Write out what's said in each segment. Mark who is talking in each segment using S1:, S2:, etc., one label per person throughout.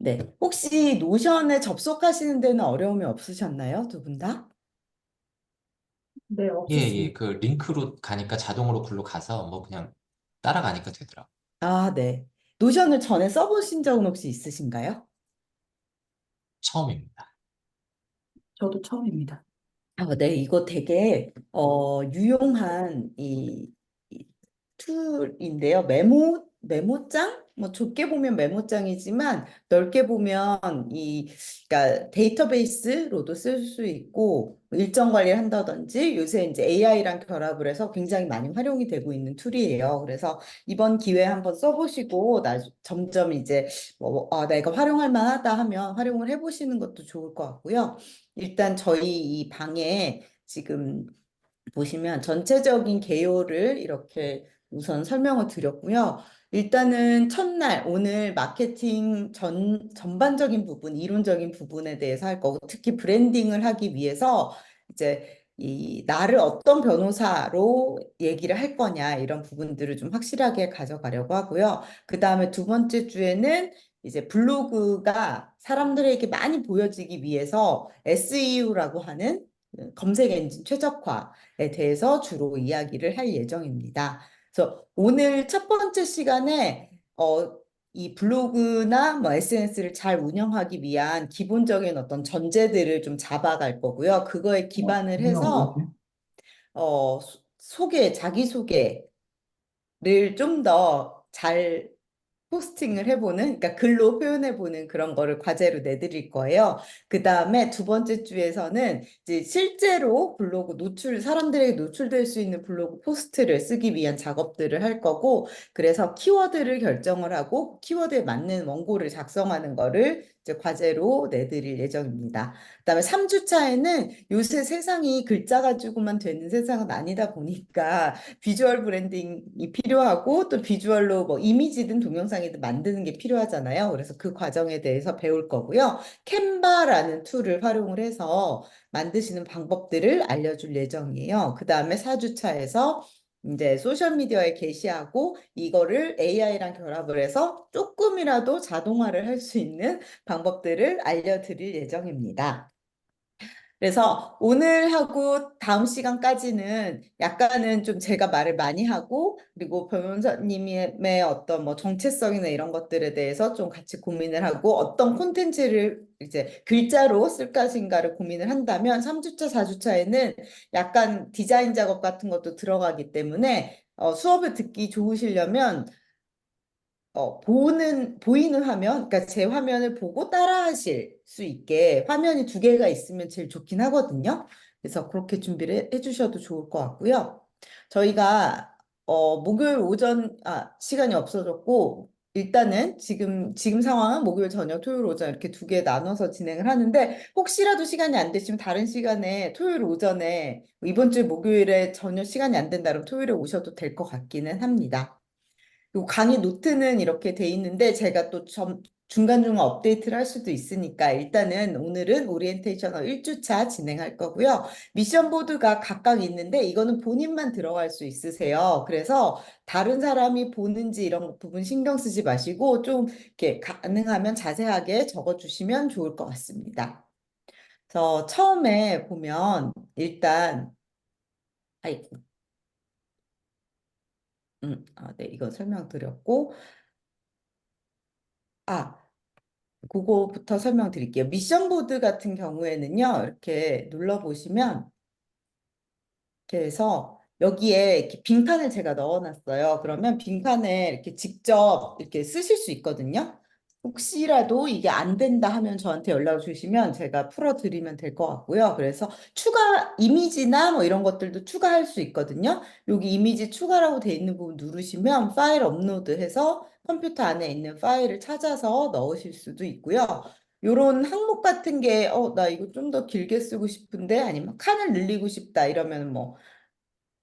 S1: 네. 혹시 노션에 접속하시는 데는 어려움이 없으셨나요? 두 분 다?
S2: 네,
S1: 예,
S2: 없었습니다.
S1: 예. 그 링크로 가니까 자동으로 글로 가서 뭐 그냥 따라가니까 되더라고. 아, 네. 노션을 전에 써보신 적은 혹시 있으신가요? 처음입니다.
S2: 저도 처음입니다.
S1: 네, 이거 되게 유용한 이 툴인데요. 메모장? 뭐 좁게 보면 메모장이지만 넓게 보면 그러니까 데이터베이스로도 쓸 수 있고 일정 관리를 한다든지 요새 이제 AI랑 결합을 해서 굉장히 많이 활용이 되고 있는 툴이에요. 그래서 이번 기회에 한번 써보시고 점점 이제 내가 활용할 만하다 하면 활용을 해보시는 것도 좋을 것 같고요. 일단 저희 이 방에 지금 보시면 전체적인 개요를 이렇게 우선 설명을 드렸고요. 일단은 첫날 오늘 마케팅 전반적인 부분, 이론적인 부분에 대해서 할 거고 특히 브랜딩을 하기 위해서 이제 이 나를 어떤 변호사로 얘기를 할 거냐 이런 부분들을 좀 확실하게 가져가려고 하고요. 그 다음에 두 번째 주에는 이제 블로그가 사람들에게 많이 보여지기 위해서 SEO라고 하는 검색 엔진 최적화에 대해서 주로 이야기를 할 예정입니다. 그래서 오늘 첫 번째 시간에 이 블로그나 뭐 SNS를 잘 운영하기 위한 기본적인 어떤 전제들을 좀 잡아갈 거고요. 그거에 기반을
S2: 분명 뭐였지?
S1: 해서 자기소개를 좀 더 잘 포스팅을 해보는, 그러니까 글로 표현해보는 그런 거를 과제로 내드릴 거예요. 그 다음에 두 번째 주에서는 이제 실제로 사람들에게 노출될 수 있는 블로그 포스트를 쓰기 위한 작업들을 할 거고, 그래서 키워드를 결정을 하고, 키워드에 맞는 원고를 작성하는 거를 이제 과제로 내드릴 예정입니다. 그다음에 3주차에는 요새 세상이 글자 가지고만 되는 세상은 아니다 보니까 비주얼 브랜딩이 필요하고 또 비주얼로 뭐 이미지든 동영상이든 만드는 게 필요하잖아요. 그래서 그 과정에 대해서 배울 거고요. 캔바라는 툴을 활용을 해서 만드시는 방법들을 알려줄 예정이에요. 그 다음에 4주차에서 이제 소셜미디어에 게시하고 이거를 AI랑 결합을 해서 조금이라도 자동화를 할 수 있는 방법들을 알려드릴 예정입니다. 그래서 오늘 하고 다음 시간까지는 약간은 좀 제가 말을 많이 하고 그리고 변호사님의 어떤 뭐 정체성이나 이런 것들에 대해서 좀 같이 고민을 하고 어떤 콘텐츠를 이제 글자로 쓸 것인가를 고민을 한다면 3주차, 4주차에는 약간 디자인 작업 같은 것도 들어가기 때문에 수업을 듣기 좋으시려면 보이는 화면, 그러니까 제 화면을 보고 따라 하실 수 있게 화면이 두 개가 있으면 제일 좋긴 하거든요. 그래서 그렇게 준비를 해주셔도 좋을 것 같고요. 저희가, 목요일 시간이 없어졌고, 일단은 지금 상황은 목요일 저녁, 토요일 오전 이렇게 두 개 나눠서 진행을 하는데, 혹시라도 시간이 안 되시면 다른 시간에 토요일 오전에 이번 주 목요일에 전혀 시간이 안 된다 그러면 토요일에 오셔도 될 것 같기는 합니다. 요 강의 노트는 이렇게 돼 있는데 제가 또 중간중간 업데이트를 할 수도 있으니까 일단은 오늘은 오리엔테이셔널 1주차 진행할 거고요. 미션 보드가 각각 있는데 이거는 본인만 들어갈 수 있으세요. 그래서 다른 사람이 보는지 이런 부분 신경 쓰지 마시고 좀 이렇게 가능하면 자세하게 적어주시면 좋을 것 같습니다. 그래서 처음에 보면 일단 아이, 네, 이거 설명드렸고 아, 그거부터 설명드릴게요. 미션 보드 같은 경우에는요, 이렇게 눌러보시면, 이렇게 해서 여기에 이렇게 빈칸을 제가 넣어놨어요. 그러면 빈칸에 이렇게 직접 이렇게 쓰실 수 있거든요. 혹시라도 이게 안 된다 하면 저한테 연락을 주시면 제가 풀어드리면 될 것 같고요. 그래서 추가 이미지나 뭐 이런 것들도 추가할 수 있거든요. 여기 이미지 추가라고 돼 있는 부분 누르시면 파일 업로드해서 컴퓨터 안에 있는 파일을 찾아서 넣으실 수도 있고요. 요런 항목 같은 게, 나 이거 좀 더 길게 쓰고 싶은데, 아니면 칸을 늘리고 싶다, 이러면 뭐,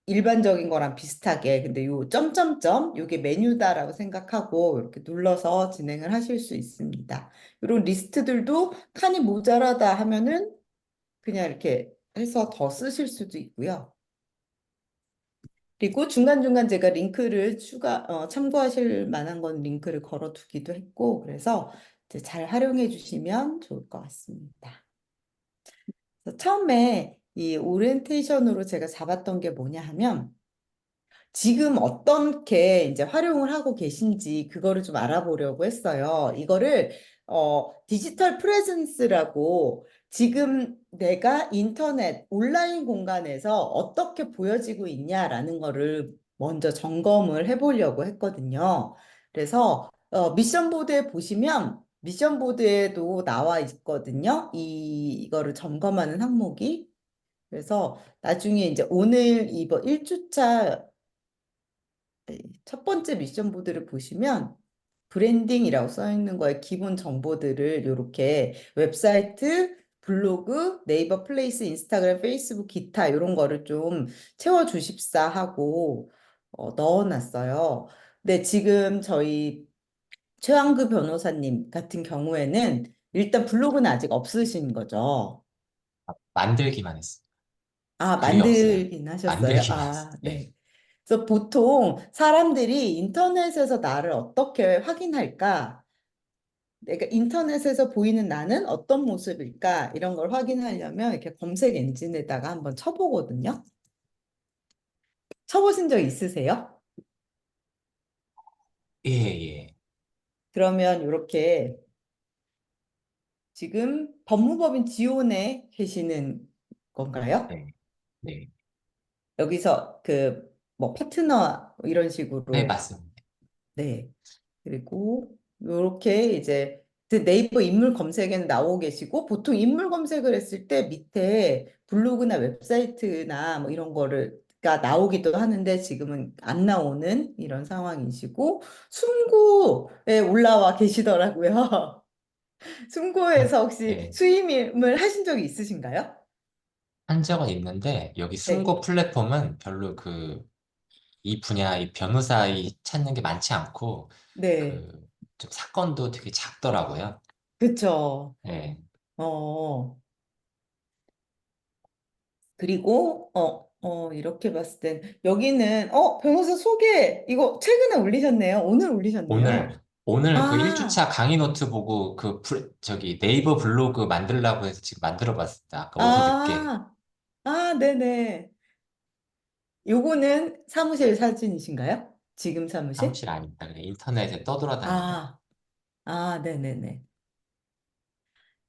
S1: 일반적인 거랑 비슷하게 근데 요 점점점 요게 메뉴다라고 생각하고 이렇게 눌러서 진행을 하실 수 있습니다. 이런 리스트들도 칸이 모자라다 하면은 그냥 이렇게 해서 더 쓰실 수도 있고요. 그리고 중간중간 제가 링크를 참고하실 만한 건 링크를 걸어두기도 했고 그래서 이제 잘 활용해 주시면 좋을 것 같습니다. 그래서 처음에 이 오리엔테이션으로 제가 잡았던 게 뭐냐 하면 지금 어떻게 이제 활용을 하고 계신지 그거를 좀 알아보려고 했어요. 이거를 디지털 프레젠스라고 지금 내가 인터넷 온라인 공간에서 어떻게 보여지고 있냐라는 거를 먼저 점검을 해보려고 했거든요. 그래서 미션 보드에 보시면 미션 보드에도 나와 있거든요. 이거를 점검하는 항목이. 그래서 나중에 이제 오늘 이번 1주차 첫 번째 미션 보드를 보시면 브랜딩이라고 써 있는 거에 기본 정보들을 이렇게 웹사이트, 블로그, 네이버 플레이스, 인스타그램, 페이스북, 기타 이런 거를 좀 채워 주십사 하고 넣어놨어요. 근데 지금 저희 최왕구 변호사님 같은 경우에는 일단 블로그는 아직 없으신 거죠.
S3: 만들기만 했어요.
S1: 아,
S3: 글이 없어요.
S1: 만들긴 하셨어요?
S3: 만들기만 했어요.
S1: 아,
S3: 예.
S1: 네. 그래서 보통 사람들이 인터넷에서 나를 어떻게 확인할까? 그러니까 인터넷에서 보이는 나는 어떤 모습일까? 이런 걸 확인하려면 이렇게 검색 엔진에다가 한번 쳐보거든요. 쳐보신 적 있으세요?
S3: 예, 예.
S1: 그러면 이렇게 지금 법무법인 지원에 계시는 건가요?
S3: 네, 네.
S1: 여기서 그 뭐 파트너 이런
S3: 네,
S1: 식으로
S3: 맞습니다.
S1: 네. 그리고 이렇게 이제 그 네이버 인물 검색에는 나오고 계시고 보통 인물 검색을 했을 때 밑에 블로그나 웹사이트나 뭐 이런 거가 나오기도 하는데 지금은 안 나오는 이런 상황이시고 숨고에 올라와 계시더라고요. 숨고에서 혹시
S3: 예.
S1: 수임을 하신 적이 있으신가요?
S3: 한 적은 있는데, 여기
S1: 네.
S3: 승고 플랫폼은 별로 이 분야, 이 변호사이 찾는 게 많지 않고,
S1: 네.
S3: 그, 좀 사건도 되게 작더라고요.
S1: 그쵸.
S3: 예.
S1: 어. 그리고 이렇게 봤을 땐 여기는 변호사 소개 이거 최근에 올리셨네요. 오늘 올리셨네요.
S3: 오늘 그
S1: 아,
S3: 1주차 강의 노트 보고 저기 네이버 블로그 만들라고 해서 지금 만들어 봤습니다. 아까 오후 늦게.
S1: 아, 아, 네네. 요거는 사무실 사진이신가요? 지금 사무실?
S3: 사무실 아닙니다. 그냥 인터넷에 떠돌아다니는.
S1: 아, 아, 네네네.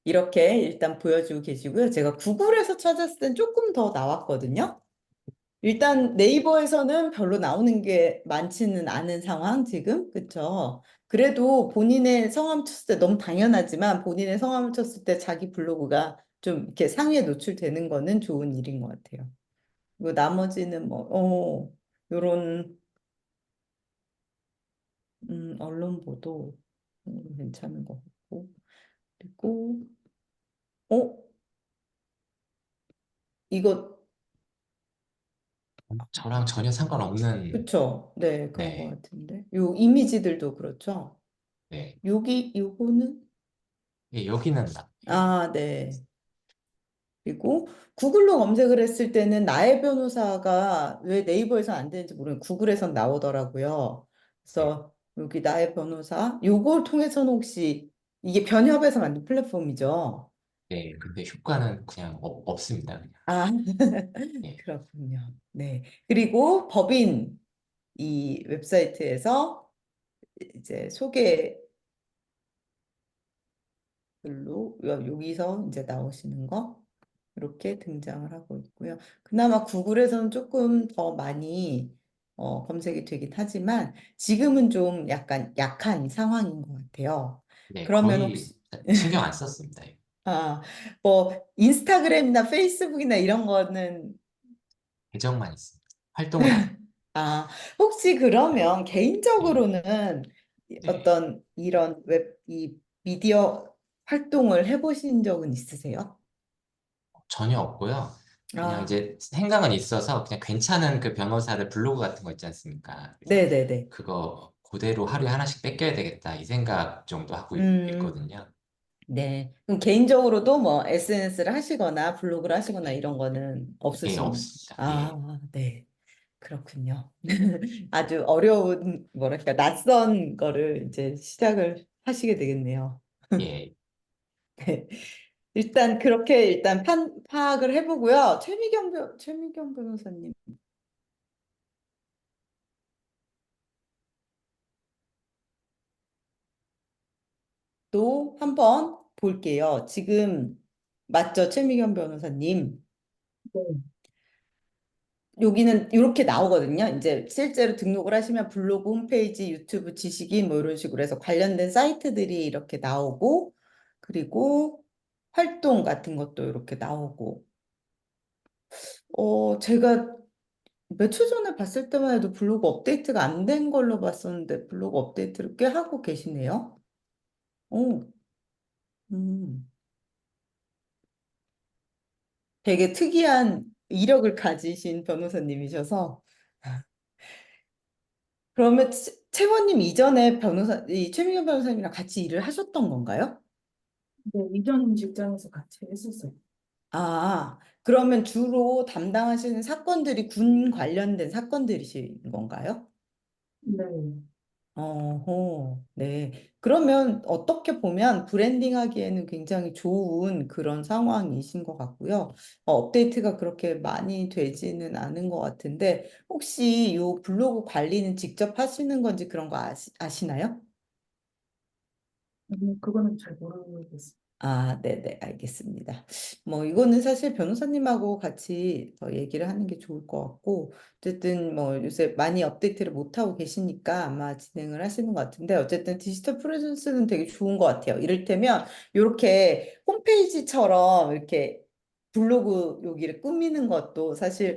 S1: 이렇게 일단 보여주고 계시고요. 제가 구글에서 찾았을 땐 조금 더 나왔거든요. 일단 네이버에서는 별로 나오는 게 많지는 않은 상황 지금 그쵸? 그래도 본인의 성함 쳤을 때 너무 당연하지만 본인의 성함을 쳤을 때 자기 블로그가 좀 이렇게 상위에 노출되는 거는 좋은 일인 것 같아요. 그리고 나머지는 요런 언론 보도 괜찮은 것 같고 그리고 어 이거
S3: 저랑 전혀 상관없는,
S1: 그쵸? 네 그런 것
S3: 네,
S1: 같은데 요 이미지들도 그렇죠?
S3: 네.
S1: 요거는
S3: 예, 여기는 예,
S1: 아, 네. 그리고 구글로 검색을 했을 때는 나의 변호사가 왜 네이버에서 안 되는지 모르겠는데 구글에선 나오더라고요.
S3: 네,
S1: 그래서 여기 나의 변호사 요걸 통해서는 혹시 이게 변협에서 만든 플랫폼이죠.
S3: 네. 근데 효과는 그냥 없습니다. 그냥.
S1: 아,
S3: 예.
S1: 그렇군요. 네. 그리고 법인 이 웹사이트에서 이제 소개 글로 여기서 이제 나오시는 거 이렇게 등장을 하고 있고요. 그나마 구글에서는 조금 더 많이 검색이 되긴 하지만 지금은 좀 약간 약한 상황인 것 같아요.
S3: 네,
S1: 그러면
S3: 거의
S1: 혹시
S3: 신경 안 썼습니다. 예.
S1: 아, 뭐 인스타그램이나 페이스북이나 이런 거는
S3: 계정만 있습니다. 활동은 안.
S1: 아, 혹시 그러면
S3: 예.
S1: 개인적으로는
S3: 네.
S1: 어떤 이런 이 미디어 활동을 해보신 적은 있으세요?
S3: 전혀 없고요. 그냥
S1: 아,
S3: 이제 생각은 있어서 그냥 괜찮은 그 변호사를 블로그 같은 거 있지 않습니까? 그래서
S1: 네네네.
S3: 그거 그대로 하루에 하나씩 뺏겨야 되겠다 이 생각 정도 하고
S1: 음,
S3: 있거든요.
S1: 네. 그럼 개인적으로도 뭐 SNS를 하시거나 블로그를 하시거나
S3: 네.
S1: 이런 거는
S3: 예,
S1: 없으신,
S3: 없습니다. 예.
S1: 아, 네. 그렇군요. 아주 어려운, 뭐랄까, 낯선 거를 이제 시작을 하시게 되겠네요.
S3: 예.
S1: 네. 일단 그렇게 일단 파악을 해보고요. 최미경 변호사님 또 한번 볼게요. 지금 맞죠? 최미경 변호사님.
S2: 네.
S1: 여기는 이렇게 나오거든요. 이제 실제로 등록을 하시면 블로그 홈페이지, 유튜브 지식인 뭐 이런 식으로 해서 관련된 사이트들이 이렇게 나오고, 그리고 활동 같은 것도 이렇게 나오고. 제가 며칠 전에 봤을 때만 해도 블로그 업데이트가 안 된 걸로 봤었는데 블로그 업데이트를 꽤 하고 계시네요. 오, 음, 되게 특이한 이력을 가지신 변호사님이셔서. 그러면 채원님 이전에 이 최민경 변호사님이랑 같이 일을 하셨던 건가요?
S2: 네, 이전 직장에서 같이 했었어요.
S1: 아, 그러면 주로 담당하시는 사건들이 군 관련된 사건들이신 건가요?
S2: 네.
S1: 네. 그러면 어떻게 보면 브랜딩하기에는 굉장히 좋은 그런 상황이신 것 같고요. 업데이트가 그렇게 많이 되지는 않은 것 같은데, 혹시 이 블로그 관리는 직접 하시는 건지 그런 거 아시나요?
S2: 그거는 잘 모르겠어요.
S1: 아, 네네, 알겠습니다. 뭐, 이거는 사실 변호사님하고 같이 더 얘기를 하는 게 좋을 것 같고, 어쨌든 뭐, 요새 많이 업데이트를 못하고 계시니까 아마 진행을 하시는 것 같은데, 어쨌든 디지털 프레젠스는 되게 좋은 것 같아요. 이를테면, 이렇게 홈페이지처럼 이렇게 블로그 여기를 꾸미는 것도 사실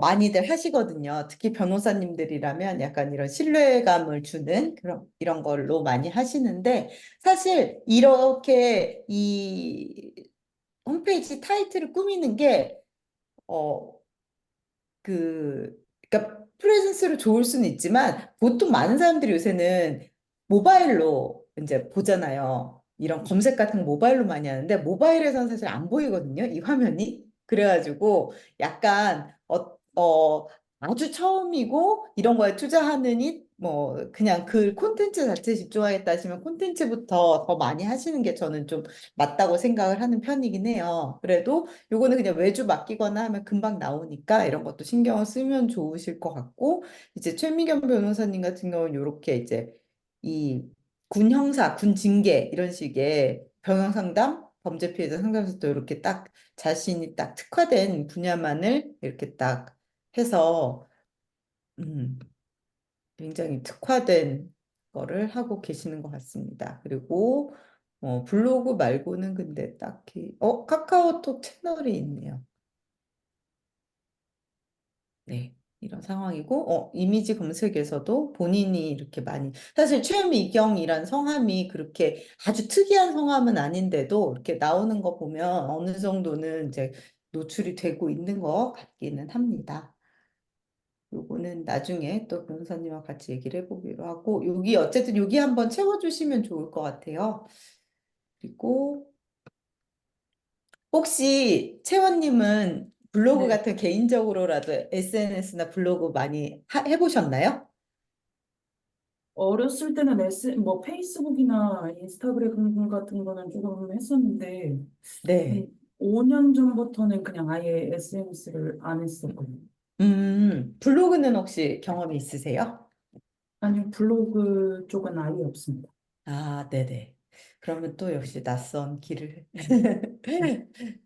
S1: 많이들 하시거든요. 특히 변호사님들이라면 약간 이런 신뢰감을 주는 그런 이런 걸로 많이 하시는데, 사실 이렇게 이 홈페이지 타이틀을 꾸미는 게 어, 그러니까 프레젠스로 좋을 수는 있지만 보통 많은 사람들이 요새는 모바일로 이제 보잖아요. 이런 검색 같은 거 모바일로 많이 하는데 모바일에서는 사실 안 보이거든요. 이 화면이. 그래가지고 약간 아주 처음이고 이런 거에 투자하느니 뭐 그냥 그 콘텐츠 자체에 집중하겠다 하시면 콘텐츠부터 더 많이 하시는 게 저는 좀 맞다고 생각을 하는 편이긴 해요. 그래도 요거는 그냥 외주 맡기거나 하면 금방 나오니까 이런 것도 신경을 쓰면 좋으실 것 같고, 이제 최미경 변호사님 같은 경우는 이렇게 이제 이 군 형사, 군 징계 이런 식의 병영 상담, 범죄 피해자 상담소도 이렇게 딱 자신이 딱 특화된 분야만을 이렇게 딱 해서 음, 굉장히 특화된 거를 하고 계시는 것 같습니다. 그리고 블로그 말고는 근데 딱히 카카오톡 채널이 있네요. 네, 이런 상황이고, 이미지 검색에서도 본인이 이렇게 많이, 사실 최미경이란 성함이 그렇게 아주 특이한 성함은 아닌데도 이렇게 나오는 거 보면 어느 정도는 이제 노출이 되고 있는 것 같기는 합니다. 요거는 나중에 또 변호사님과 같이 얘기를 해보기로 하고, 어쨌든 여기 한번 채워주시면 좋을 것 같아요. 그리고 혹시 채원님은 블로그
S2: 네.
S1: 같은 개인적으로라도 SNS나 블로그 많이 해보셨나요?
S2: 어렸을 때는 뭐 페이스북이나 인스타그램 같은 거는 조금 했었는데
S1: 네.
S2: 한 5년 전부터는 그냥 아예 SNS를 안 했었거든요.
S1: 블로그는 혹시 경험이 있으세요?
S2: 아니요, 블로그 쪽은 아예 없습니다.
S1: 아, 네네. 그러면 또 역시 낯선 길을.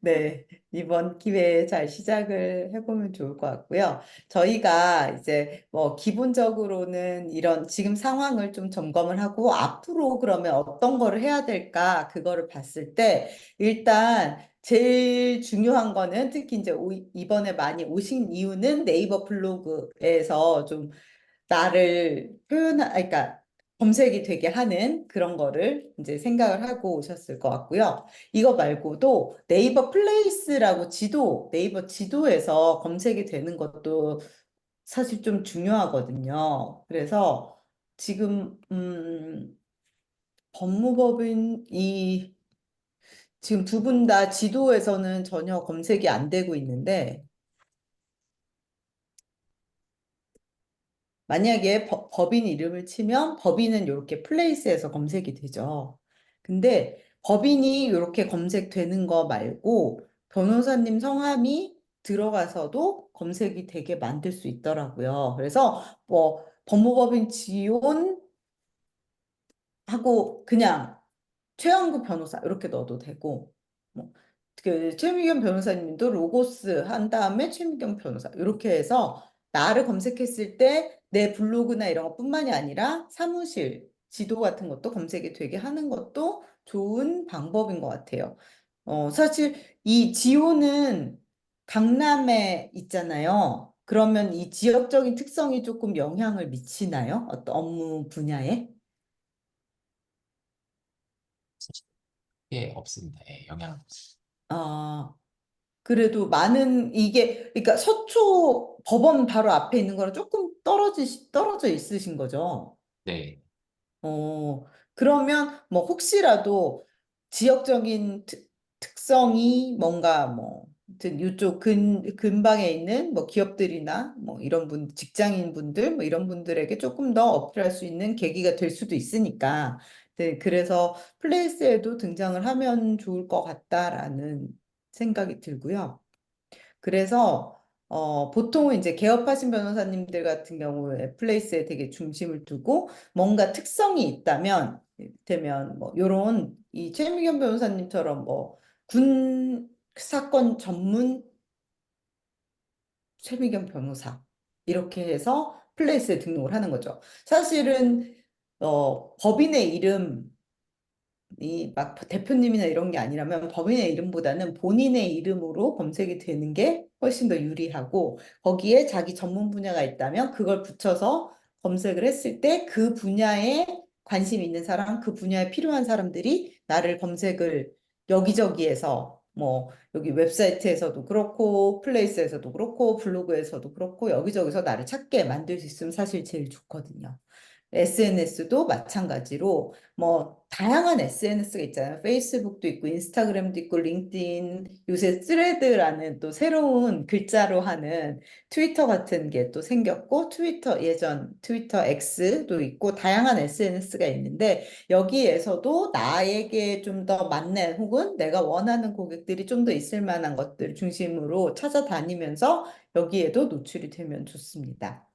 S1: 네. 이번 기회에 잘 시작을 해보면 좋을 것 같고요. 저희가 이제 뭐 기본적으로는 이런 지금 상황을 좀 점검을 하고 앞으로 그러면 어떤 거를 해야 될까 그거를 봤을 때 일단 제일 중요한 거는 특히 이제 이번에 많이 오신 이유는 네이버 블로그에서 좀 나를 그러니까 검색이 되게 하는 그런 거를 이제 생각을 하고 오셨을 것 같고요. 이거 말고도 네이버 플레이스라고 네이버 지도에서 검색이 되는 것도 사실 좀 중요하거든요. 그래서 지금, 법무법인이 지금 두 분 다 지도에서는 전혀 검색이 안 되고 있는데, 만약에 법인 이름을 치면 법인은 이렇게 플레이스에서 검색이 되죠. 근데 법인이 이렇게 검색되는 거 말고 변호사님 성함이 들어가서도 검색이 되게 만들 수 있더라고요. 그래서 뭐 법무법인 지원하고 그냥 최영구 변호사 이렇게 넣어도 되고 뭐 그 최미경 변호사님도 로고스 한 다음에 최미경 변호사 이렇게 해서 나를 검색했을 때 내 블로그나 이런 것뿐만이 아니라 사무실 지도 같은 것도 검색이 되게 하는 것도 좋은 방법인 것 같아요. 사실 이 지호는 강남에 있잖아요. 그러면 이 지역적인 특성이 조금 영향을 미치나요? 어떤 업무 분야에?
S3: 예, 없습니다. 예, 영향.
S1: 아, 그래도 많은 이게 그러니까 서초 법원 바로 앞에 있는 거랑 조금 떨어져 있으신 거죠.
S3: 네.
S1: 어, 그러면 뭐 혹시라도 지역적인 특성이 뭔가 뭐 아무튼 이쪽 근방에 있는 뭐 기업들이나 뭐 이런 직장인 분들 뭐 이런 분들에게 조금 더 어필할 수 있는 계기가 될 수도 있으니까 네, 그래서 플레이스에도 등장을 하면 좋을 것 같다라는 생각이 들고요. 그래서 보통은 이제 개업하신 변호사님들 같은 경우에 플레이스에 되게 중심을 두고 뭔가 특성이 있다면 되면 뭐 요런 이 최미경 변호사님처럼 뭐 군 사건 전문 최미경 변호사 이렇게 해서 플레이스에 등록을 하는 거죠. 사실은 법인의 이름 이 막 대표님이나 이런 게 아니라면 법인의 이름보다는 본인의 이름으로 검색이 되는 게 훨씬 더 유리하고 거기에 자기 전문 분야가 있다면 그걸 붙여서 검색을 했을 때 그 분야에 관심 있는 사람, 그 분야에 필요한 사람들이 나를 검색을 여기저기에서 뭐 여기 웹사이트에서도 그렇고 플레이스에서도 그렇고 블로그에서도 그렇고 여기저기서 나를 찾게 만들 수 있으면 사실 제일 좋거든요. SNS도 마찬가지로 뭐 다양한 SNS가 있잖아요. 페이스북도 있고 인스타그램도 있고 링크드인 요새 스레드라는 또 새로운 글자로 하는 트위터 같은 게 또 생겼고 트위터 예전 트위터 X도 있고 다양한 SNS가 있는데 여기에서도 나에게 좀 더 맞는 혹은 내가 원하는 고객들이 좀 더 있을 만한 것들 중심으로 찾아다니면서 여기에도 노출이 되면 좋습니다.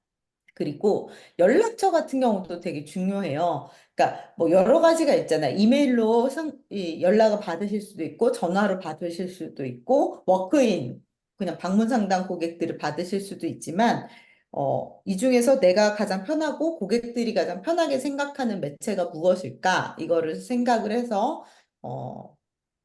S1: 그리고 연락처 같은 경우도 되게 중요해요. 그러니까 뭐 여러 가지가 있잖아요. 이메일로 연락을 받으실 수도 있고 전화로 받으실 수도 있고 워크인 그냥 방문 상담 고객들을 받으실 수도 있지만 이 중에서 내가 가장 편하고 고객들이 가장 편하게 생각하는 매체가 무엇일까? 이거를 생각을 해서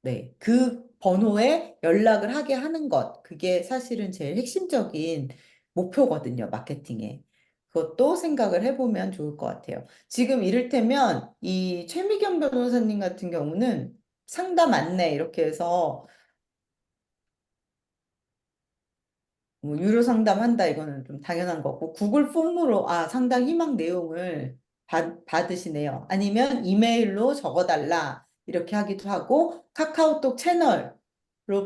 S1: 네, 그 번호에 연락을 하게 하는 것, 그게 사실은 제일 핵심적인 목표거든요, 마케팅에. 그것도 생각을 해보면 좋을 것 같아요. 지금 이를테면 이 최미경 변호사님 같은 경우는 상담 안내 이렇게 해서 뭐 유료 상담한다 이거는 좀 당연한 거고 구글 폼으로 상담 희망 내용을 받으시네요. 아니면 이메일로 적어달라 이렇게 하기도 하고 카카오톡 채널로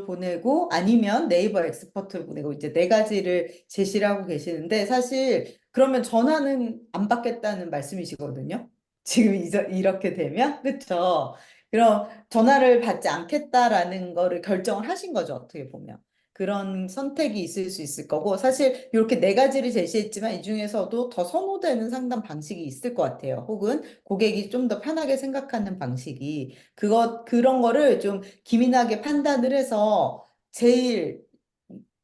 S1: 보내고 아니면 네이버 엑스퍼트로 보내고 이제 네 가지를 제시를 하고 계시는데 사실 그러면 전화는 안 받겠다는 말씀이시거든요. 지금 이렇게 되면 그렇죠. 그럼 전화를 받지 않겠다라는 거를 결정을 하신 거죠. 어떻게 보면. 그런 선택이 있을 수 있을 거고 사실 이렇게 네 가지를 제시했지만 이 중에서도 더 선호되는 상담 방식이 있을 것 같아요. 혹은 고객이 좀 더 편하게 생각하는 방식이 그런 거를 좀 기민하게 판단을 해서 제일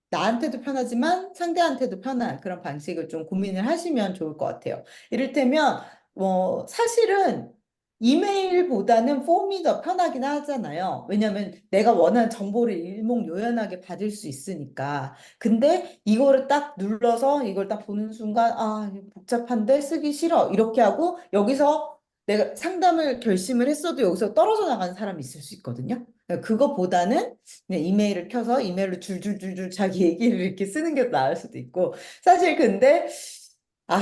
S1: 나한테도 편하지만 상대한테도 편한 그런 방식을 좀 고민을 하시면 좋을 것 같아요. 이를테면 뭐 사실은 이메일보다는 폼이 더 편하긴 하잖아요. 왜냐하면 내가 원하는 정보를 일목요연하게 받을 수 있으니까. 근데 이거를 딱 눌러서 이걸 딱 보는 순간 이거 복잡한데 쓰기 싫어 이렇게 하고 여기서 내가 상담을 결심을 했어도 여기서 떨어져 나가는 사람이 있을 수 있거든요. 그거보다는 그냥 이메일을 켜서 이메일로 줄줄줄줄 자기 얘기를 이렇게 쓰는 게 나을 수도 있고 사실 근데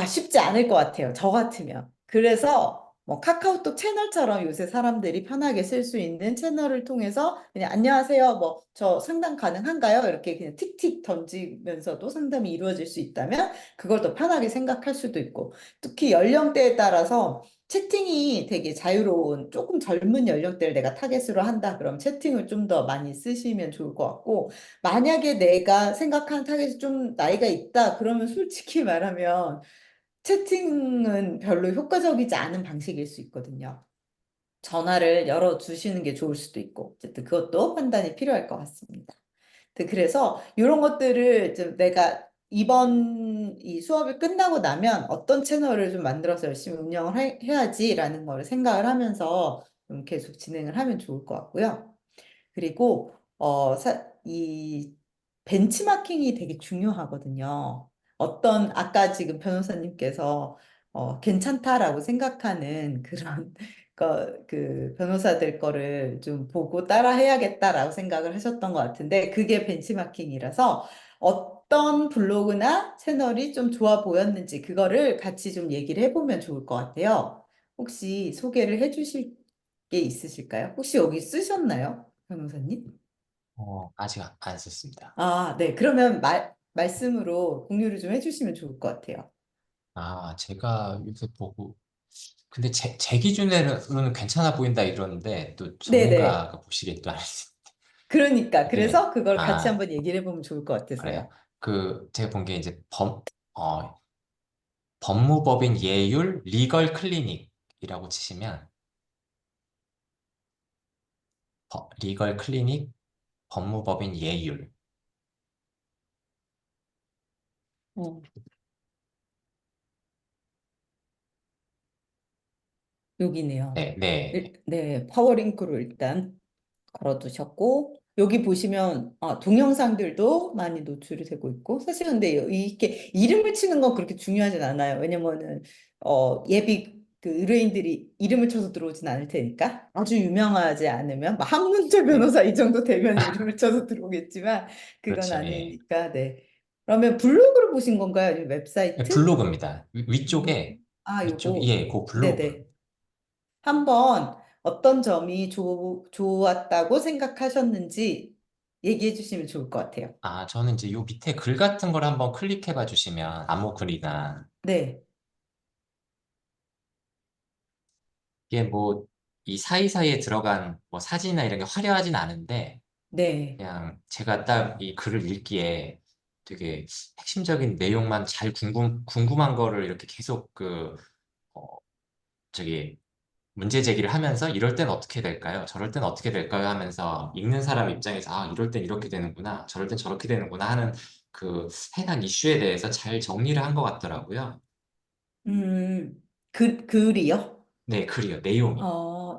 S1: 쉽지 않을 것 같아요. 저 같으면. 그래서 뭐 카카오톡 채널처럼 요새 사람들이 편하게 쓸 수 있는 채널을 통해서 그냥 안녕하세요. 뭐 저 상담 가능한가요? 이렇게 그냥 틱틱 던지면서도 상담이 이루어질 수 있다면 그걸 더 편하게 생각할 수도 있고 특히 연령대에 따라서 채팅이 되게 자유로운 조금 젊은 연령대를 내가 타겟으로 한다. 그럼 채팅을 좀 더 많이 쓰시면 좋을 것 같고, 만약에 내가 생각한 타겟이 좀 나이가 있다. 그러면 솔직히 말하면 채팅은 별로 효과적이지 않은 방식일 수 있거든요. 전화를 열어주시는 게 좋을 수도 있고, 어쨌든 그것도 판단이 필요할 것 같습니다. 그래서 이런 것들을 좀 내가 이번 이 수업이 끝나고 나면 어떤 채널을 좀 만들어서 열심히 운영을 해야지라는 거를 생각을 하면서 좀 계속 진행을 하면 좋을 것 같고요. 그리고 이 벤치마킹이 되게 중요하거든요. 어떤 아까 지금 변호사님께서 괜찮다라고 생각하는 그런 그 변호사들 거를 좀 보고 따라 해야겠다라고 생각을 하셨던 것 같은데 그게 벤치마킹이라서 어떤 블로그나 채널이 좀 좋아 보였는지 그거를 같이 좀 얘기를 해보면 좋을 것 같아요. 혹시 소개를 해주실 게 있으실까요? 혹시 여기 쓰셨나요? 변호사님?
S3: 아직 안 썼습니다.
S1: 아, 네. 그러면 말씀으로 공유를 좀 해주시면 좋을 것 같아요.
S3: 제가 요새 보고, 근데 제 기준으로는 괜찮아 보인다 이러는데, 또
S1: 네네.
S3: 전문가가 보시기에 또 아니지.
S1: 그러니까.
S3: 이게,
S1: 그래서 그걸 같이
S3: 아,
S1: 한번 얘기를 해보면 좋을 것
S3: 그래요.
S1: 같아서요.
S3: 제가 본 게 이제 법무법인 예율 리걸 클리닉이라고 치시면, 리걸 클리닉 법무법인 예율.
S1: 어, 여기네요.
S3: 네, 네.
S1: 네. 파워링크로 일단 걸어두셨고, 여기 보시면, 동영상들도 많이 노출이 되고 있고, 사실 근데 이렇게 이름을 치는 건 그렇게 중요하진 않아요. 왜냐면은, 예비 그 의뢰인들이 이름을 쳐서 들어오진 않을 테니까. 아주 유명하지 않으면, 막 한문철
S3: 네.
S1: 변호사 이 정도 되면 이름을 쳐서 들어오겠지만, 그건
S3: 그렇죠. 예.
S1: 아니니까, 네. 그러면 블로그로 보신 건가요? 아니면
S3: 네,
S1: 웹사이트?
S3: 블로그입니다.
S1: 음,
S3: 위쪽에,
S1: 요거.
S3: 예, 그 블로그.
S1: 네네. 한번 어떤 점이 좋았다고 생각하셨는지 얘기해 주시면 좋을 것 같아요.
S3: 저는 이제 요 밑에 글 같은 걸 한번 클릭해 봐 주시면, 아무 글이나,
S1: 네,
S3: 이게 뭐, 이 사이사이에 들어간 뭐 사진이나 이런 게 화려하진 않은데,
S1: 네,
S3: 그냥 제가 딱 이 글을 읽기에 되게 핵심적인 내용만 잘 궁금한 거를 이렇게 계속 어, 저기, 문제 제기를 하면서 이럴 땐 어떻게 될까요? 저럴 땐 어떻게 될까요? 하면서 읽는 사람 입장에서 이럴 땐 이렇게 되는구나. 저럴 땐 저렇게 되는구나 하는 그 해당 이슈에 대해서 잘 정리를 한 것 같더라고요.
S1: 글이요?
S3: 네, 글이요. 내용이.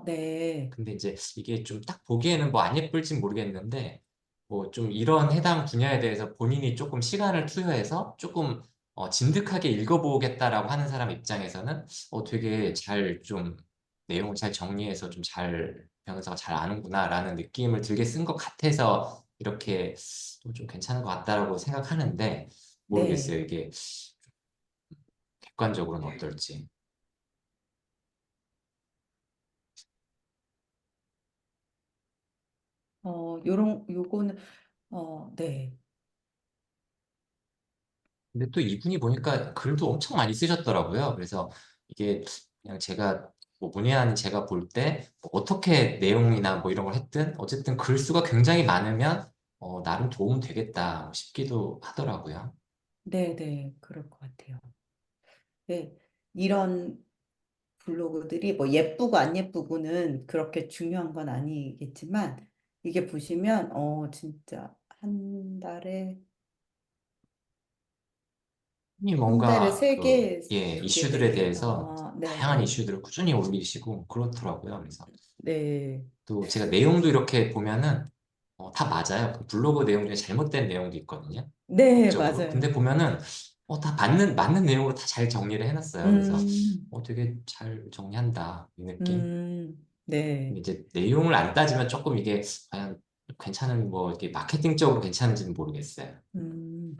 S1: 네,
S3: 근데 이제 이게 좀 딱 보기에는 뭐 안 예쁠진 모르겠는데 뭐 좀 이런 해당 분야에 대해서 본인이 조금 시간을 투여해서 조금 진득하게 읽어보겠다라고 하는 사람 입장에서는 되게 잘 좀 내용을 잘 정리해서 좀 잘 변호사가 잘 아는구나라는 느낌을 들게 쓴 것 같아서 이렇게 좀 괜찮은 것 같다라고 생각하는데 모르겠어요.
S1: 네.
S3: 이게 객관적으로는 어떨지.
S1: 요거는, 네,
S3: 근데 또 이분이 보니까 글도 엄청 많이 쓰셨더라고요. 그래서 이게 그냥 제가 뭐 문의하는 제가 볼 때 어떻게 내용이나 뭐 이런 걸 했든 어쨌든 글수가 굉장히 많으면 나름 도움 되겠다 싶기도 하더라고요.
S1: 네, 네, 그럴 것 같아요. 네, 이런 블로그들이 뭐 예쁘고 안 예쁘고는 그렇게 중요한 건 아니겠지만, 이게 보시면, 진짜 한 달에
S3: 이
S1: 한 달에
S3: 뭔가
S1: 세 개,
S3: 예,
S1: 두 개, 네
S3: 이슈들에
S1: 개.
S3: 대해서 다양한
S1: 네네.
S3: 이슈들을 꾸준히 올리시고 그렇더라고요. 그래서
S1: 네.
S3: 또 제가 내용도 이렇게 보면은 다 맞아요. 그 블로그 내용 중에 잘못된 내용도 있거든요.
S1: 네,
S3: 법적으로. 근데
S1: 맞아요.
S3: 보면은 다 맞는 내용으로 다 잘 정리를 해놨어요. 그래서
S1: 음,
S3: 되게 잘 정리한다 이 느낌. 근데
S1: 네.
S3: 이제 내용을 안 따지면 조금 이게 과연 괜찮은 뭐 이렇게 마케팅적으로 괜찮은지는 모르겠어요.
S1: 음.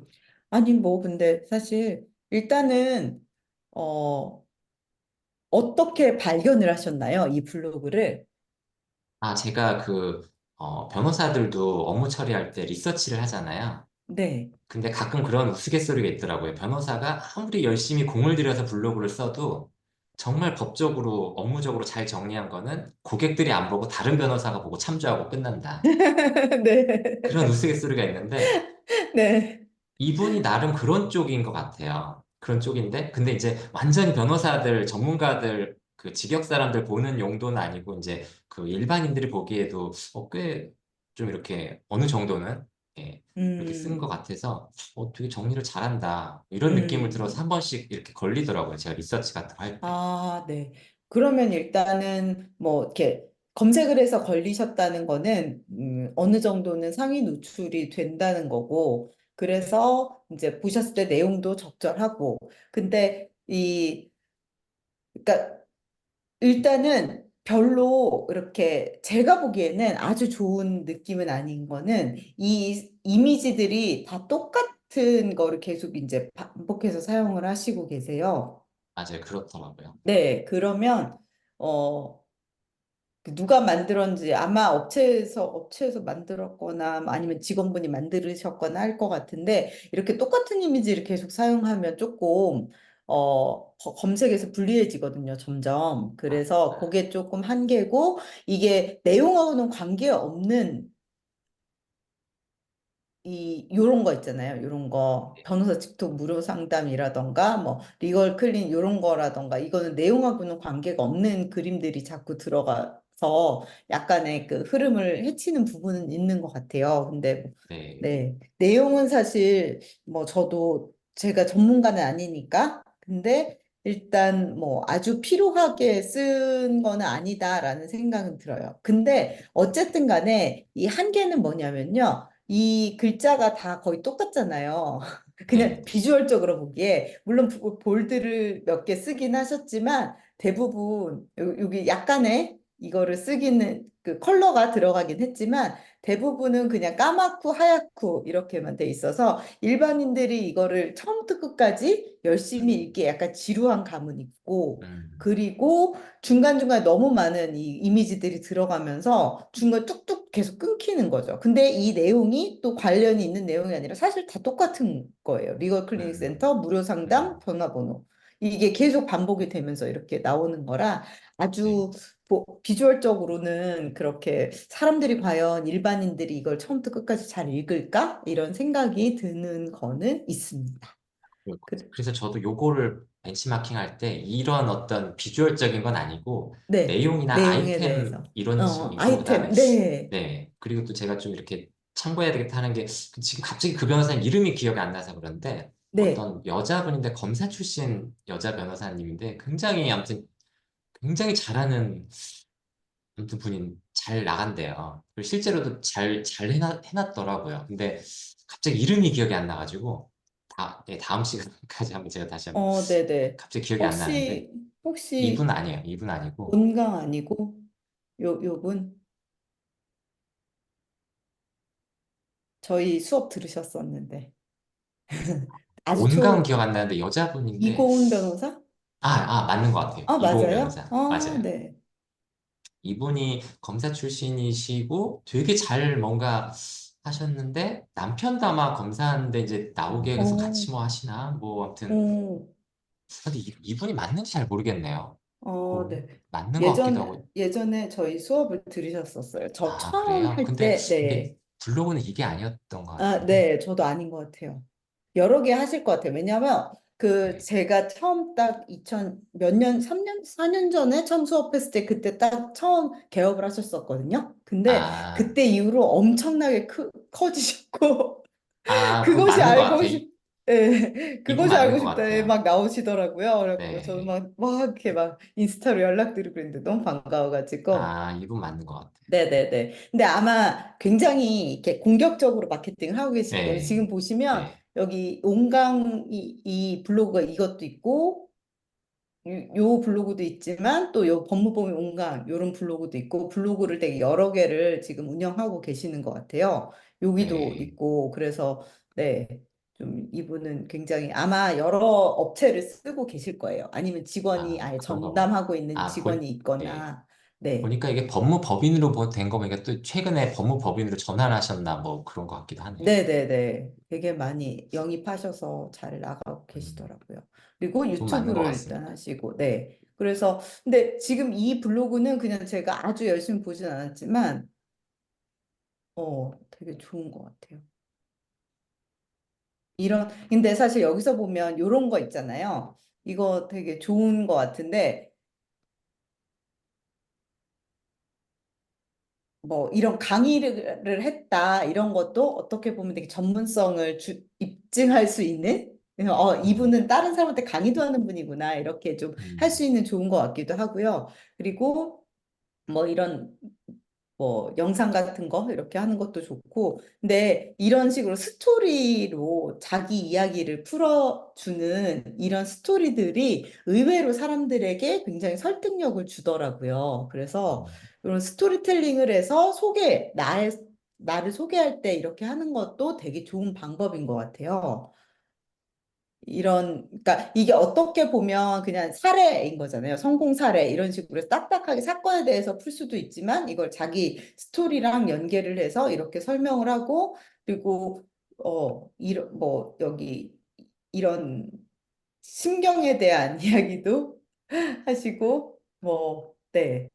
S1: 아니, 뭐, 근데 사실, 일단은, 어, 어떻게 발견을 하셨나요? 이 블로그를?
S3: 제가 변호사들도 업무 처리할 때 리서치를 하잖아요.
S1: 네.
S3: 근데 가끔 그런 우스갯소리가 있더라고요. 변호사가 아무리 열심히 공을 들여서 블로그를 써도 정말 법적으로, 업무적으로 잘 정리한 거는 고객들이 안 보고 다른 변호사가 보고 참조하고 끝난다. 그런
S1: 네.
S3: 우스갯소리가 있는데
S1: 네.
S3: 이분이 나름 그런 쪽인 것 같아요. 그런 쪽인데, 근데 이제 완전히 변호사들, 전문가들, 그 직역 사람들 보는 용도는 아니고, 이제 그 일반인들이 보기에도 꽤 좀 이렇게 어느 정도는 예, 이렇게 쓴 것
S1: 음,
S3: 같아서 되게 정리를 잘한다. 이런 느낌을 들어서
S1: 음.
S3: 한 번씩 이렇게 걸리더라고요. 제가 리서치 같은 거 할 때.
S1: 아, 네. 그러면 일단은 뭐 이렇게 검색을 해서 걸리셨다는 거는 어느 정도는 상위 노출이 된다는 거고, 그래서 이제 보셨을 때 내용도 적절하고, 근데 그러니까 일단은 별로 이렇게 제가 보기에는 아주 좋은 느낌은 아닌 거는 이 이미지들이 다 똑같은 거를 계속 이제 반복해서 사용을 하시고 계세요.
S3: 맞아요. 그렇더라고요.
S1: 네, 그러면 어 그 누가 만들었는지 아마 업체에서 만들었거나 아니면 직원분이 만드셨거나 할 것 같은데 이렇게 똑같은 이미지를 계속 사용하면 조금 검색에서 불리해지거든요, 점점. 그래서
S3: 맞아요.
S1: 그게 조금 한계고 이게 내용하고는 관계없는 요런 거 있잖아요. 요런 거 변호사 직통 무료 상담이라던가 뭐 리걸 클린 요런 거라던가 이거는 내용하고는 관계가 없는 그림들이 자꾸 들어가서 약간의 그 흐름을 해치는 부분은 있는 것 같아요. 근데
S3: 네,
S1: 네, 내용은 사실 뭐 저도 제가 전문가는 아니니까 근데 일단 뭐 아주 필요하게 쓴 거는 아니다라는 생각은 들어요. 근데 어쨌든 간에 이 한계는 뭐냐면요. 이 글자가 다 거의 똑같잖아요.
S3: 네,
S1: 그냥 비주얼적으로 보기에 물론 볼드를 몇 개 쓰긴 하셨지만 대부분 여기 약간의 이거를 쓰기는 그 컬러가 들어가긴 했지만 대부분은 그냥 까맣고 하얗고 이렇게만 돼 있어서 일반인들이 이거를 처음부터 끝까지 열심히 읽기에 약간 지루한 감은 있고
S3: 음,
S1: 그리고 중간중간에 너무 많은 이 이미지들이 들어가면서 중간 뚝뚝 계속 끊기는 거죠. 근데 이 내용이 또 관련이 있는 내용이 아니라 사실 다 똑같은 거예요. 리걸 클리닉
S3: 음,
S1: 센터, 무료 상담,
S3: 음,
S1: 전화번호. 이게 계속 반복이 되면서 이렇게 나오는 거라
S3: 네.
S1: 아주 비주얼적으로는 그렇게 사람들이 과연 일반인들이 이걸 처음부터 끝까지 잘 읽을까? 이런 생각이 드는 거는 있습니다.
S3: 그래서 저도 요거를 benchmarking 할 때 이런 어떤 비주얼적인 건 아니고
S1: 네,
S3: 내용이나
S1: 내용에
S3: 아이템
S1: 대해서.
S3: 이론적이고 그다음에
S1: 아이템, 네,
S3: 네 그리고 또 제가 좀 이렇게 참고해야 되겠다 하는 게 지금 갑자기 그 변호사님 이름이 기억이 안 나서 그런데
S1: 네.
S3: 어떤 여자분인데 검사 출신 여자 변호사님인데 굉장히 아무튼 굉장히 잘하는 아무튼 분이 잘 나간대요. 그리고 실제로도 잘 해놨더라고요. 근데 갑자기 이름이 기억이 안 나가지고 다음 시간까지 한번 제가 다시 한번
S1: 네네.
S3: 갑자기 기억이 안 나는데 이분
S1: 혹시
S3: 아니에요. 이분 아니고
S1: 온강 아니고, 요분, 저희 수업 들으셨었는데. 아주
S3: 온강은 기억 안 나는데 여자분인데
S1: 이고은 변호사?
S3: 맞는 것 같아요.
S1: 아,
S3: 이고은
S1: 맞아요?
S3: 변호사
S1: 아,
S3: 맞아요.
S1: 네.
S3: 이분이 검사 출신이시고 되게 잘 뭔가 하셨는데 남편도 아마 검사하는데 이제 나오게 해서
S1: 어,
S3: 같이 뭐 하시나 뭐 아무튼
S1: 어.
S3: 근데 이분이 맞는지 잘 모르겠네요.
S1: 네.
S3: 맞는 것 같기도 하고.
S1: 예전에 저희 수업을 들으셨었어요. 저
S3: 아,
S1: 처음
S3: 그래요?
S1: 할
S3: 근데
S1: 때,
S3: 이게
S1: 네.
S3: 블로그는 이게 아니었던 것
S1: 아,
S3: 같은데.
S1: 네. 저도 아닌 것 같아요. 여러 개 하실 것 같아요. 왜냐면,
S3: 네.
S1: 제가 처음 딱 2000, 몇 년, 3년, 4년 전에 처음 수업했을 때 그때 딱 처음 개업을 하셨었거든요. 근데
S3: 아,
S1: 그때 이후로 엄청나게 커지셨고,
S3: 그건
S1: 그것이
S3: 맞는 것
S1: 알고
S3: 같아요. 이분
S1: 그것이
S3: 맞는
S1: 알고
S3: 것
S1: 싶다에
S3: 같아요.
S1: 막 나오시더라고요. 그래갖고 저는
S3: 네.
S1: 막 이렇게 막 인스타로 연락드리고 그랬는데 너무 반가워가지고.
S3: 이분 맞는 것 같아요.
S1: 네네네. 근데 아마 굉장히 이렇게 공격적으로 마케팅을 하고 계시기 때문에 지금
S3: 네.
S1: 보시면
S3: 네.
S1: 여기 온강 이 블로그가 이것도 있고 요 블로그도 있지만 또 요 법무법인 온강 요런 블로그도 있고 블로그를 되게 여러 개를 지금 운영하고 계시는 것 같아요. 여기도
S3: 네.
S1: 있고 그래서 네. 좀 이분은 굉장히 아마 여러 업체를 쓰고 계실 거예요. 아니면 직원이 아예
S3: 그런가 보네.
S1: 전담하고 있는
S3: 아,
S1: 직원이
S3: 네.
S1: 있거나 네.
S3: 보니까 이게 법무법인으로 된 거 보니까 또 최근에 법무법인으로 전환하셨나 뭐 그런 것 같기도 하네요.
S1: 네네네. 되게 많이 영입하셔서 잘 나가고
S3: 음,
S1: 계시더라고요. 그리고
S3: 이분 맞는 것
S1: 유튜브를 일단
S3: 같습니다.
S1: 하시고, 네. 그래서 근데 지금 이 블로그는 그냥 제가 아주 열심히 보진 않았지만 되게 좋은 것 같아요. 근데 사실 여기서 보면 이런 거 있잖아요. 이거 되게 좋은 것 같은데 뭐 이런 강의를 했다 이런 것도 어떻게 보면 되게 전문성을 입증할 수 있는
S3: 음,
S1: 이분은 다른 사람한테 강의도 하는 분이구나 이렇게 좀 할 수
S3: 음,
S1: 있는 좋은 것 같기도 하고요. 그리고 뭐 이런 뭐 영상 같은 거 이렇게 하는 것도 좋고 근데 이런 식으로 스토리로 자기 이야기를 풀어주는 이런 스토리들이 의외로 사람들에게 굉장히 설득력을 주더라고요. 그래서
S3: 음.
S1: 이런 스토리텔링을 해서 나를 소개할 때 이렇게 하는 것도 되게 좋은 방법인 것 같아요. 그러니까 이게 어떻게 보면 그냥 사례인 거잖아요. 성공 사례 이런 식으로 딱딱하게 사건에 대해서 풀 수도 있지만 이걸 자기 스토리랑 연계를 해서 이렇게 설명을 하고 그리고 이런 뭐 여기 이런 심경에 대한 이야기도 하시고 네.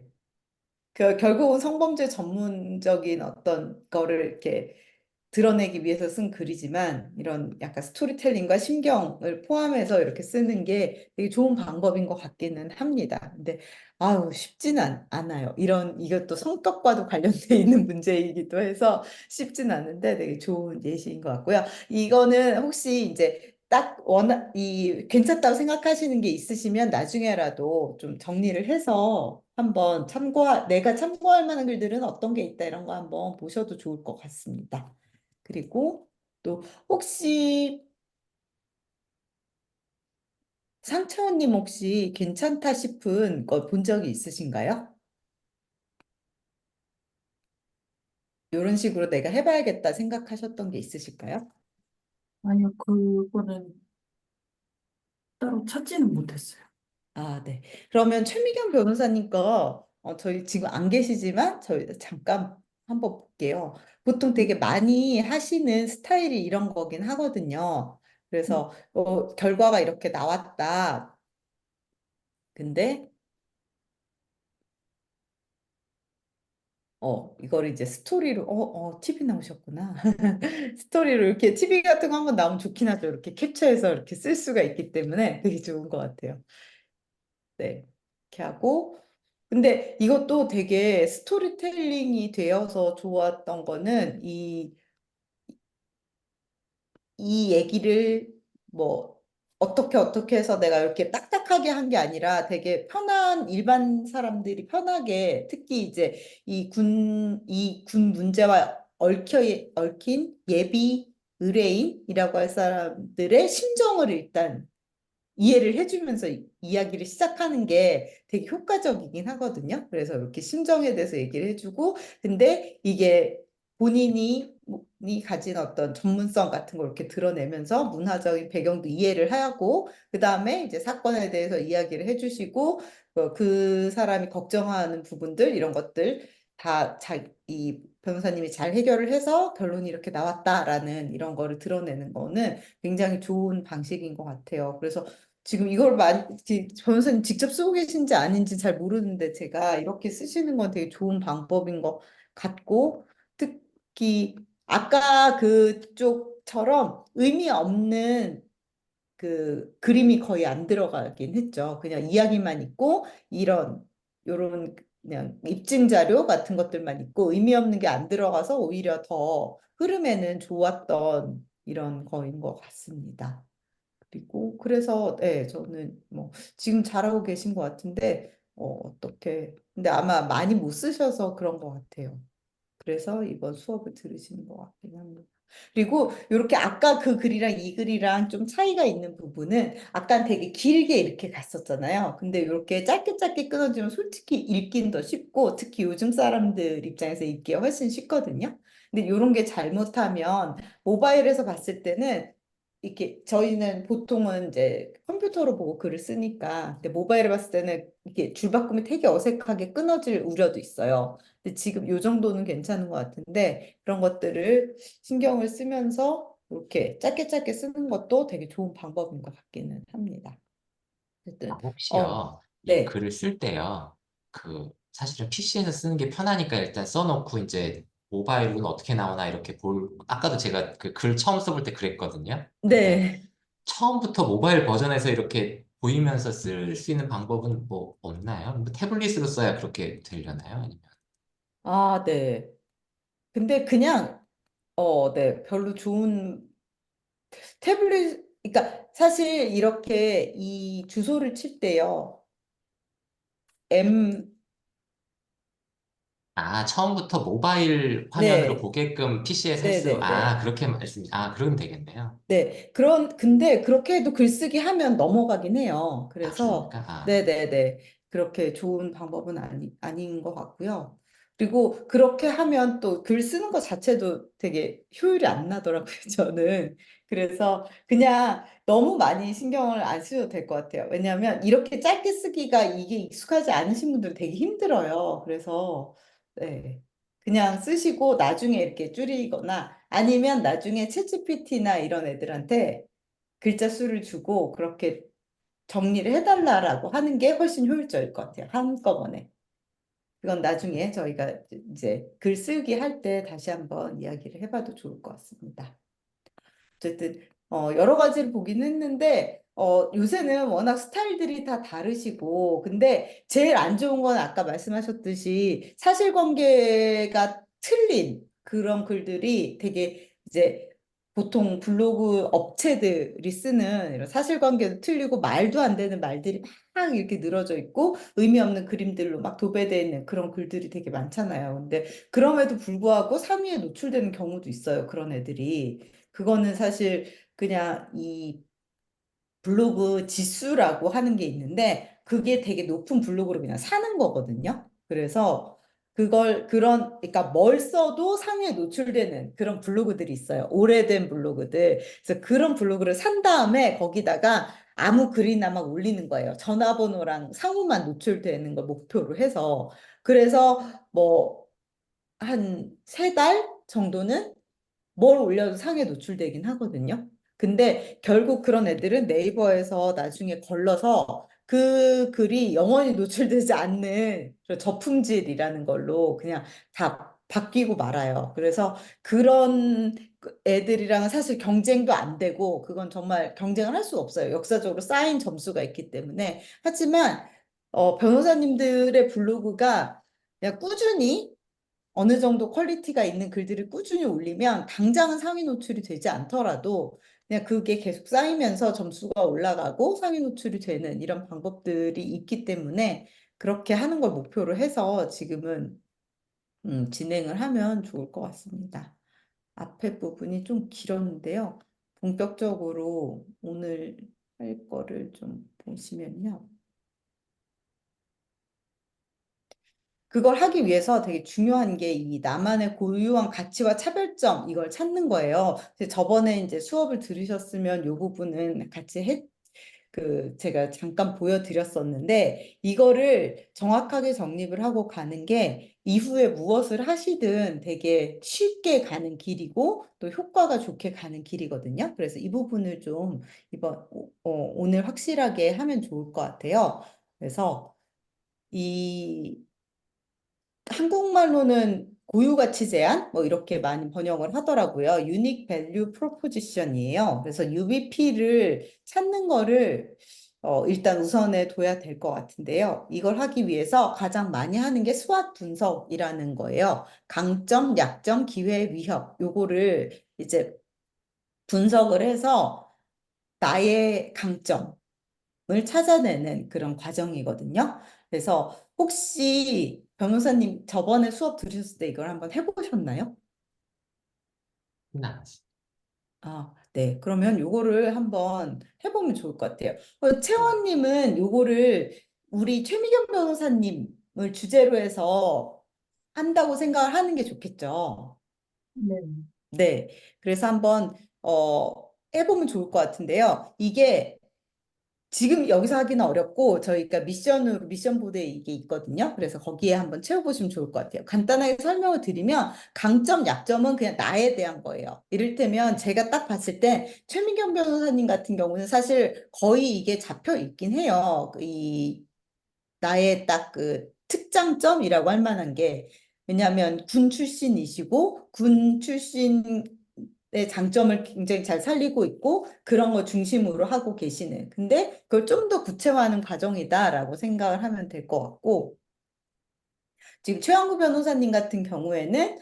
S1: 결국은 성범죄 전문적인 어떤 거를 이렇게 드러내기 위해서 쓴 글이지만 이런 약간 스토리텔링과 심경을 포함해서 이렇게 쓰는 게 되게 좋은 방법인 것 같기는 합니다. 근데 아유 쉽지는 않아요. 이것도 성격과도 관련돼 있는 문제이기도 해서 쉽진 않은데 되게 좋은 예시인 것 같고요. 이거는 혹시 이제 딱 괜찮다고 생각하시는 게 있으시면 나중에라도 좀 정리를 해서 한번 내가 참고할 만한 글들은 어떤 게 있다 이런 거 한번 보셔도 좋을 것 같습니다. 그리고 또 혹시 상차원님 혹시 괜찮다 싶은 거 본 적이 있으신가요? 이런 식으로 내가 해봐야겠다 생각하셨던 게 있으실까요?
S2: 아니요, 그거는 따로 찾지는 못했어요.
S1: 아, 네. 그러면 최미경 변호사님 거 저희 지금 안 계시지만 저희 잠깐 한번 볼게요. 보통 되게 많이 하시는 스타일이 이런 거긴 하거든요. 그래서 결과가 이렇게 나왔다. 근데 이거를 이제 스토리로 TV 나오셨구나. 스토리로 이렇게 TV 같은 거 한번 나오면 좋긴 하죠. 이렇게 캡처해서 이렇게 쓸 수가 있기 때문에 되게 좋은 것 같아요. 네. 이렇게 하고 근데 이것도 되게 스토리텔링이 되어서 좋았던 거는 이 얘기를 뭐 어떻게 해서 내가 이렇게 딱딱하게 한 게 아니라 되게 일반 사람들이 편하게 특히 이제 이 군 문제와 얽힌 예비 의뢰인이라고 할 사람들의 심정을 일단 이해를 해주면서 이야기를 시작하는 게 되게 효과적이긴 하거든요. 그래서 이렇게 심정에 대해서 얘기를 해주고, 근데 이게 본인이 가진 어떤 전문성 같은 걸 이렇게 드러내면서 문화적인 배경도 이해를 하고, 그 다음에 이제 사건에 대해서 이야기를 해주시고, 그 사람이 걱정하는 부분들, 이런 것들 이 변호사님이 잘 해결을 해서 결론이 이렇게 나왔다라는 이런 거를 드러내는 거는 굉장히 좋은 방식인 것 같아요. 그래서 지금 이걸 변호사님 직접 쓰고 계신지 아닌지 잘 모르는데 제가 이렇게 쓰시는 건 되게 좋은 방법인 것 같고 특히 아까 그쪽처럼 의미 없는 그 그림이 거의 안 들어가긴 했죠. 그냥 이야기만 있고 요런 그냥 입증 자료 같은 것들만 있고 의미 없는 게 안 들어가서 오히려 더 흐름에는 좋았던 이런 거인 것 같습니다. 그리고 그래서 네, 저는 뭐 지금 잘하고 계신 것 같은데 어떻게 근데 아마 많이 못 쓰셔서 그런 것 같아요. 그래서 이번 수업을 들으시는 것 같긴 합니다. 그리고 이렇게 아까 그 글이랑 이 글이랑 좀 차이가 있는 부분은 아까 되게 길게 이렇게 갔었잖아요. 근데 이렇게 짧게 짧게 끊어지면 솔직히 읽긴 더 쉽고 특히 요즘 사람들 입장에서 읽기가 훨씬 쉽거든요. 근데 이런 게 잘못하면 모바일에서 봤을 때는 이렇게 저희는 보통은 이제 컴퓨터로 보고 글을 쓰니까 근데 모바일에 봤을 때는 이렇게 줄 바꾸면 되게 어색하게 끊어질 우려도 있어요. 근데 지금 요 정도는 괜찮은 것 같은데 그런 것들을 신경을 쓰면서 이렇게 짧게 짧게 쓰는 것도 되게 좋은 방법인 것 같기는 합니다. 어쨌든
S3: 혹시요, 이
S1: 네.
S3: 글을 쓸 때요. 사실은 PC에서 쓰는 게 편하니까 일단 써놓고 이제 모바일로는 어떻게 나오나 이렇게 아까도 제가 그 글 처음 써볼 때 그랬거든요. 근데
S1: 네.
S3: 처음부터 모바일 버전에서 이렇게 보이면서 쓸 수 있는 방법은 뭐 없나요? 뭐 태블릿으로 써야 그렇게 되려나요? 아니면?
S1: 아, 네. 근데 그냥, 네. 별로 좋은 그러니까 사실 이렇게 이 주소를 칠 때요. M,
S3: 처음부터 모바일 화면으로
S1: 네.
S3: 보게끔 PC에서
S1: 네네네.
S3: 그렇게 그러면 되겠네요.
S1: 네. 근데 그렇게 해도 글쓰기 하면 넘어가긴 해요. 그래서,
S3: 그렇습니까?
S1: 네네네. 그렇게 좋은 방법은 아닌 것 같고요. 그리고 그렇게 하면 또 글 쓰는 것 자체도 되게 효율이 안 나더라고요, 저는. 그래서 그냥 너무 많이 신경을 안 쓰셔도 될 것 같아요. 왜냐하면 이렇게 짧게 쓰기가 이게 익숙하지 않으신 분들은 되게 힘들어요. 그래서, 네. 그냥 쓰시고 나중에 이렇게 줄이거나 아니면 나중에 챗GPT나 이런 애들한테 글자 수를 주고 그렇게 정리를 해달라고 하는 게 훨씬 효율적일 것 같아요. 한꺼번에. 그건 나중에 저희가 이제 글쓰기 할 때 다시 한번 이야기를 해봐도 좋을 것 같습니다. 어쨌든 여러 가지를 보긴 했는데 요새는 워낙 스타일들이 다 다르시고 근데 제일 안 좋은 건 아까 말씀하셨듯이 사실관계가 틀린 그런 글들이 되게 이제 보통 블로그 업체들이 쓰는 이런 사실관계도 틀리고 말도 안 되는 말들이 막 이렇게 늘어져 있고 의미 없는 그림들로 막 도배되어 있는 그런 글들이 되게 많잖아요. 근데 그럼에도 불구하고 상위에 노출되는 경우도 있어요. 그런 애들이. 그거는 사실 그냥 이 블로그 지수라고 하는 게 있는데 그게 되게 높은 블로그로 그냥 사는 거거든요. 그래서 그러니까 뭘 써도 상위에 노출되는 그런 블로그들이 있어요. 오래된 블로그들. 그래서 그런 블로그를 산 다음에 거기다가 아무 글이나 막 올리는 거예요. 전화번호랑 상호만 노출되는 걸 목표로 해서. 그래서 뭐 한 세 달 정도는 뭘 올려도 상에 노출되긴 하거든요. 근데 결국 그런 애들은 네이버에서 나중에 걸러서 그 글이 영원히 노출되지 않는 그런 저품질이라는 걸로 그냥 다 바뀌고 말아요. 그래서 그런 애들이랑은 사실 경쟁도 안 되고 그건 정말 경쟁을 할 수 없어요. 역사적으로 쌓인 점수가 있기 때문에. 하지만 변호사님들의 블로그가 그냥 꾸준히 어느 정도 퀄리티가 있는 글들을 꾸준히 올리면 당장은 상위 노출이 되지 않더라도 그냥 그게 계속 쌓이면서 점수가 올라가고 상위 노출이 되는 이런 방법들이 있기 때문에 그렇게 하는 걸 목표로 해서 지금은 진행을 하면 좋을 것 같습니다. 앞에 부분이 좀 길었는데요. 본격적으로 오늘 할 거를 좀 보시면요. 그걸 하기 위해서 되게 중요한 게 이 나만의 고유한 가치와 차별점 이걸 찾는 거예요. 저번에 이제 수업을 들으셨으면 이 부분은 같이 제가 잠깐 보여드렸었는데 이거를 정확하게 정립을 하고 가는 게 이후에 무엇을 하시든 되게 쉽게 가는 길이고 또 효과가 좋게 가는 길이거든요. 그래서 이 부분을 좀 오늘 확실하게 하면 좋을 것 같아요. 그래서 이 한국말로는 고유가치 제한 뭐 이렇게 많이 번역을 하더라고요. Unique Value Proposition이에요. 그래서 UVP를 찾는 거를 일단 우선에 둬야 될 것 같은데요. 이걸 하기 위해서 가장 많이 하는 게 스왓 분석이라는 거예요. 강점, 약점, 기회, 위협 요거를 이제 분석을 해서 나의 강점 을 찾아내는 그런 과정이거든요. 그래서 혹시 변호사님 저번에 수업 들으셨을 때 이걸 한번 해보셨나요?
S3: 나
S1: 네. 그러면 요거를 한번 해보면 좋을 것 같아요.
S3: 네.
S1: 채원님은 요거를 우리 최미경 변호사님을 주제로 해서 한다고 생각을 하는 게 좋겠죠.
S2: 네.
S1: 네. 그래서 한번 해보면 좋을 것 같은데요. 이게 지금 여기서 하기는 어렵고 저희가 미션 보드에 이게 있거든요. 그래서 거기에 한번 채워보시면 좋을 것 같아요. 간단하게 설명을 드리면 강점, 약점은 그냥 나에 대한 거예요. 이를테면 제가 딱 봤을 때 최민경 변호사님 같은 경우는 사실 거의 이게 잡혀 있긴 해요. 나의 딱 그 특장점이라고 할 만한 게, 왜냐하면 군 출신이시고 군 출신의 장점을 굉장히 잘 살리고 있고 그런 거 중심으로 하고 계시는. 근데 그걸 좀 더 구체화하는 과정이다라고 생각을 하면 될 것 같고, 지금 최영구 변호사님 같은 경우에는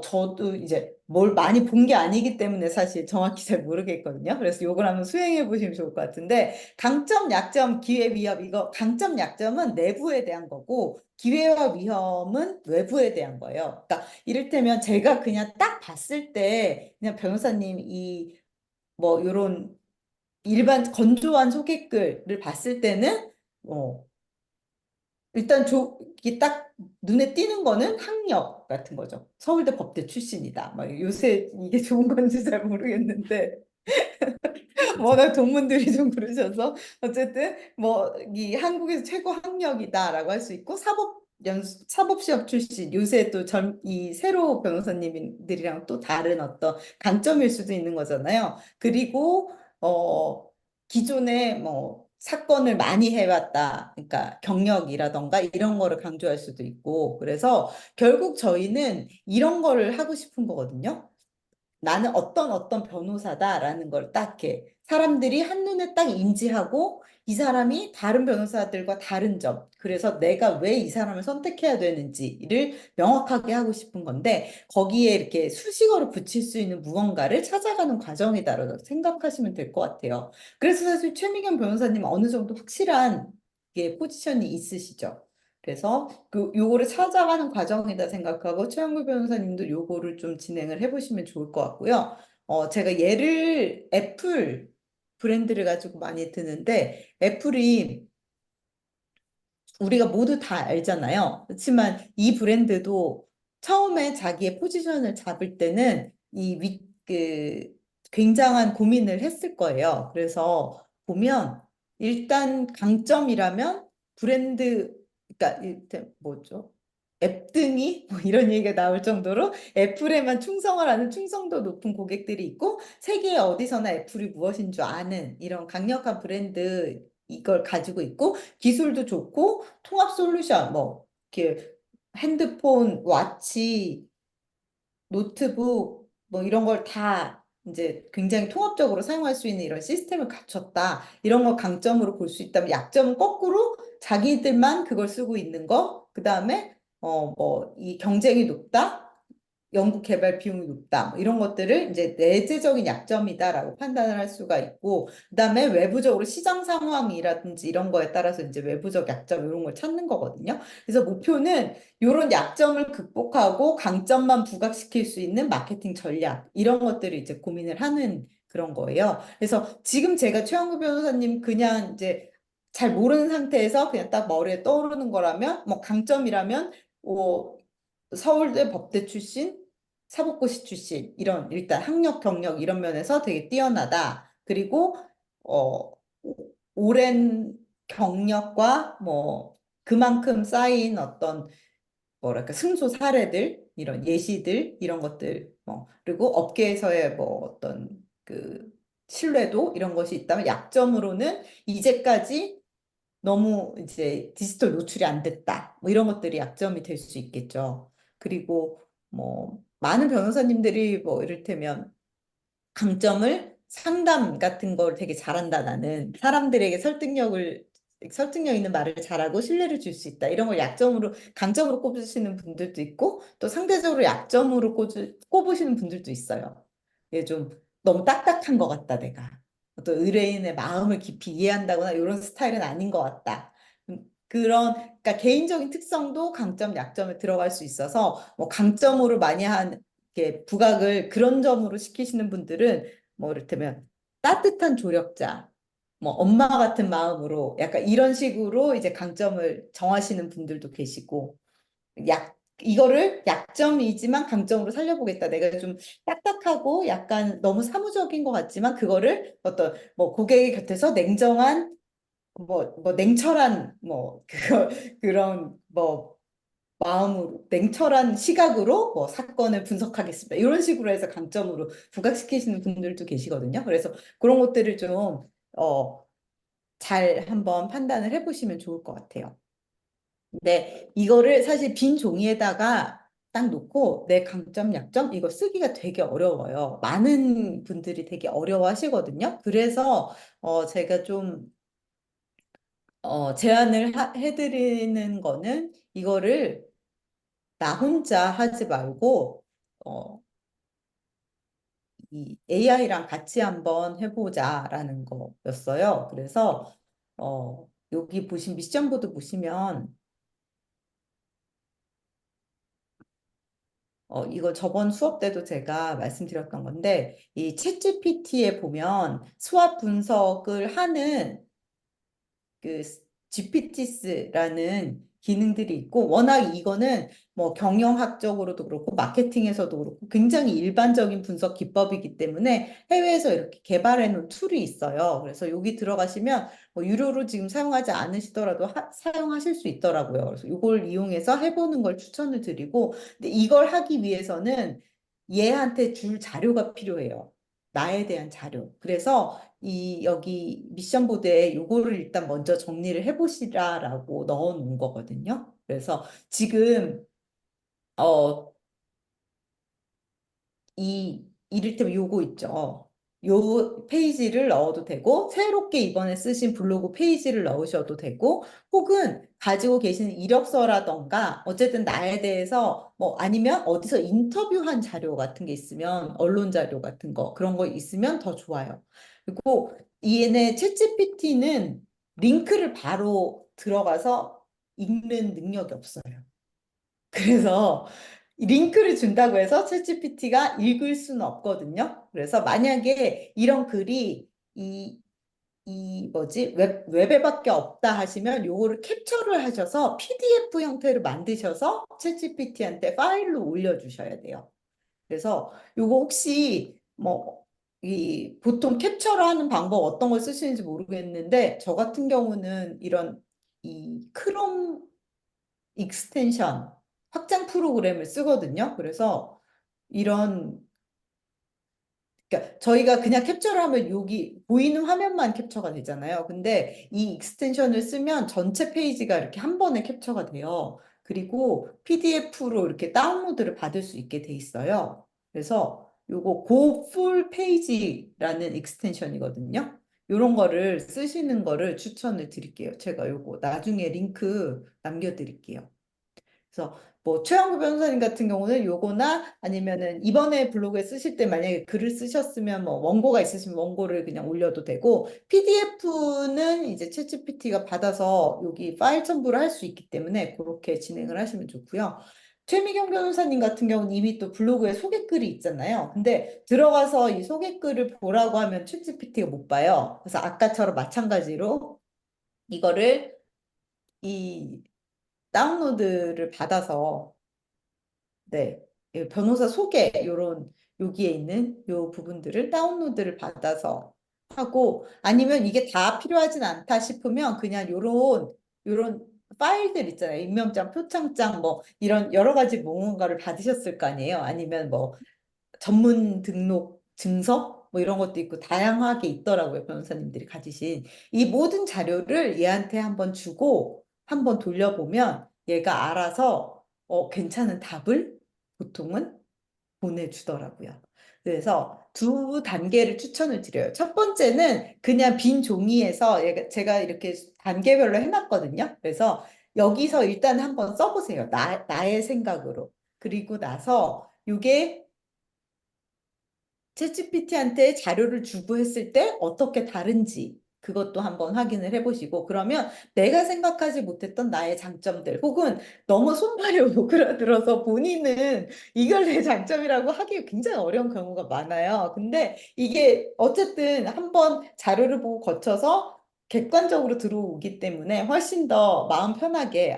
S1: 저도 이제 뭘 많이 본 게 아니기 때문에 사실 정확히 잘 모르겠거든요. 그래서 요걸 한번 수행해 보시면 좋을 것 같은데, 강점, 약점, 기회, 위험, 이거 강점, 약점은 내부에 대한 거고 기회와 위험은 외부에 대한 거예요. 그러니까 이를테면 제가 그냥 딱 봤을 때 그냥 변호사님 이 뭐 요런 일반 건조한 소개글을 봤을 때는 일단 이게 딱 눈에 띄는 거는 학력 같은 거죠. 서울대 법대 출신이다. 막 요새 이게 좋은 건지 잘 모르겠는데 워낙 동문들이 좀 그러셔서 어쨌든 뭐 이 한국에서 최고 학력이다라고 할 수 있고 사법시험 출신, 요새 또 이 새로 변호사님들이랑 또 다른 어떤 강점일 수도 있는 거잖아요. 그리고 기존에 뭐 사건을 많이 해왔다, 그러니까 경력이라던가 이런 거를 강조할 수도 있고, 그래서 결국 저희는 이런 거를 하고 싶은 거거든요. 나는 어떤 변호사다라는 걸 딱 이렇게 사람들이 한눈에 딱 인지하고, 이 사람이 다른 변호사들과 다른 점, 그래서 내가 왜 이 사람을 선택해야 되는지를 명확하게 하고 싶은 건데, 거기에 이렇게 수식어를 붙일 수 있는 무언가를 찾아가는 과정이다라고 생각하시면 될 것 같아요. 그래서 사실 최미경 변호사님 어느 정도 확실한 게 포지션이 있으시죠. 그래서 요거를 찾아가는 과정이다 생각하고 최영구 변호사님도 요거를 좀 진행을 해보시면 좋을 것 같고요. 제가 예를 애플 브랜드를 가지고 많이 드는데, 애플이 우리가 모두 다 알잖아요. 그렇지만 이 브랜드도 처음에 자기의 포지션을 잡을 때는 굉장한 고민을 했을 거예요. 그래서 보면 일단 강점이라면 브랜드, 그러니까 뭐죠? 앱등이 뭐 이런 얘기가 나올 정도로 애플에만 충성을 하는 충성도 높은 고객들이 있고, 세계 어디서나 애플이 무엇인 줄 아는 이런 강력한 브랜드, 이걸 가지고 있고, 기술도 좋고 통합 솔루션, 뭐 이렇게 핸드폰, 와치, 노트북 뭐 이런 걸 다 이제 굉장히 통합적으로 사용할 수 있는 이런 시스템을 갖췄다. 이런 걸 강점으로 볼 수 있다면, 약점은 거꾸로 자기들만 그걸 쓰고 있는 거. 그다음에 뭐 이 경쟁이 높다. 연구 개발 비용이 높다. 뭐 이런 것들을 이제 내재적인 약점이다라고 판단을 할 수가 있고, 그다음에 외부적으로 시장 상황이라든지 이런 거에 따라서 이제 외부적 약점 이런 걸 찾는 거거든요. 그래서 목표는 이런 약점을 극복하고 강점만 부각시킬 수 있는 마케팅 전략, 이런 것들을 이제 고민을 하는 그런 거예요. 그래서 지금 제가 최영구 변호사님 그냥 이제 잘 모르는 상태에서 그냥 딱 머리에 떠오르는 거라면, 뭐 강점이라면 서울대 법대 출신, 사법고시 출신, 이런 일단 학력, 경력 이런 면에서 되게 뛰어나다. 그리고 오랜 경력과 뭐 그만큼 쌓인 어떤 뭐랄까 승소 사례들, 이런 예시들, 이런 것들, 뭐 그리고 업계에서의 뭐 어떤 그 신뢰도, 이런 것이 있다면, 약점으로는 이제까지 너무 이제 디지털 노출이 안 됐다. 뭐 이런 것들이 약점이 될 수 있겠죠. 그리고 뭐 많은 변호사님들이 뭐 이를테면 강점을 상담 같은 걸 되게 잘한다. 나는 사람들에게 설득력 있는 말을 잘하고 신뢰를 줄 수 있다. 이런 걸 약점으로, 강점으로 꼽으시는 분들도 있고, 또 상대적으로 약점으로 꼽으시는 분들도 있어요. 이게 좀 너무 딱딱한 것 같다, 내가. 어떤 의뢰인의 마음을 깊이 이해한다거나 이런 스타일은 아닌 것 같다. 그러니까 개인적인 특성도 강점, 약점에 들어갈 수 있어서, 뭐 강점으로 많이 이렇게 부각을 그런 점으로 시키시는 분들은 뭐 이를테면 따뜻한 조력자, 뭐 엄마 같은 마음으로 약간 이런 식으로 이제 강점을 정하시는 분들도 계시고, 이거를 약점이지만 강점으로 살려보겠다. 내가 좀 딱딱하고 약간 너무 사무적인 것 같지만 그거를 어떤 뭐 고객의 곁에서 냉정한 뭐 냉철한 뭐 그런 뭐 마음으로, 냉철한 시각으로 뭐 사건을 분석하겠습니다. 이런 식으로 해서 강점으로 부각시키시는 분들도 계시거든요. 그래서 그런 것들을 좀 잘 한번 판단을 해보시면 좋을 것 같아요. 근데 이거를 사실 빈 종이에다가 딱 놓고 내 강점, 약점 이거 쓰기가 되게 어려워요. 많은 분들이 되게 어려워하시거든요. 그래서 제가 좀 제안을 해드리는 거는 이거를 나 혼자 하지 말고 어, 이 AI랑 같이 한번 해보자라는 거였어요. 그래서 여기 미션 보드 보시면 이거 저번 수업 때도 제가 말씀드렸던 건데, 이 챗GPT에 보면 수학 분석을 하는 그 GPTs라는 기능들이 있고, 워낙 이거는 뭐 경영학적으로도 그렇고, 마케팅에서도 그렇고, 굉장히 일반적인 분석 기법이기 때문에 해외에서 이렇게 개발해 놓은 툴이 있어요. 그래서 여기 들어가시면 뭐 유료로 지금 사용하지 않으시더라도 사용하실 수 있더라고요. 그래서 이걸 이용해서 해보는 걸 추천을 드리고, 근데 이걸 하기 위해서는 얘한테 줄 자료가 필요해요. 나에 대한 자료. 그래서 여기 미션 보드에 요거를 일단 먼저 정리를 해보시라라고 넣어 놓은 거거든요. 그래서 지금, 어, 이를테면 요거 있죠. 요 페이지를 넣어도 되고, 새롭게 이번에 쓰신 블로그 페이지를 넣으셔도 되고, 혹은 가지고 계신 이력서라던가, 어쨌든 나에 대해서, 뭐, 아니면 어디서 인터뷰한 자료 같은 게 있으면, 언론 자료 같은 거, 그런 거 있으면 더 좋아요. 그리고 얘네 챗GPT는 링크를 바로 들어가서 읽는 능력이 없어요. 그래서 이 링크를 준다고 해서 챗GPT가 읽을 수는 없거든요. 그래서 만약에 이런 글이 웹에밖에 없다 하시면 요거를 캡처를 하셔서 PDF 형태로 만드셔서 챗GPT한테 파일로 올려주셔야 돼요. 그래서 요거 혹시 뭐 보통 캡처를 하는 방법 어떤 걸 쓰시는지 모르겠는데 저 같은 경우는 이런 이 크롬 익스텐션 확장 프로그램을 쓰거든요. 그래서 이런 그러니까 저희가 그냥 캡처를 하면 여기 보이는 화면만 캡처가 되잖아요. 근데 이 익스텐션을 쓰면 전체 페이지가 이렇게 한 번에 capture가 돼요. 그리고 PDF로 이렇게 다운로드를 받을 수 있게 돼 있어요. 그래서 요거 고 풀 페이지라는 익스텐션이거든요. 요런 거를 쓰시는 거를 추천을 드릴게요. 제가 요거 나중에 링크 남겨드릴게요. 그래서 뭐 최영구 변호사님 같은 경우는 요거나 아니면은 이번에 블로그에 쓰실 때 만약에 글을 쓰셨으면 뭐 원고가 있으시면 원고를 그냥 올려도 되고 PDF는 이제 챗GPT가 받아서 여기 파일 첨부를 할 수 있기 때문에 그렇게 진행을 하시면 좋고요. 최미경 변호사님 같은 경우는 이미 또 블로그에 소개글이 있잖아요. 근데 들어가서 이 소개글을 보라고 하면 챗GPT가 못 봐요. 그래서 아까처럼 마찬가지로 이거를 이 다운로드를 받아서 네, 예, 변호사 소개 요런 여기에 있는 요 부분들을 다운로드를 받아서 하고 아니면 이게 다 필요하진 않다 싶으면 그냥 요런 파일들 있잖아요. 임명장, 표창장 뭐 이런 여러 가지 뭔가를 받으셨을 거 아니에요. 아니면 뭐 전문 등록 증서 뭐 이런 것도 있고 다양하게 있더라고요. 변호사님들이 가지신 이 모든 자료를 얘한테 한번 주고 한번 돌려보면 얘가 알아서 괜찮은 답을 보통은 보내주더라고요. 그래서 두 단계를 추천을 드려요. 첫 번째는 그냥 빈 종이에서 제가 이렇게 단계별로 해놨거든요. 그래서 여기서 일단 한번 써보세요. 나의 생각으로. 그리고 나서 이게 챗GPT한테 자료를 주고 했을 때 어떻게 다른지 그것도 한번 확인을 해보시고 그러면 내가 생각하지 못했던 나의 장점들 혹은 너무 손발이 오그라들어서 본인은 이걸 내 장점이라고 하기 굉장히 어려운 경우가 많아요. 근데 이게 어쨌든 한번 자료를 보고 거쳐서 객관적으로 들어오기 때문에 훨씬 더 마음 편하게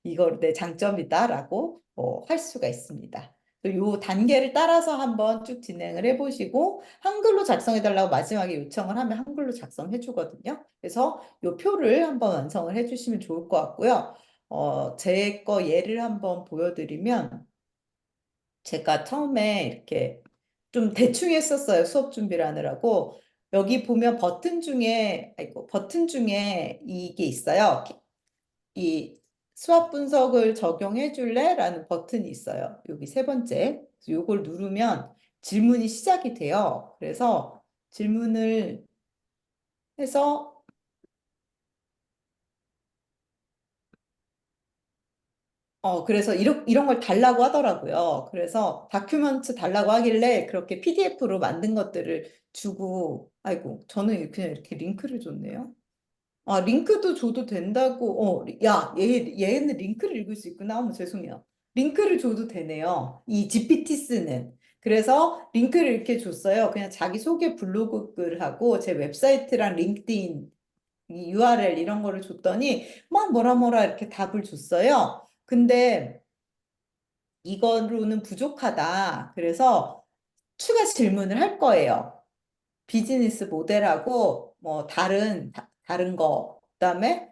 S1: 이걸 내 장점이다라고 할 수가 있습니다. 요 단계를 따라서 한번 쭉 진행을 해보시고 한글로 작성해달라고 마지막에 요청을 하면 한글로 작성해 주거든요. 그래서 요 표를 한번 완성을 해주시면 좋을 것 같고요. 제 거 예를 한번 보여드리면 제가 처음에 이렇게 좀 대충 했었어요. 수업 준비를 하느라고. 여기 보면 버튼 중에 이게 있어요. 이 수학 분석을 적용해 줄래? 라는 버튼이 있어요. 여기 세 번째. 요걸 누르면 질문이 시작이 돼요. 그래서 질문을 해서 그래서 이런 걸 달라고 하더라고요. 그래서 다큐멘트 달라고 하길래 그렇게 PDF로 만든 것들을 주고, 아이고, 저는 그냥 이렇게 링크를 줬네요. 아, 링크도 줘도 된다고, 얘는 링크를 읽을 수 있구나. 어머, 죄송해요. 링크를 줘도 되네요. 이 GPT 쓰는. 그래서 링크를 이렇게 줬어요. 그냥 자기 소개 블로그 글하고 제 웹사이트랑 링크드인 이 URL 이런 거를 줬더니 막 뭐라 이렇게 답을 줬어요. 근데 이거로는 부족하다. 그래서 추가 질문을 할 거예요. 비즈니스 모델하고 뭐 다른 거 그다음에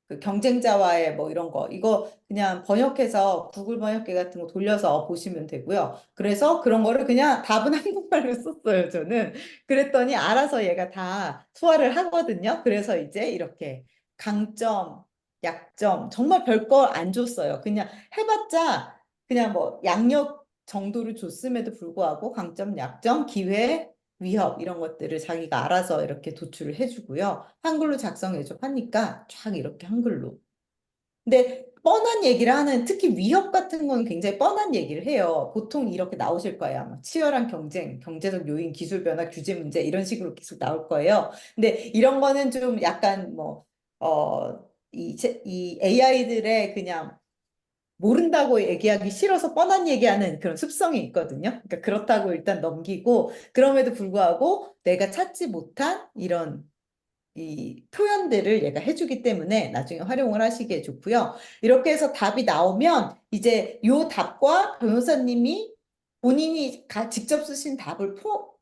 S1: 그 경쟁자와의 뭐 이런 거 이거 그냥 번역해서 구글 번역기 같은 거 돌려서 보시면 되고요. 그래서 그런 거를 그냥 답은 한국말로 썼어요, 저는. 그랬더니 알아서 얘가 다 소화를 하거든요. 그래서 이제 이렇게 강점, 약점 정말 별거 안 줬어요. 그냥 해봤자 그냥 뭐 양력 정도를 줬음에도 불구하고 강점, 약점, 기회, 위협 이런 것들을 자기가 알아서 이렇게 도출을 해주고요. 한글로 작성해줘 하니까 쫙 이렇게 한글로. 근데 뻔한 얘기를 하는 특히 위협 같은 건 굉장히 뻔한 얘기를 해요. 보통 이렇게 나오실 거예요. 아마 치열한 경쟁, 경제적 요인, 기술 변화, 규제 문제 이런 식으로 계속 나올 거예요. 근데 이런 거는 좀 약간 이 AI들의 그냥 모른다고 얘기하기 싫어서 뻔한 얘기하는 그런 습성이 있거든요. 그러니까 그렇다고 일단 넘기고, 그럼에도 불구하고 내가 찾지 못한 이런 이 표현들을 얘가 해주기 때문에 나중에 활용을 하시기에 좋고요. 이렇게 해서 답이 나오면 이제 요 답과 변호사님이 본인이 직접 쓰신 답을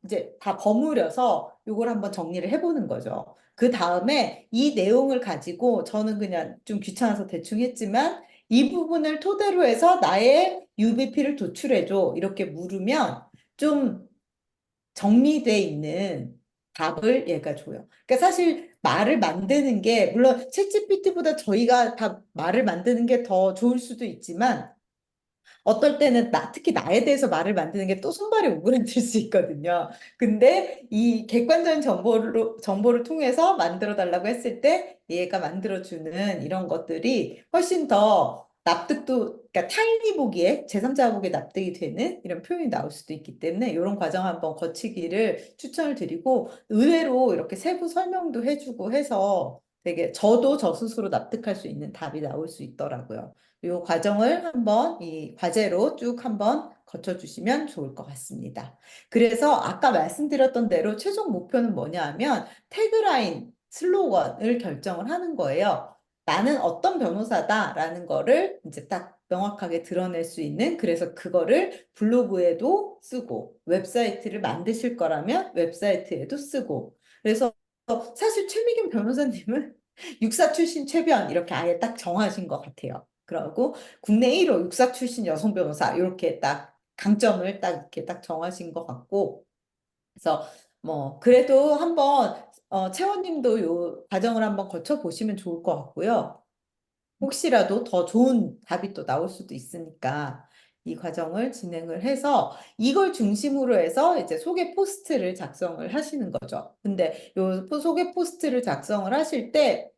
S1: 이제 다 버무려서 요걸 한번 정리를 해보는 거죠. 그 다음에 이 내용을 가지고 저는 그냥 좀 귀찮아서 대충 했지만 이 부분을 토대로 해서 나의 UBP를 도출해줘. 이렇게 물으면 좀 정리돼 있는 답을 얘가 줘요. 그러니까 사실 말을 만드는 게 물론 챗GPT보다 저희가 다 말을 만드는 게 더 좋을 수도 있지만 어떨 때는 특히 나에 대해서 말을 만드는 게 또 손발이 오그라들 수 있거든요. 근데 이 객관적인 정보를 통해서 만들어 달라고 했을 때 얘가 만들어주는 이런 것들이 훨씬 더 그러니까 타인이 보기에, 제3자가 보기에 납득이 되는 이런 표현이 나올 수도 있기 때문에 이런 과정 한번 거치기를 추천을 드리고 의외로 이렇게 세부 설명도 해주고 해서 되게 저도 저 스스로 납득할 수 있는 답이 나올 수 있더라고요. 이 과정을 한번 이 과제로 쭉 한번 거쳐주시면 좋을 것 같습니다. 그래서 아까 말씀드렸던 대로 최종 목표는 뭐냐 하면 태그라인, 슬로건을 결정을 하는 거예요. 나는 어떤 변호사다라는 거를 이제 딱 명확하게 드러낼 수 있는 그래서 그거를 블로그에도 쓰고 웹사이트를 만드실 거라면 웹사이트에도 쓰고 그래서 사실 최미경 변호사님은 육사 출신 최변 이렇게 아예 딱 정하신 것 같아요. 그러고 국내 1호 육사 출신 여성 변호사 이렇게 딱 강점을 딱 이렇게 딱 정하신 것 같고 그래서 뭐 그래도 한번 채원님도 요 과정을 한번 거쳐 보시면 좋을 것 같고요. 혹시라도 더 좋은 답이 또 나올 수도 있으니까 이 과정을 진행을 해서 이걸 중심으로 해서 이제 소개 포스트를 작성을 하시는 거죠. 근데 요 소개 포스트를 작성을 하실 때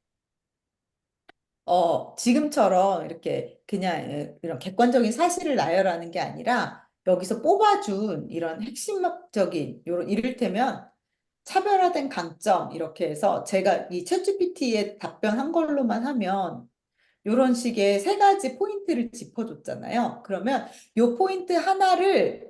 S1: 지금처럼 이렇게 그냥 이런 객관적인 사실을 나열하는 게 아니라 여기서 뽑아준 이런 핵심적인 요런 이를테면 차별화된 강점 이렇게 해서 제가 이 챗GPT에 답변한 걸로만 하면 이런 식의 세 가지 포인트를 짚어줬잖아요. 그러면 요 포인트 하나의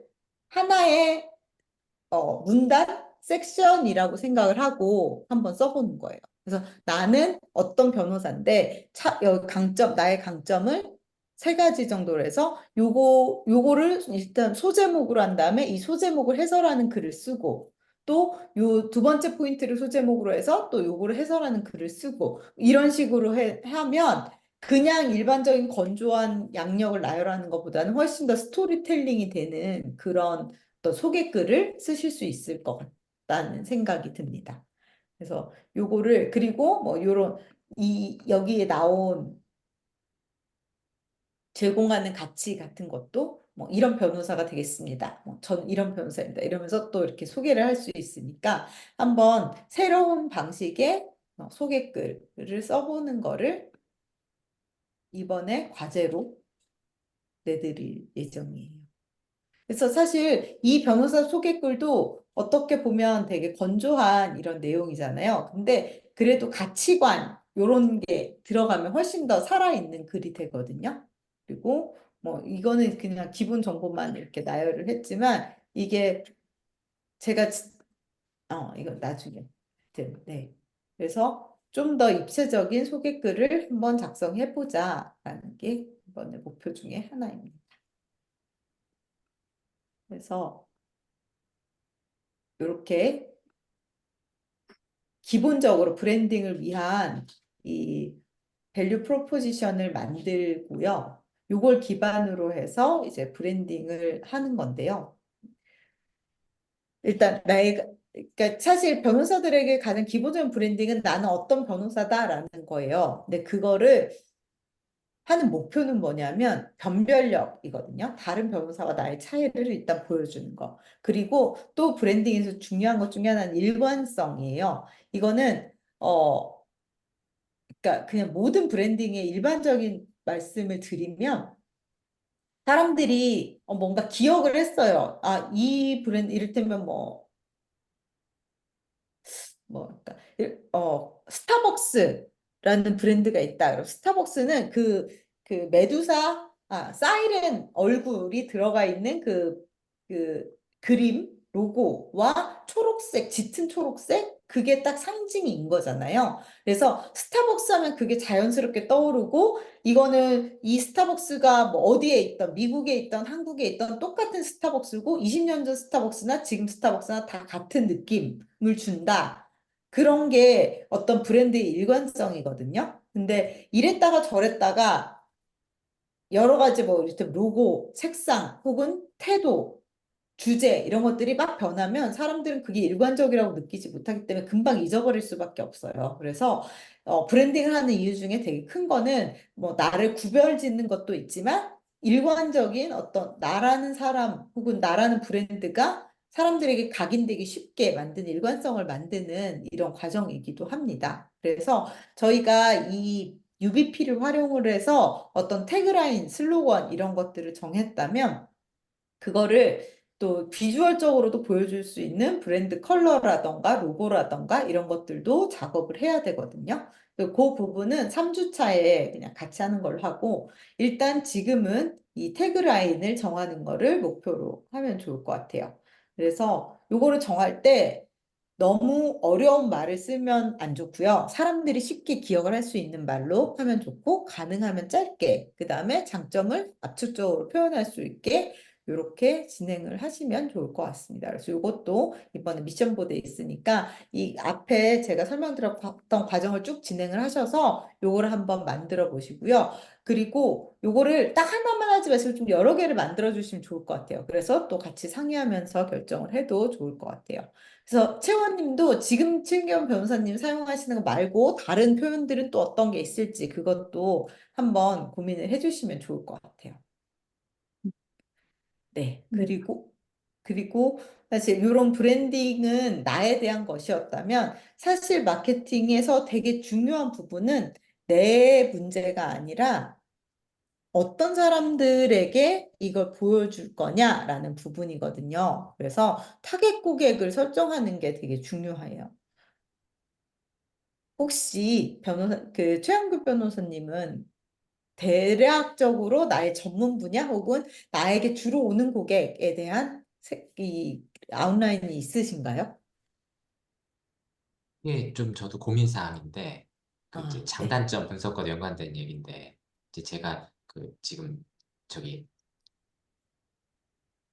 S1: 문단, 섹션이라고 생각을 하고 한번 써보는 거예요. 그래서 나는 어떤 변호사인데 여기 나의 강점을 세 가지 정도로 해서 요거를 일단 소제목으로 한 다음에 이 소제목을 해설하는 글을 쓰고 또 요 두 번째 포인트를 소제목으로 해서 또 요거를 해설하는 글을 쓰고 이런 식으로 하면 그냥 일반적인 건조한 양력을 나열하는 것보다는 훨씬 더 스토리텔링이 되는 그런 또 소개글을 쓰실 수 있을 것 같다는 생각이 듭니다. 그래서 요거를 그리고 뭐 요런 여기에 나온 제공하는 가치 같은 것도 뭐 이런 변호사가 되겠습니다. 뭐 전 이런 변호사입니다. 이러면서 또 이렇게 소개를 할 수 있으니까 한번 새로운 방식의 소개글을 써보는 거를 이번에 과제로 내드릴 예정이에요. 그래서 사실 이 변호사 소개글도 어떻게 보면 되게 건조한 이런 내용이잖아요. 근데 그래도 가치관 요런 게 들어가면 훨씬 더 살아있는 글이 되거든요. 그리고 뭐 이거는 그냥 기본 정보만 이렇게 나열을 했지만 이게 제가 이건 나중에 네. 그래서 좀 더 입체적인 소개글을 한번 작성해 보자라는 게 이번에 목표 중에 하나입니다. 그래서 이렇게 기본적으로 브랜딩을 위한 이 밸류 프로포지션을 만들고요. 요걸 기반으로 해서 이제 브랜딩을 하는 건데요. 일단 그러니까 사실 변호사들에게 가장 기본적인 브랜딩은 나는 어떤 변호사다라는 거예요. 근데 그거를 하는 목표는 뭐냐면 변별력이거든요. 다른 변호사와 나의 차이를 일단 보여주는 거. 그리고 또 브랜딩에서 중요한 것 중에 하나는 일관성이에요. 이거는 그러니까 그냥 모든 브랜딩의 일반적인 말씀을 드리면 사람들이 뭔가 기억을 했어요. 아, 이 브랜드 이를테면 그러니까 스타벅스라는 브랜드가 있다. 그럼 스타벅스는 그 메두사, 사이렌 얼굴이 들어가 있는 그 그림, 로고와 초록색, 짙은 초록색, 그게 딱 상징인 거잖아요. 그래서 스타벅스 하면 그게 자연스럽게 떠오르고, 이거는 이 스타벅스가 뭐 어디에 있던, 미국에 있던, 한국에 있던 똑같은 스타벅스고, 20년 전 스타벅스나 지금 스타벅스나 다 같은 느낌을 준다. 그런 게 어떤 브랜드의 일관성이거든요. 근데 이랬다가 저랬다가 여러 가지 뭐 이를테면 로고, 색상 혹은 태도, 주제 이런 것들이 막 변하면 사람들은 그게 일관적이라고 느끼지 못하기 때문에 금방 잊어버릴 수밖에 없어요. 그래서 브랜딩을 하는 이유 중에 되게 큰 거는 뭐 나를 구별짓는 것도 있지만 일관적인 어떤 나라는 사람 혹은 나라는 브랜드가 사람들에게 각인되기 쉽게 만든 일관성을 만드는 이런 과정이기도 합니다. 그래서 저희가 이 UBP를 활용을 해서 어떤 태그라인, 슬로건 이런 것들을 정했다면 그거를 또 비주얼적으로도 보여줄 수 있는 브랜드 컬러라던가 로고라던가 이런 것들도 작업을 해야 되거든요. 그 부분은 3주차에 그냥 같이 하는 걸로 하고 일단 지금은 이 태그라인을 정하는 거를 목표로 하면 좋을 것 같아요. 그래서 요거를 정할 때 너무 어려운 말을 쓰면 안 좋고요. 사람들이 쉽게 기억을 할 수 있는 말로 하면 좋고 가능하면 짧게 그 다음에 장점을 압축적으로 표현할 수 있게 이렇게 진행을 하시면 좋을 것 같습니다. 그래서 이것도 이번에 미션 보드에 있으니까 이 앞에 제가 설명드렸던 과정을 쭉 진행을 하셔서 요거를 한번 만들어 보시고요. 그리고 요거를 딱 하나만 하지 마시고 좀 여러 개를 만들어 주시면 좋을 것 같아요. 그래서 또 같이 상의하면서 결정을 해도 좋을 것 같아요. 그래서 채원님도 지금 최은경 변호사님 사용하시는 거 말고 다른 표현들은 또 어떤 게 있을지 그것도 한번 고민을 해주시면 좋을 것 같아요. 네,
S2: 네.
S1: 그리고 사실 이런 브랜딩은 나에 대한 것이었다면 사실 마케팅에서 되게 중요한 부분은 내 문제가 아니라 어떤 사람들에게 이걸 보여줄 거냐라는 부분이거든요. 그래서 타겟 고객을 설정하는 게 되게 중요해요. 혹시 최영규 변호사님은 대략적으로 나의 전문 분야 혹은 나에게 주로 오는 고객에 대한 이 아웃라인이 있으신가요?
S3: 이게 좀 저도 고민 사항인데 그 이제
S1: 네.
S3: 장단점 분석과 연관된 얘기인데 이제 제가 그 지금 저기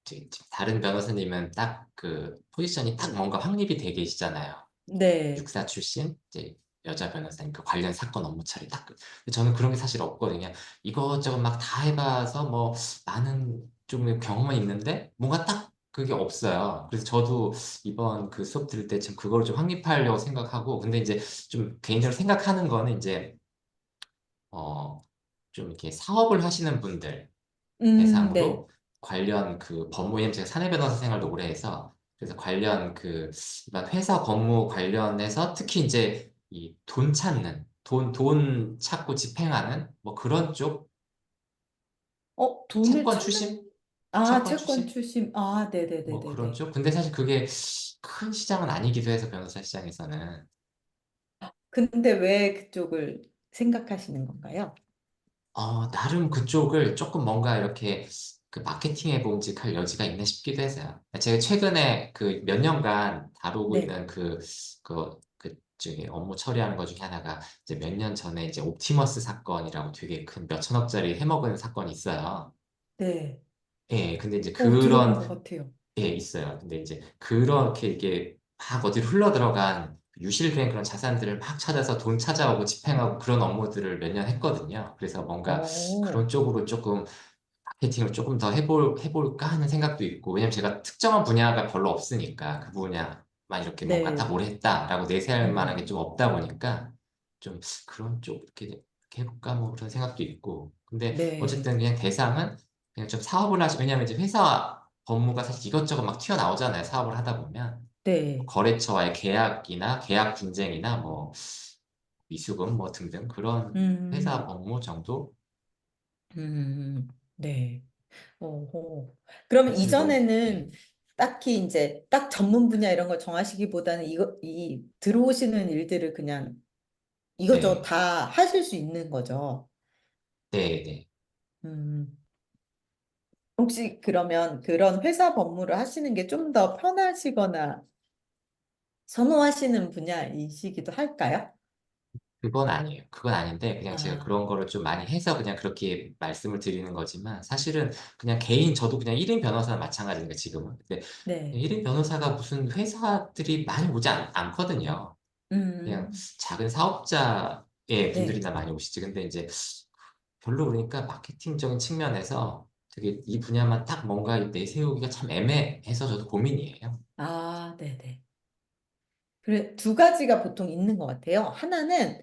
S3: 지금 다른 변호사님은 딱 그 포지션이 딱 뭔가 확립이 돼 계시잖아요.
S1: 네.
S3: 육사 출신 이제 여자 변호사님 그 관련 사건 업무 처리 딱 근데 저는 그런 게 사실 없거든요. 이것저것 막 다 해봐서 뭐 많은 좀 경험은 있는데 뭔가 딱 그게 없어요. 그래서 저도 이번 그 수업 들을 때 지금 그걸 좀 확립하려고 생각하고 근데 이제 좀 개인적으로 생각하는 거는 이제 어 좀 이렇게 사업을 하시는 분들
S1: 네,
S3: 대상으로 관련 그 법무, 왜냐면 제가 사내 변호사 생활도 오래 해서 그래서 관련 그 이런 회사 법무 관련해서 특히 이제 이 돈 찾는 돈 찾고 집행하는 뭐 그런 쪽
S1: 돈을
S3: 채권
S1: 찾는,
S3: 추심 채권
S1: 채권
S3: 추심
S1: 출신,
S3: 뭐 그런
S1: 네네네네네.
S3: 쪽. 근데 사실 그게 큰 시장은 아니기도 해서 변호사 시장에서는
S1: 근데 왜 그쪽을 생각하시는 건가요?
S3: 나름 그쪽을 조금 뭔가 이렇게 그 마케팅에 봉직할 여지가 있나 싶기도 해서요. 제가 최근에 그 몇 년간 다루고
S1: 네,
S3: 있는 저기 업무 처리하는 것 중에 하나가 이제 몇 년 전에 이제 옵티머스 사건이라고 되게 큰 몇천억짜리 해먹은 사건이 있어요.
S1: 네.
S3: 예, 근데 이제
S1: 들어본
S3: 그런
S1: 것 같아요.
S3: 예, 있어요. 근데 이제 그렇게 이게 막 어디로 흘러 들어간 유실된 그런 자산들을 막 찾아서 돈 찾아오고 집행하고 그런 업무들을 몇 년 했거든요. 그래서 뭔가
S1: 어,
S3: 그런 쪽으로 조금 마케팅을 조금 더 해볼까 하는 생각도 있고, 왜냐면 제가 특정한 분야가 별로 없으니까 그 분야만 이렇게 뭔가 딱
S1: 네.
S3: 오래 했다라고 내세할 만한 게
S1: 음,
S3: 좀 없다 보니까 좀 그런 쪽 이렇게 해볼까 뭐 그런 생각도 있고. 근데
S1: 네,
S3: 어쨌든 그냥 대상은 그냥 좀 사업을 왜냐면 이제 회사 법무가 사실 이것저것 막 튀어나오잖아요. 사업을 하다 보면.
S1: 네.
S3: 거래처와의 계약이나 계약 분쟁이나 뭐 미수금 뭐 등등 그런 회사
S1: 음,
S3: 업무 정도?
S1: 네. 어 그러면
S3: 사실 뭐,
S1: 이전에는
S3: 예.
S1: 딱히 이제 딱 전문 분야 이런 걸 정하시기보다는 이 들어오시는 일들을 그냥 이것저것
S3: 네.
S1: 다 하실 수 있는 거죠.
S3: 네, 네.
S1: 음, 혹시 그러면 그런 회사 법무를 하시는 게 좀 더 편하시거나 선호하시는 분야이시기도 할까요?
S3: 그건 아니에요. 그건 아닌데, 그냥 제가
S1: 아,
S3: 그런 거를 좀 많이 해서 그냥 그렇게 말씀을 드리는 거지만, 사실은 그냥 저도 그냥 1인 변호사는 마찬가지니까 지금은. 근데
S1: 네.
S3: 1인 변호사가 무슨 회사들이 많이 오지 않거든요. 그냥
S1: 음,
S3: 작은 사업자의
S1: 네.
S3: 분들이나 많이 오시지. 근데 이제 별로 그러니까 마케팅적인 측면에서 되게 이 분야만 딱 뭔가 내세우기가 참 애매해서 저도 고민이에요.
S1: 네네. 그래, 두 가지가 보통 있는 것 같아요. 하나는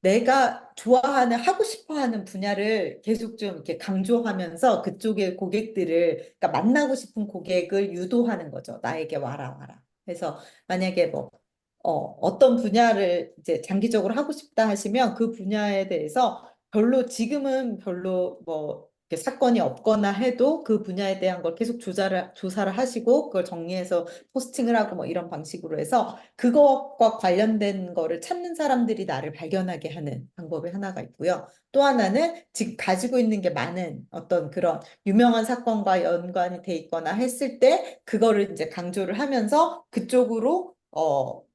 S1: 내가 좋아하는, 하고 싶어 하는 분야를 계속 좀 이렇게 강조하면서 그쪽의 고객들을, 그러니까 만나고 싶은 고객을 유도하는 거죠. 나에게 와라, 와라. 그래서 만약에 어떤 분야를 이제 장기적으로 하고 싶다 하시면 그 분야에 대해서 지금은 별로 이렇게 사건이 없거나 해도 그 분야에 대한 걸 계속 조사를 하시고 그걸 정리해서 포스팅을 하고 뭐 이런 방식으로 해서 그것과 관련된 거를 찾는 사람들이 나를 발견하게 하는 방법이 하나가 있고요. 또 하나는 지금 가지고 있는 게 많은 어떤 그런 유명한 사건과 연관이 돼 있거나 했을 때 그거를 이제 강조를 하면서 그쪽으로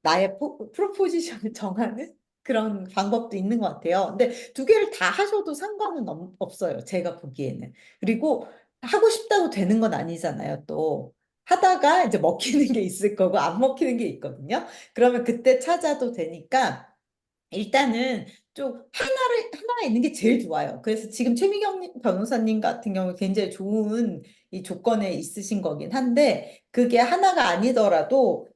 S1: 나의 프로포지션을 정하는 그런 방법도 있는 것 같아요. 근데 두 개를 다 하셔도 상관은 없어요. 제가 보기에는. 그리고 하고 싶다고 되는 건 아니잖아요. 또 하다가 이제 먹히는 게 있을 거고 안 먹히는 게 있거든요. 그러면 그때 찾아도 되니까 일단은 좀 하나가 있는 게 제일 좋아요. 그래서 지금 최미경 변호사님 같은 경우 굉장히 좋은 이 조건에 있으신 거긴 한데 그게 하나가 아니더라도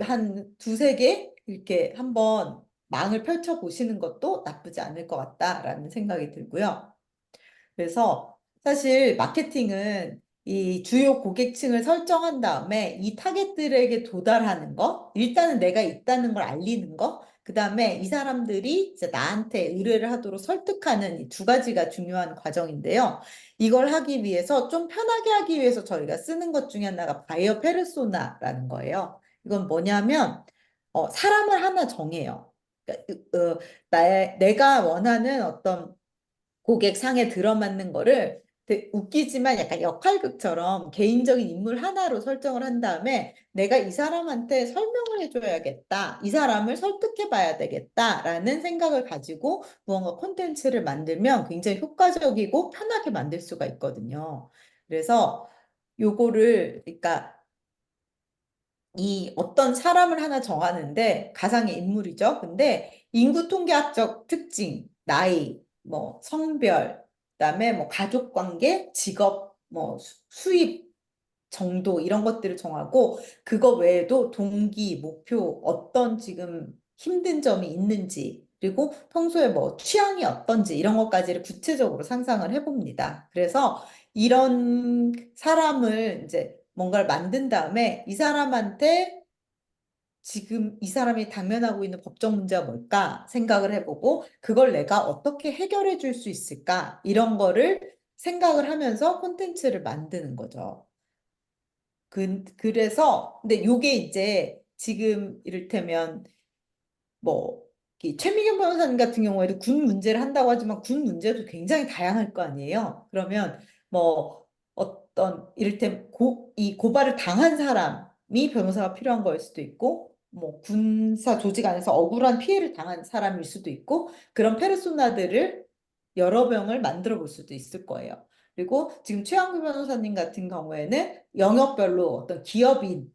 S1: 한 두세 개 이렇게 한번 망을 펼쳐 보시는 것도 나쁘지 않을 것 같다라는 생각이 들고요. 그래서 사실 마케팅은 이 주요 고객층을 설정한 다음에 이 타겟들에게 도달하는 거, 일단은 내가 있다는 걸 알리는 거, 그 다음에 이 사람들이 이제 나한테 의뢰를 하도록 설득하는 이 두 가지가 중요한 과정인데요. 이걸 하기 위해서 좀 편하게 하기 위해서 저희가 쓰는 것 중에 하나가 바이어 페르소나라는 거예요. 이건 뭐냐면 사람을 하나 정해요. 그러니까, 내가 원하는 어떤 고객 상에 들어맞는 거를 되게 웃기지만 약간 역할극처럼 개인적인 인물 하나로 설정을 한 다음에 내가 이 사람한테 설명을 해줘야겠다. 이 사람을 설득해 봐야 되겠다라는 생각을 가지고 무언가 콘텐츠를 만들면 굉장히 효과적이고 편하게 만들 수가 있거든요. 그래서 그러니까 이 어떤 사람을 하나 정하는데 가상의 인물이죠. 근데 인구 통계학적 특징, 나이, 뭐 성별, 그다음에 뭐 가족 관계, 직업, 뭐 수입 정도 이런 것들을 정하고 그거 외에도 동기, 목표, 어떤 지금 힘든 점이 있는지 그리고 평소에 뭐 취향이 어떤지 이런 것까지를 구체적으로 상상을 해봅니다. 그래서 이런 사람을 이제 뭔가를 만든 다음에 이 사람한테 지금 이 사람이 당면하고 있는 법적 문제가 뭘까 생각을 해보고 그걸 내가 어떻게 해결해 줄 수 있을까 이런 거를 생각을 하면서 콘텐츠를 만드는 거죠. 그래서 근데 요게 이제 지금 이를테면 뭐 이 최미경 변호사님 같은 경우에도 군 문제를 한다고 하지만 군 문제도 굉장히 다양할 거 아니에요. 그러면 뭐 어떤 이를테면 이 고발을 당한 사람이 변호사가 필요한 거일 수도 있고 뭐 군사 조직 안에서 억울한 피해를 당한 사람일 수도 있고 그런 페르소나들을 여러 명을 만들어 볼 수도 있을 거예요. 그리고 지금 최한구 변호사님 같은 경우에는 영역별로 어떤 기업인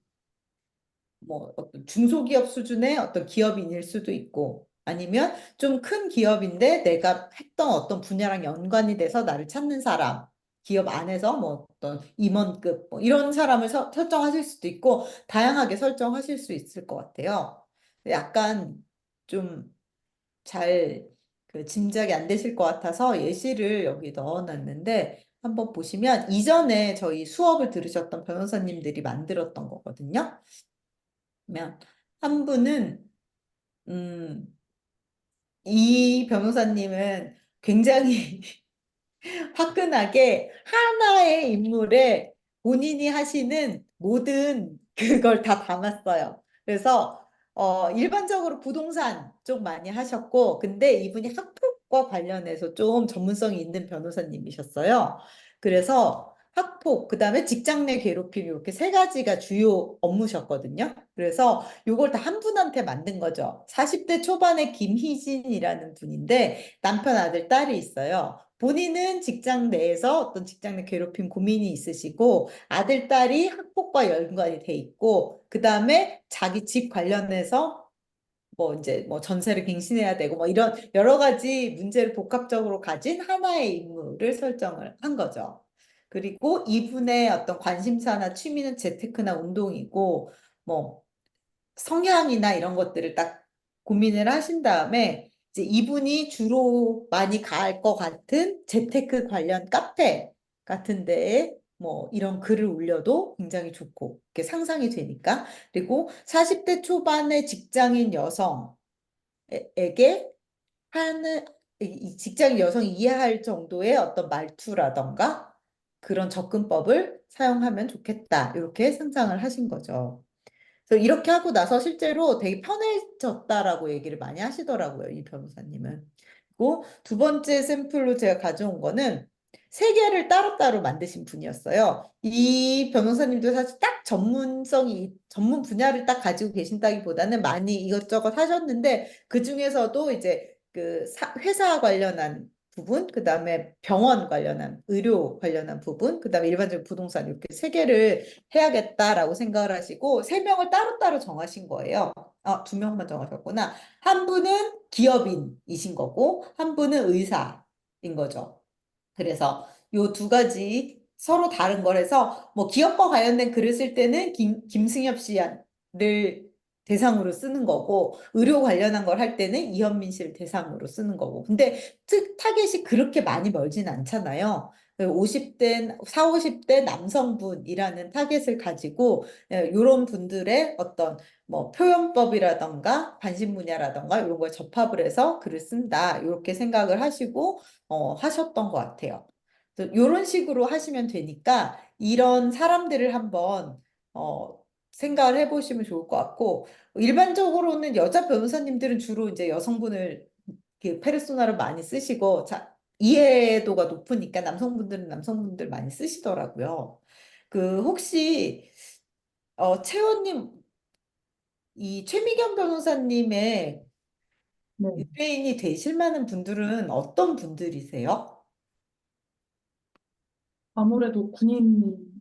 S1: 뭐 어떤 중소기업 수준의 어떤 기업인일 수도 있고 아니면 좀 큰 기업인데 내가 했던 어떤 분야랑 연관이 돼서 나를 찾는 사람 기업 안에서 뭐 어떤 임원급 뭐 이런 사람을 설정하실 수도 있고 다양하게 설정하실 수 있을 것 같아요. 약간 좀 잘 그 짐작이 안 되실 것 같아서 예시를 여기 넣어놨는데 한번 보시면 이전에 저희 수업을 들으셨던 변호사님들이 만들었던 거거든요. 그러면 한 분은 음, 이 변호사님은 굉장히 화끈하게 하나의 인물에 본인이 하시는 모든 그걸 다 담았어요. 그래서 일반적으로 부동산 쪽 많이 하셨고, 근데 이분이 학폭과 관련해서 좀 전문성이 있는 변호사님이셨어요. 그래서 학폭, 그다음에 직장 내 괴롭힘 이렇게 세 가지가 주요 업무셨거든요. 그래서 요걸 다 한 분한테 만든 거죠. 40대 초반의 김희진이라는 분인데 남편, 아들, 딸이 있어요. 본인은 직장 내에서 어떤 직장 내 괴롭힘 고민이 있으시고 아들, 딸이 학폭과 연관이 돼 있고 그다음에 자기 집 관련해서 뭐 이제 뭐 전세를 갱신해야 되고 뭐 이런 여러 가지 문제를 복합적으로 가진 하나의 인물을 설정을 한 거죠. 그리고 이분의 어떤 관심사나 취미는 재테크나 운동이고 뭐 성향이나 이런 것들을 딱 고민을 하신 다음에 이제 이분이 주로 많이 갈 것 같은 재테크 관련 카페 같은 데에 뭐 이런 글을 올려도 굉장히 좋고 이렇게 상상이 되니까 그리고 40대 초반의 직장인 여성에게 하는 이 직장인 여성이 이해할 정도의 어떤 말투라던가 그런 접근법을 사용하면 좋겠다 이렇게 상상을 하신 거죠. 그래서 이렇게 하고 나서 실제로 되게 편해졌다라고 얘기를 많이 하시더라고요, 이 변호사님은. 그리고 두 번째 샘플로 제가 가져온 거는 세 개를 따로따로 만드신 분이었어요. 이 변호사님도 사실 딱 전문 분야를 딱 가지고 계신다기보다는 많이 이것저것 하셨는데 그 중에서도 이제 그 회사 관련한 부분, 그 다음에 병원 관련한, 의료 관련한 부분, 그 다음에 일반적인 부동산 이렇게 세 개를 해야겠다라고 생각을 하시고 세 명을 따로따로 정하신 거예요. 아, 두 명만 정하셨구나. 한 분은 기업인이신 거고 한 분은 의사인 거죠. 그래서 요 두 가지 서로 다른 거라서 뭐 기업과 관련된 글을 쓸 때는 김승엽 씨를 대상으로 쓰는 거고 의료 관련한 걸 할 때는 이현민 씨를 대상으로 쓰는 거고 근데 타겟이 그렇게 많이 멀진 않잖아요. 50대, 4, 50대 남성분이라는 타겟을 가지고 이런 분들의 어떤 뭐 표현법이라던가 관심 분야라던가 이런 걸 접합을 해서 글을 쓴다 이렇게 생각을 하시고 하셨던 것 같아요. 이런 식으로 하시면 되니까 이런 사람들을 한번 생각을 해보시면 좋을 것 같고 일반적으로는 여자 변호사님들은 주로 이제 여성분을 그 페르소나를 많이 쓰시고 이해도가 높으니까 남성분들은 남성분들 많이 쓰시더라고요. 그 혹시 채원님 이 최미경 변호사님의
S2: 네.
S1: 의뢰인이 되실 만한 분들은 어떤 분들이세요?
S2: 아무래도 군인들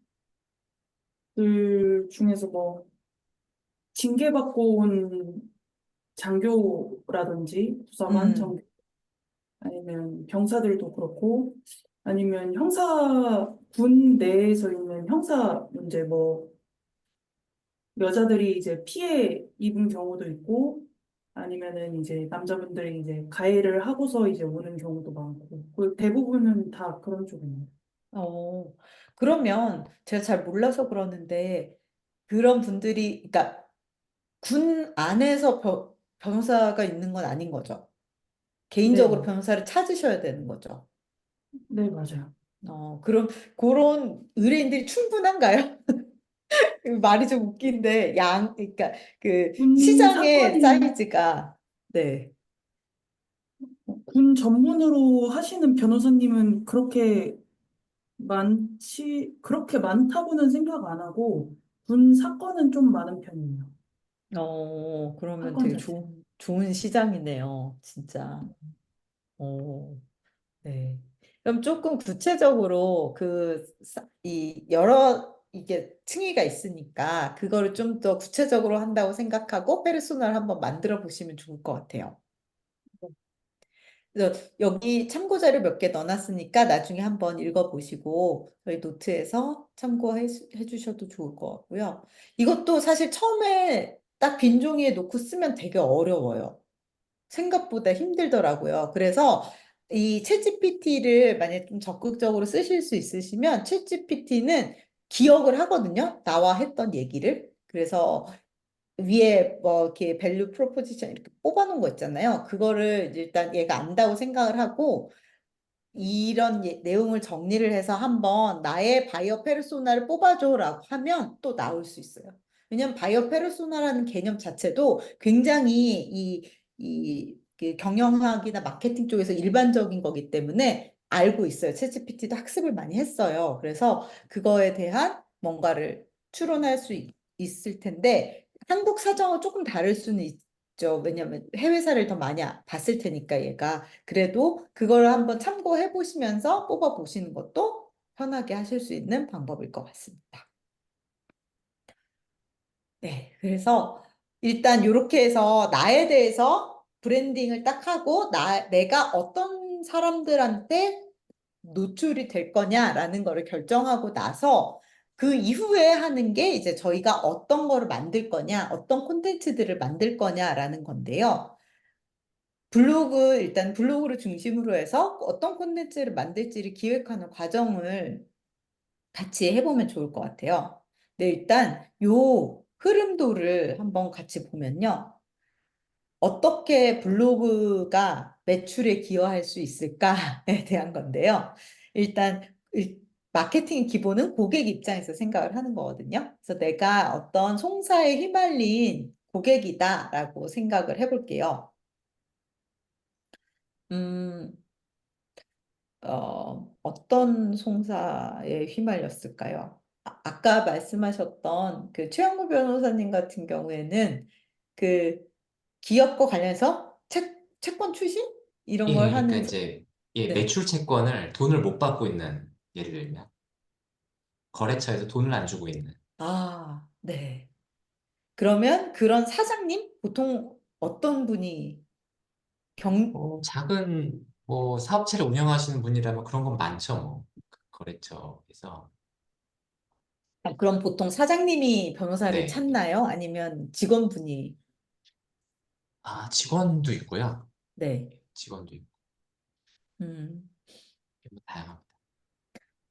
S2: 중에서 뭐 징계받고 온 장교라든지 부사관,
S1: 음,
S2: 정 아니면 병사들도 그렇고 아니면 형사 군 내에서 있는 형사 문제 뭐 여자들이 이제 피해 입은 경우도 있고 아니면은 이제 남자분들이 이제 가해를 하고서 이제 오는 경우도 많고, 그 대부분은 다 그런 쪽입니다.
S1: 어, 그러면 제가 잘 몰라서 그러는데 그런 분들이, 그러니까 군 안에서 변호사가 있는 건 아닌 거죠. 개인적으로
S2: 네,
S1: 변호사를 찾으셔야 되는 거죠.
S2: 네, 맞아요.
S1: 그럼 그런 의뢰인들이 충분한가요? 말이 좀 웃긴데 그러니까 그
S2: 군
S1: 시장의
S2: 사건이,
S1: 사이즈가 네.
S2: 군 전문으로 하시는 변호사님은 그렇게 많다고는 생각 안 하고, 군 사건은 좀 많은 편이에요.
S1: 그러면
S2: 사건
S1: 되게
S2: 자체.
S1: 좋은 시장이네요, 진짜. 어, 네. 그럼 조금 구체적으로 이 여러 이게 층위가 있으니까 그거를 좀 더 구체적으로 한다고 생각하고 페르소나를 한번 만들어 보시면 좋을 것 같아요. 그래서 여기 참고 자료 몇 개 넣어놨으니까 나중에 한번 읽어보시고 저희 노트에서 해주셔도 좋을 것 같고요. 이것도 사실 처음에 딱 빈 종이에 놓고 쓰면 되게 어려워요. 생각보다 힘들더라고요. 그래서 이 챗GPT를 만약에 좀 적극적으로 쓰실 수 있으시면 챗GPT는 기억을 하거든요. 나와 했던 얘기를. 그래서 위에 뭐 이렇게 밸류 프로포지션 이렇게 뽑아놓은 거 있잖아요. 그거를 일단 얘가 안다고 생각을 하고 이런 내용을 정리를 해서 한번 나의 바이어 페르소나를 뽑아줘라고 하면 또 나올 수 있어요. 왜냐면 바이어 페르소나라는 개념 자체도 굉장히 그 경영학이나 마케팅 쪽에서 일반적인 거기 때문에 알고 있어요. 챗GPT도 학습을 많이 했어요. 그래서 그거에 대한 뭔가를 추론할 수 있을 텐데 한국 사정은 조금 다를 수는 있죠. 왜냐면 해외사를 더 많이 봤을 테니까 얘가. 그래도 그걸 한번 참고해 보시면서 뽑아 보시는 것도 편하게 하실 수 있는 방법일 것 같습니다. 네, 그래서 일단 이렇게 해서 나에 대해서 브랜딩을 딱 하고 내가 어떤 사람들한테 노출이 될 거냐라는 거를 결정하고 나서 그 이후에 하는 게 이제 저희가 어떤 거를 만들 거냐, 어떤 콘텐츠들을 만들 거냐라는 건데요. 일단 블로그를 중심으로 해서 어떤 콘텐츠를 만들지를 기획하는 과정을 같이 해보면 좋을 것 같아요. 네, 일단 요 흐름도를 한번 같이 보면요. 어떻게 블로그가 매출에 기여할 수 있을까에 대한 건데요. 일단 마케팅의 기본은 고객 입장에서 생각을 하는 거거든요. 그래서 내가 어떤 송사에 휘말린 고객이다라고 생각을 해볼게요. 음, 어떤 송사에 휘말렸을까요? 아까 말씀하셨던 그 최영구 변호사님 같은 경우에는 그 기업과 관련해서 채권 출신? 이런 걸
S3: 그러니까
S1: 하는,
S3: 이제
S1: 네.
S3: 매출 채권을 돈을 못 받고 있는 예를 들면 거래처에서 돈을 안 주고 있는
S1: 네. 그러면 그런 사장님? 보통 어떤 분이
S3: 작은 뭐 사업체를 운영하시는 분이라면 그런 건 많죠, 뭐. 거래처에서.
S1: 그럼 보통 사장님이 변호사를
S3: 네.
S1: 찾나요? 아니면 직원분이?
S3: 직원도 있고요.
S1: 네.
S3: 직원도 있고
S1: 음.
S3: 뭐 다양합니다.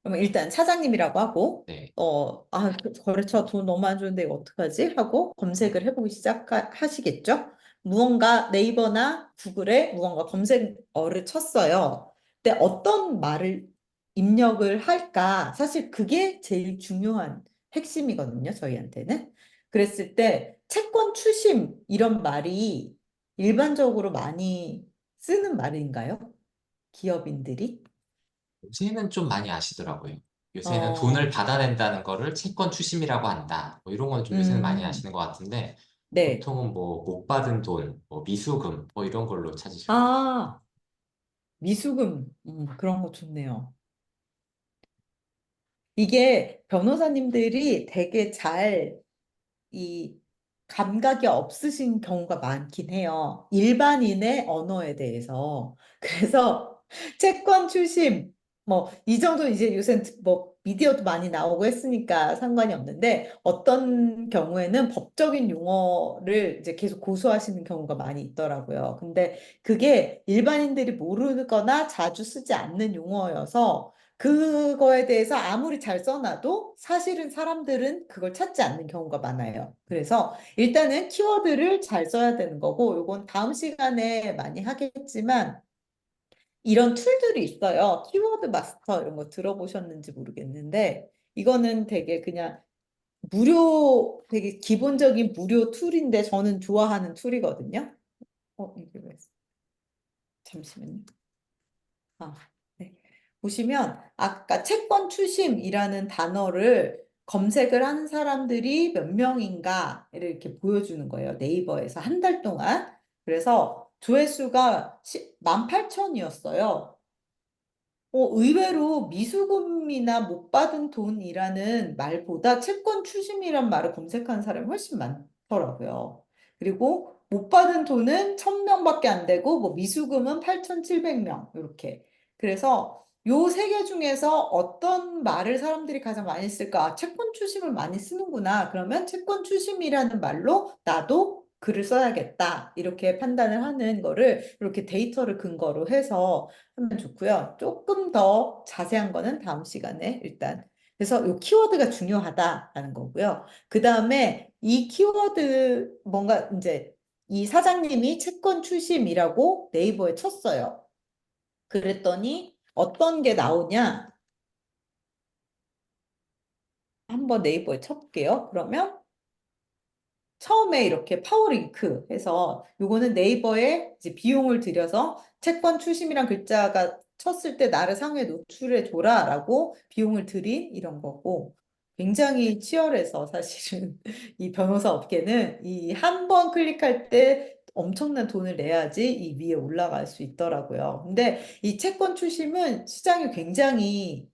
S1: 그러면 일단 사장님이라고 하고,
S3: 네.
S1: 그 거래처 돈 너무 안 주는데 이거 어떡하지? 하고 검색을 해보기 시작하시겠죠? 무언가 네이버나 구글에 무언가 검색어를 쳤어요. 근데 어떤 말을 입력을 할까? 사실 그게 제일 중요한 핵심이거든요, 저희한테는. 그랬을 때 채권 추심 이런 말이 일반적으로 많이 쓰는 말인가요? 기업인들이?
S3: 요새는 좀 많이 아시더라고요. 요새는 돈을
S1: 어,
S3: 받아낸다는 거를 채권 추심이라고 한다. 뭐 이런 건 좀 요새는 많이
S1: 음,
S3: 아시는 것 같은데
S1: 네.
S3: 보통은 뭐 못 받은 돈, 뭐 미수금 뭐 이런 걸로 찾으실 거예요.
S1: 아, 미수금. 그런 거 좋네요. 이게 변호사님들이 되게 이 감각이 없으신 경우가 많긴 해요. 일반인의 언어에 대해서. 그래서 채권 출심, 뭐, 이 정도 이제 요새 뭐, 미디어도 많이 나오고 했으니까 상관이 없는데 어떤 경우에는 법적인 용어를 이제 계속 고수하시는 경우가 많이 있더라고요. 근데 그게 일반인들이 모르거나 자주 쓰지 않는 용어여서 그거에 대해서 아무리 잘 써놔도 사실은 사람들은 그걸 찾지 않는 경우가 많아요. 그래서 일단은 키워드를 잘 써야 되는 거고, 요건 다음 시간에 많이 하겠지만, 이런 툴들이 있어요. 키워드 마스터 이런 거 들어보셨는지 모르겠는데, 이거는 되게 그냥 되게 기본적인 무료 툴인데 저는 좋아하는 툴이거든요. 이게 왜, 잠시만요. 아, 네. 보시면 아까 채권 추심이라는 단어를 검색을 하는 사람들이 몇 명인가를 이렇게 보여주는 거예요. 네이버에서 한 달 동안. 그래서 조회수가 18,000이었어요. 의외로 미수금이나 못 받은 돈이라는 말보다 채권 추심이란 말을 검색하는 사람이 훨씬 많더라고요. 그리고 못 받은 돈은 1,000명밖에 안 되고, 뭐 미수금은 8,700명, 이렇게. 그래서 요 세 개 중에서 어떤 말을 사람들이 가장 많이 쓸까? 아, 채권 추심을 많이 쓰는구나. 그러면 채권 추심이라는 말로 나도 글을 써야겠다. 이렇게 판단을 하는 거를 이렇게 데이터를 근거로 해서 하면 좋고요. 조금 더 자세한 거는 다음 시간에 일단. 그래서 이 키워드가 중요하다라는 거고요. 그 다음에 이 키워드 뭔가 이제 이 사장님이 채권 추심이라고 네이버에 쳤어요. 그랬더니 어떤 게 나오냐? 한번 네이버에 쳐볼게요. 그러면 처음에 이렇게 파워링크 해서 요거는 네이버에 이제 비용을 들여서 채권 추심이란 글자가 쳤을 때 나를 상위에 노출해 줘라라고 비용을 들인 이런 거고 굉장히 치열해서 사실은 이 변호사 업계는 이 한 번 클릭할 때 엄청난 돈을 내야지 이 위에 올라갈 수 있더라고요. 근데 이 채권 추심은 시장이 굉장히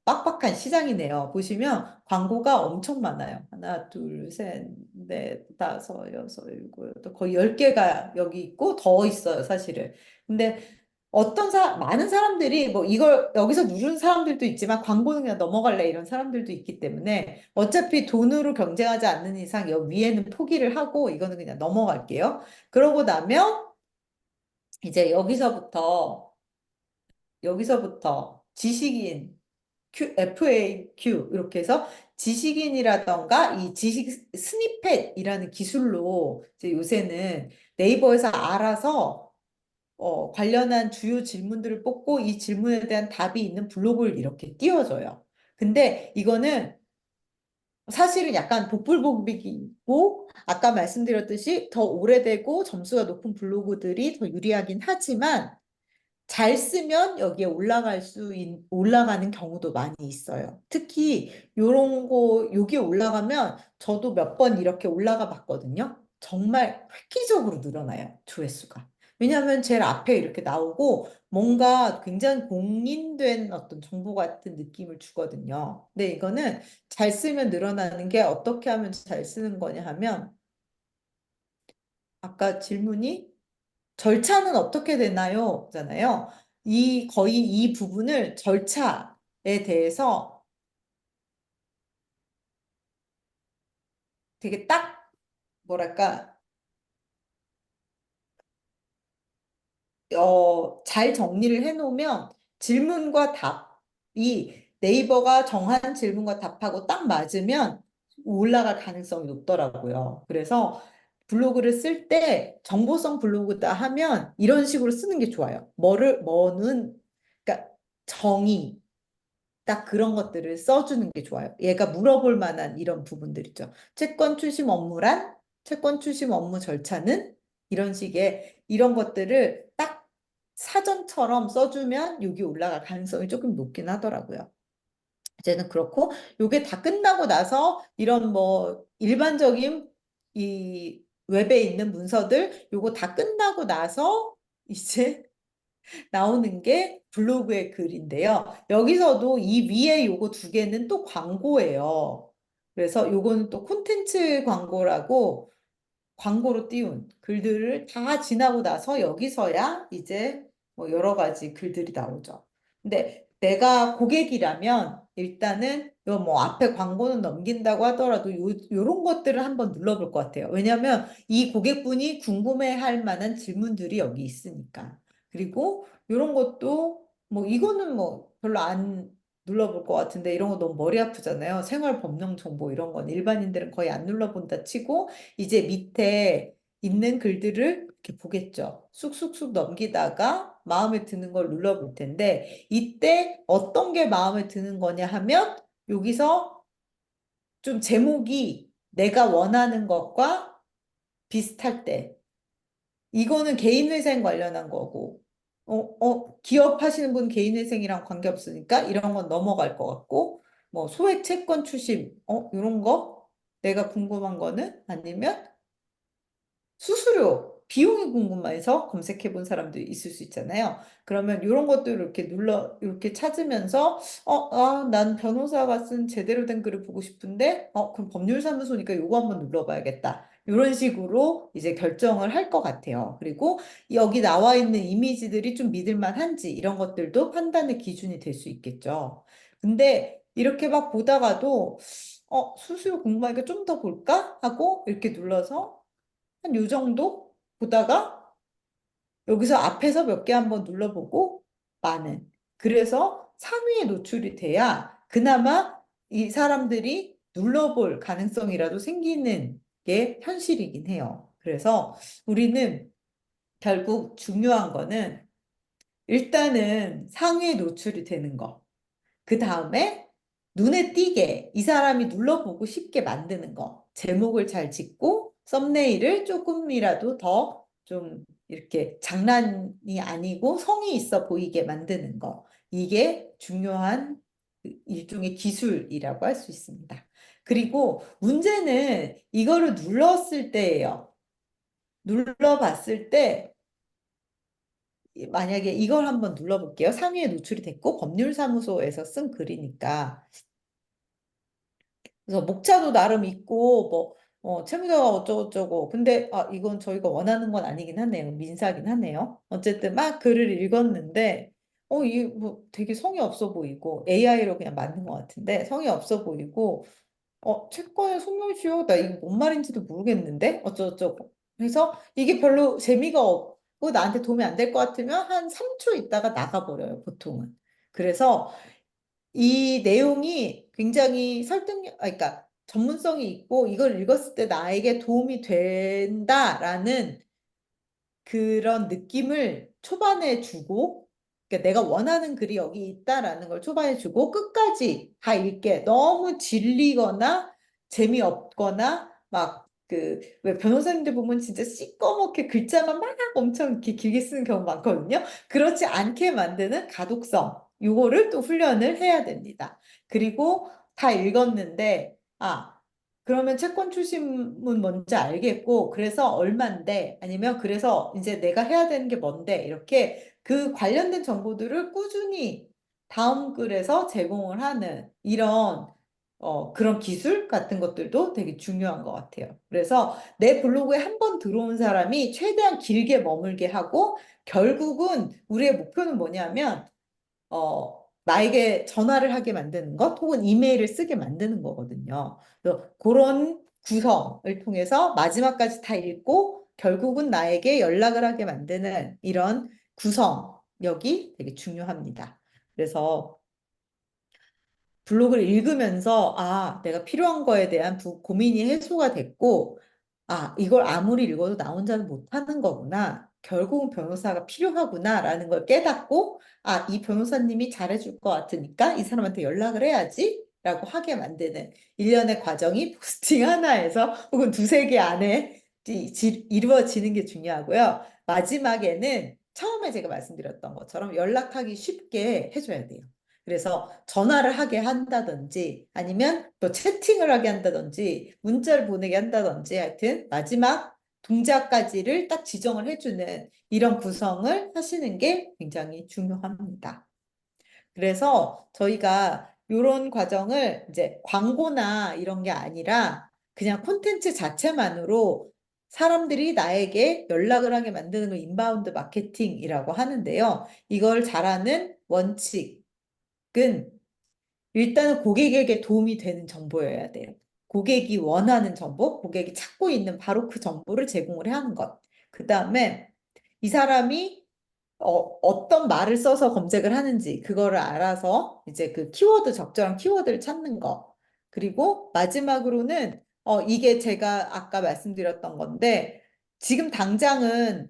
S1: 빡빡한 시장이네요. 보시면 광고가 엄청 많아요. 하나, 둘, 셋, 넷, 다섯, 여섯, 일곱, 여덟, 거의 10개가 여기 있고 더 있어요, 사실은. 근데 많은 사람들이 뭐 이걸 여기서 누르는 사람들도 있지만 광고는 그냥 넘어갈래 이런 사람들도 있기 때문에 어차피 돈으로 경쟁하지 않는 이상 여기 위에는 포기를 하고 이거는 그냥 넘어갈게요. 그러고 나면 이제 여기서부터 지식인 FAQ 이렇게 해서 지식인이라던가 이 지식 스니펫이라는 기술로 이제 요새는 네이버에서 알아서 관련한 주요 질문들을 뽑고 이 질문에 대한 답이 있는 블로그를 이렇게 띄워줘요. 근데 이거는 사실은 약간 복불복이고 아까 말씀드렸듯이 더 오래되고 점수가 높은 블로그들이 더 유리하긴 하지만 잘 쓰면 여기에 올라가는 경우도 많이 있어요. 특히 여기에 올라가면 저도 몇 번 이렇게 올라가 봤거든요. 정말 획기적으로 늘어나요, 조회수가. 왜냐하면 제일 앞에 이렇게 나오고 뭔가 굉장히 공인된 어떤 정보 같은 느낌을 주거든요. 근데 이거는 잘 쓰면 늘어나는 게 어떻게 하면 잘 쓰는 거냐 하면 아까 질문이 절차는 어떻게 되나요? 잖아요. 거의 이 부분을 절차에 대해서 되게 딱, 뭐랄까, 잘 정리를 해놓으면 질문과 답이 네이버가 정한 질문과 답하고 딱 맞으면 올라갈 가능성이 높더라고요. 그래서 블로그를 쓸 때 정보성 블로그다 하면 이런 식으로 쓰는 게 좋아요. 그러니까 정의, 딱 그런 것들을 써주는 게 좋아요. 얘가 물어볼 만한 이런 부분들이죠. 채권 추심 업무 절차는 이런 식의 이런 것들을 딱 사전처럼 써주면 여기 올라갈 가능성이 조금 높긴 하더라고요. 이제는 그렇고 요게 다 끝나고 나서 이런 뭐 일반적인 이 웹에 있는 문서들 요거 다 끝나고 나서 이제 나오는 게 블로그의 글인데요. 여기서도 이 위에 요거 두 개는 또 광고예요. 그래서 요거는 또 콘텐츠 광고라고 광고로 띄운 글들을 다 지나고 나서 여기서야 이제 뭐 여러 가지 글들이 나오죠. 근데 내가 고객이라면 일단은 요 뭐 앞에 광고는 넘긴다고 하더라도 요런 것들을 한번 눌러볼 것 같아요. 왜냐하면 이 고객분이 궁금해할 만한 질문들이 여기 있으니까. 그리고 요런 것도 뭐 이거는 뭐 별로 안 눌러볼 것 같은데 이런 거 너무 머리 아프잖아요. 생활 법령 정보 이런 건 일반인들은 거의 안 눌러본다 치고 이제 밑에 있는 글들을 이렇게 보겠죠. 쑥쑥쑥 넘기다가 마음에 드는 걸 눌러볼 텐데 이때 어떤 게 마음에 드는 거냐 하면 여기서 좀 제목이 내가 원하는 것과 비슷할 때 이거는 개인회생 관련한 거고 기업 하시는 분 개인회생이랑 관계없으니까 이런 건 넘어갈 것 같고 뭐 소액 채권 추심 이런 거 내가 궁금한 거는 아니면 수수료, 비용이 궁금해서 검색해 본 사람도 있을 수 있잖아요. 그러면 이런 것들을 이렇게 이렇게 찾으면서, 난 변호사가 쓴 제대로 된 글을 보고 싶은데, 그럼 법률사무소니까 요거 한번 눌러봐야겠다. 이런 식으로 이제 결정을 할 것 같아요. 그리고 여기 나와 있는 이미지들이 좀 믿을만한지 이런 것들도 판단의 기준이 될 수 있겠죠. 근데 이렇게 막 보다가도, 수수료 궁금하니까 좀 더 볼까? 하고 이렇게 눌러서 한 요 정도 보다가 여기서 앞에서 몇 개 한번 눌러보고 많은. 그래서 상위에 노출이 돼야 그나마 이 사람들이 눌러볼 가능성이라도 생기는 게 현실이긴 해요. 그래서 우리는 결국 중요한 거는 일단은 상위에 노출이 되는 거. 그 다음에 눈에 띄게 이 사람이 눌러보고 싶게 만드는 거. 제목을 잘 짓고 썸네일을 조금이라도 더 좀 이렇게 장난이 아니고 성의 있어 보이게 만드는 거. 이게 중요한 일종의 기술이라고 할 수 있습니다. 그리고 문제는 이거를 눌렀을 때예요. 눌러봤을 때 만약에 이걸 한번 눌러볼게요. 상위에 노출이 됐고 법률사무소에서 쓴 글이니까 그래서 목차도 나름 있고 채무자가 어쩌고저쩌고 근데 이건 저희가 원하는 건 아니긴 하네요. 민사긴 하네요. 어쨌든 막 글을 읽었는데 이 뭐 되게 성의 없어 보이고 AI로 그냥 만든 것 같은데 성의 없어 보이고 채권의 소멸시효 나 이거 뭔 말인지도 모르겠는데 어쩌고저쩌고 그래서 이게 별로 재미가 없고 나한테 도움이 안 될 것 같으면 한 3초 있다가 나가버려요 보통은. 그래서 이 내용이 굉장히 그러니까 전문성이 있고 이걸 읽었을 때 나에게 도움이 된다라는 그런 느낌을 초반에 주고, 그러니까 내가 원하는 글이 여기 있다라는 걸 초반에 주고 끝까지 다 읽게 너무 질리거나 재미없거나 막 왜 변호사님들 보면 진짜 시꺼멓게 글자만 막 엄청 이렇게 길게 쓰는 경우 많거든요. 그렇지 않게 만드는 가독성, 요거를 또 훈련을 해야 됩니다. 그리고 다 읽었는데, 그러면 채권 출신은 뭔지 알겠고, 그래서 얼만데, 아니면 그래서 이제 내가 해야 되는 게 뭔데, 이렇게 그 관련된 정보들을 꾸준히 다음 글에서 제공을 하는 이런, 그런 기술 같은 것들도 되게 중요한 것 같아요. 그래서 내 블로그에 한 번 들어온 사람이 최대한 길게 머물게 하고, 결국은 우리의 목표는 뭐냐면, 나에게 전화를 하게 만드는 것 혹은 이메일을 쓰게 만드는 거거든요. 그래서 그런 구성을 통해서 마지막까지 다 읽고 결국은 나에게 연락을 하게 만드는 이런 구성력이 되게 중요합니다. 그래서 블로그를 읽으면서 내가 필요한 거에 대한 고민이 해소가 됐고 이걸 아무리 읽어도 나 혼자는 못하는 거구나. 결국은 변호사가 필요하구나라는 걸 깨닫고 이 변호사님이 잘해줄 것 같으니까 이 사람한테 연락을 해야지 라고 하게 만드는 일련의 과정이 포스팅 하나에서 혹은 두세 개 안에 이루어지는 게 중요하고요. 마지막에는 처음에 제가 말씀드렸던 것처럼 연락하기 쉽게 해줘야 돼요. 그래서 전화를 하게 한다든지 아니면 또 채팅을 하게 한다든지 문자를 보내게 한다든지 하여튼 마지막 동작까지를 딱 지정을 해주는 이런 구성을 하시는 게 굉장히 중요합니다. 그래서 저희가 이런 과정을 이제 광고나 이런 게 아니라 그냥 콘텐츠 자체만으로 사람들이 나에게 연락을 하게 만드는 걸 인바운드 마케팅이라고 하는데요. 이걸 잘하는 원칙, 일단은 고객에게 도움이 되는 정보여야 돼요. 고객이 원하는 정보, 고객이 찾고 있는 바로 그 정보를 제공을 해야 하는 것. 그 다음에 이 사람이 어떤 말을 써서 검색을 하는지 그거를 알아서 이제 그 키워드, 적절한 키워드를 찾는 거. 그리고 마지막으로는 이게 제가 아까 말씀드렸던 건데 지금 당장은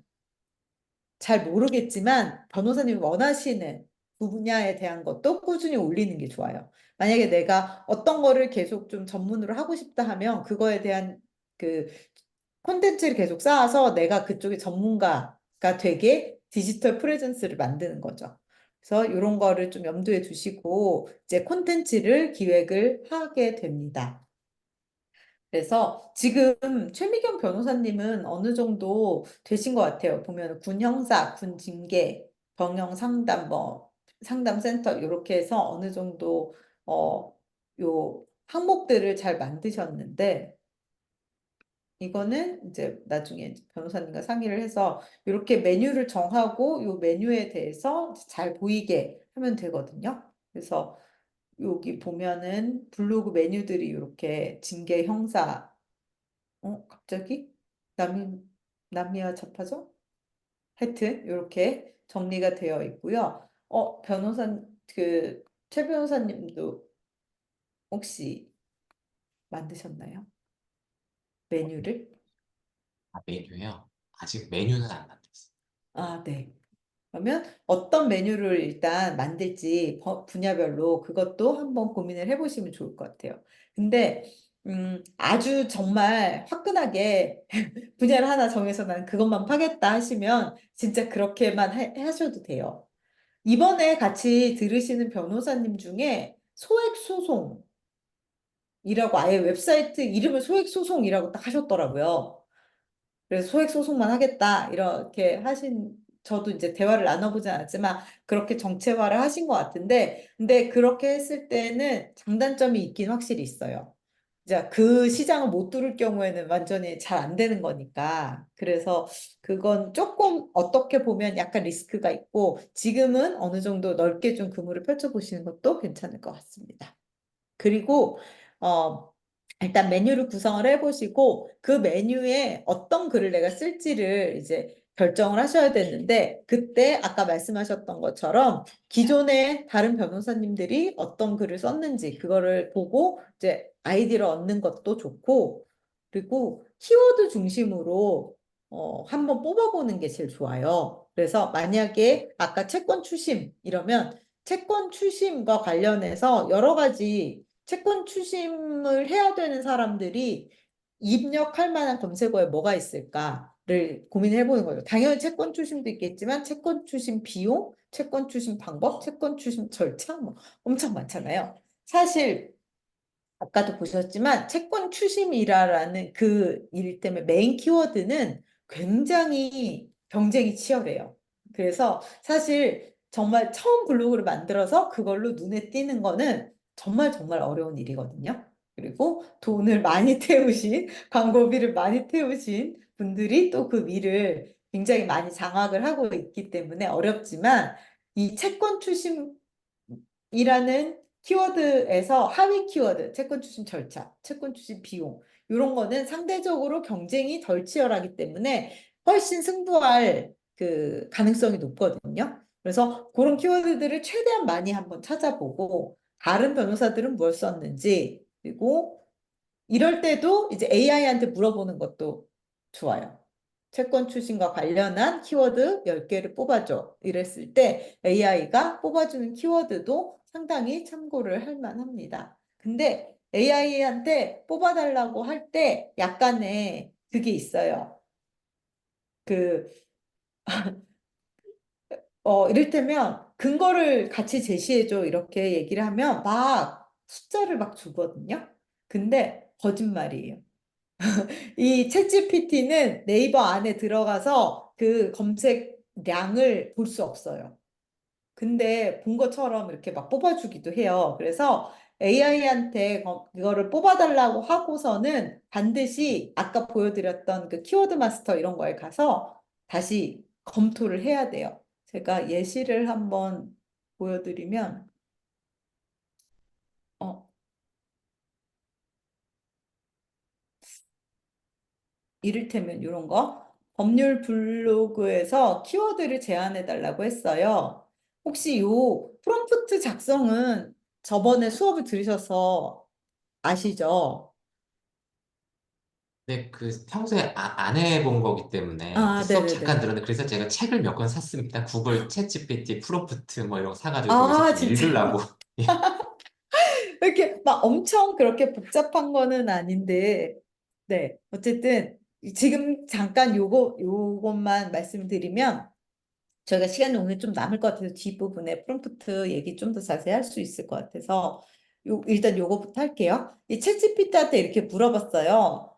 S1: 잘 모르겠지만 변호사님이 원하시는 그 분야에 대한 것도 꾸준히 올리는 게 좋아요. 만약에 내가 어떤 거를 계속 좀 전문으로 하고 싶다 하면 그거에 대한 그 콘텐츠를 계속 쌓아서 내가 그쪽의 전문가가 되게 디지털 프레젠스를 만드는 거죠. 그래서 이런 거를 좀 염두에 두시고 이제 콘텐츠를 기획을 하게 됩니다. 그래서 지금 최미경 변호사님은 어느 정도 되신 것 같아요. 보면 군 형사, 군 징계, 병영 상담, 뭐 상담센터 이렇게 해서 어느 정도 요 항목들을 잘 만드셨는데 이거는 이제 나중에 변호사님과 상의를 해서 이렇게 메뉴를 정하고 요 메뉴에 대해서 잘 보이게 하면 되거든요. 그래서 여기 보면은 블로그 메뉴들이 이렇게 징계 형사 갑자기? 남이, 남이와 접하죠? 하여튼, 이렇게 정리가 되어 있고요. 최 변호사님도 혹시 만드셨나요? 메뉴를?
S3: 메뉴요? 아직 메뉴는 안 만들었어요.
S1: 아, 네. 그러면 어떤 메뉴를 일단 만들지 분야별로 그것도 한번 고민을 해보시면 좋을 것 같아요. 근데 아주 정말 화끈하게 분야를 하나 정해서 난 그것만 파겠다 하시면 진짜 그렇게만 하셔도 돼요. 이번에 같이 들으시는 변호사님 중에 소액소송이라고 아예 웹사이트 이름을 소액소송이라고 딱 하셨더라고요. 그래서 소액소송만 하겠다 이렇게 하신 저도 이제 대화를 나눠보지 않았지만 그렇게 정체화를 하신 것 같은데 근데 그렇게 했을 때는 장단점이 있긴 확실히 있어요. 이제 그 시장을 못 뚫을 경우에는 완전히 잘 안 되는 거니까 그래서 그건 조금 어떻게 보면 약간 리스크가 있고 지금은 어느 정도 넓게 좀 그물을 펼쳐보시는 것도 괜찮을 것 같습니다. 그리고 어, 일단 메뉴를 구성을 해보시고 그 메뉴에 어떤 글을 내가 쓸지를 이제 결정을 하셔야 되는데 그때 아까 말씀하셨던 것처럼 기존에 다른 변호사님들이 어떤 글을 썼는지 그거를 보고 이제 아이디를 얻는 것도 좋고 그리고 키워드 중심으로 한번 뽑아보는 게 제일 좋아요. 그래서 만약에 아까 채권 추심 이러면 채권 추심과 관련해서 여러 가지 채권 추심을 해야 되는 사람들이 입력할 만한 검색어에 뭐가 있을까를 고민해 보는 거예요. 당연히 채권 추심도 있겠지만 채권 추심 비용, 채권 추심 방법, 채권 추심 절차 뭐 엄청 많잖아요. 사실 아까도 보셨지만 채권 추심이라는 그 일 때문에 메인 키워드는 굉장히 경쟁이 치열해요. 그래서 사실 정말 처음 블로그를 만들어서 그걸로 눈에 띄는 거는 정말 정말 어려운 일이거든요. 그리고 돈을 많이 태우신, 광고비를 많이 태우신 분들이 또 그 일을 굉장히 많이 장악을 하고 있기 때문에 어렵지만 이 채권 추심이라는 키워드에서 하위 키워드, 채권 추심 절차, 채권 추심 비용 이런 거는 상대적으로 경쟁이 덜 치열하기 때문에 훨씬 승부할 그 가능성이 높거든요. 그래서 그런 키워드들을 최대한 많이 한번 찾아보고 다른 변호사들은 뭘 썼는지 그리고 이럴 때도 이제 AI한테 물어보는 것도 좋아요. 채권 추진과 관련한 키워드 10개를 뽑아줘. 이랬을 때 AI가 뽑아주는 키워드도 상당히 참고를 할 만합니다. 근데 AI한테 뽑아달라고 할 때 약간의 그게 있어요. 그, 이를테면 근거를 같이 제시해줘. 이렇게 얘기를 하면 막 숫자를 막 주거든요. 근데 거짓말이에요. 이 챗GPT는 네이버 안에 들어가서 그 검색량을 볼 수 없어요. 근데 본 것처럼 이렇게 막 뽑아주기도 해요. 그래서 AI한테 이거를 뽑아달라고 하고서는 반드시 아까 보여드렸던 그 키워드 마스터 이런 거에 가서 다시 검토를 해야 돼요. 제가 예시를 한번 보여드리면 어, 이를테면 이런 거 법률 블로그에서 키워드를 제안해 달라고 했어요. 혹시 요 프롬프트 작성은 저번에 수업을 들으셔서 아시죠?
S3: 근데 그 평소에 안 해본 거기 때문에 그
S1: 아,
S3: 수업 잠깐
S1: 네네네.
S3: 들었는데 그래서 제가 책을 몇 권 샀습니다. 구글 챗GPT 프롬프트 뭐 이런 거 사가지고 거기서
S1: 아,
S3: 좀
S1: 진짜.
S3: 읽으려고. 예.
S1: 이렇게 막 엄청 그렇게 복잡한 거는 아닌데, 네. 어쨌든 지금 잠깐 요것만 말씀드리면 저희가 시간이 오늘 좀 남을 것 같아서 뒷부분에 프롬프트 얘기 좀 더 자세히 할 수 있을 것 같아서 일단 요거부터 할게요. 이 챗GPT한테 이렇게 물어봤어요.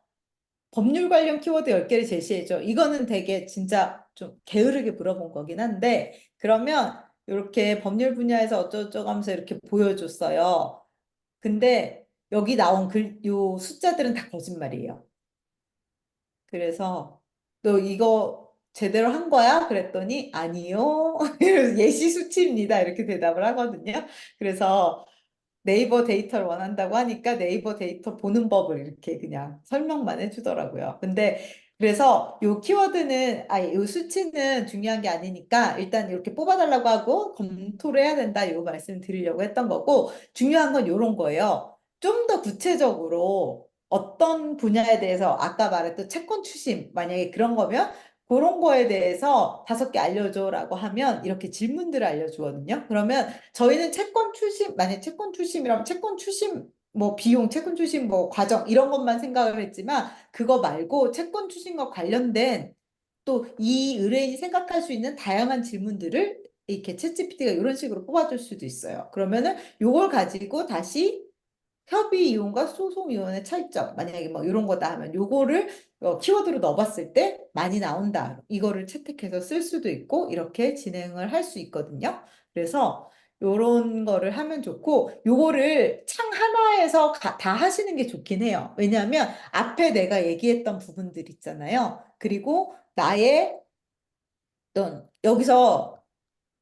S1: 법률 관련 키워드 10개를 제시해줘. 이거는 되게 진짜 좀 게으르게 물어본 거긴 한데 그러면 이렇게 법률 분야에서 어쩌고저쩌고 하면서 이렇게 보여줬어요. 근데 여기 나온 요 숫자들은 다 거짓말이에요. 그래서 너 이거 제대로 한 거야? 그랬더니 아니요. 예시 수치입니다. 이렇게 대답을 하거든요. 그래서 네이버 데이터를 원한다고 하니까 네이버 데이터 보는 법을 이렇게 그냥 설명만 해주더라고요. 근데 그래서 요 키워드는, 요 수치는 중요한 게 아니니까 일단 이렇게 뽑아달라고 하고 검토를 해야 된다. 요 말씀 드리려고 했던 거고 중요한 건 요런 거예요. 좀 더 구체적으로 어떤 분야에 대해서 아까 말했던 채권 추심, 만약에 그런 거면 그런 거에 대해서 5개 알려줘라고 하면 이렇게 질문들을 알려주거든요. 그러면 저희는 채권 출심, 만약 채권 출심이라면 채권 출심, 뭐 비용, 채권 출심, 뭐 과정 이런 것만 생각을 했지만 그거 말고 채권 출심과 관련된 또 이 의뢰인이 생각할 수 있는 다양한 질문들을 이렇게 챗GPT가 이런 식으로 뽑아줄 수도 있어요. 그러면은 요걸 가지고 다시 협의 이용과 소송 이용의 차이점, 만약에 뭐 이런 거다 하면 요거를 키워드로 넣어봤을 때 많이 나온다. 이거를 채택해서 쓸 수도 있고 이렇게 진행을 할 수 있거든요. 그래서 요런 거를 하면 좋고 요거를 창 하나에서 다 하시는 게 좋긴 해요. 왜냐하면 앞에 내가 얘기했던 부분들 있잖아요. 그리고 나의 어떤 여기서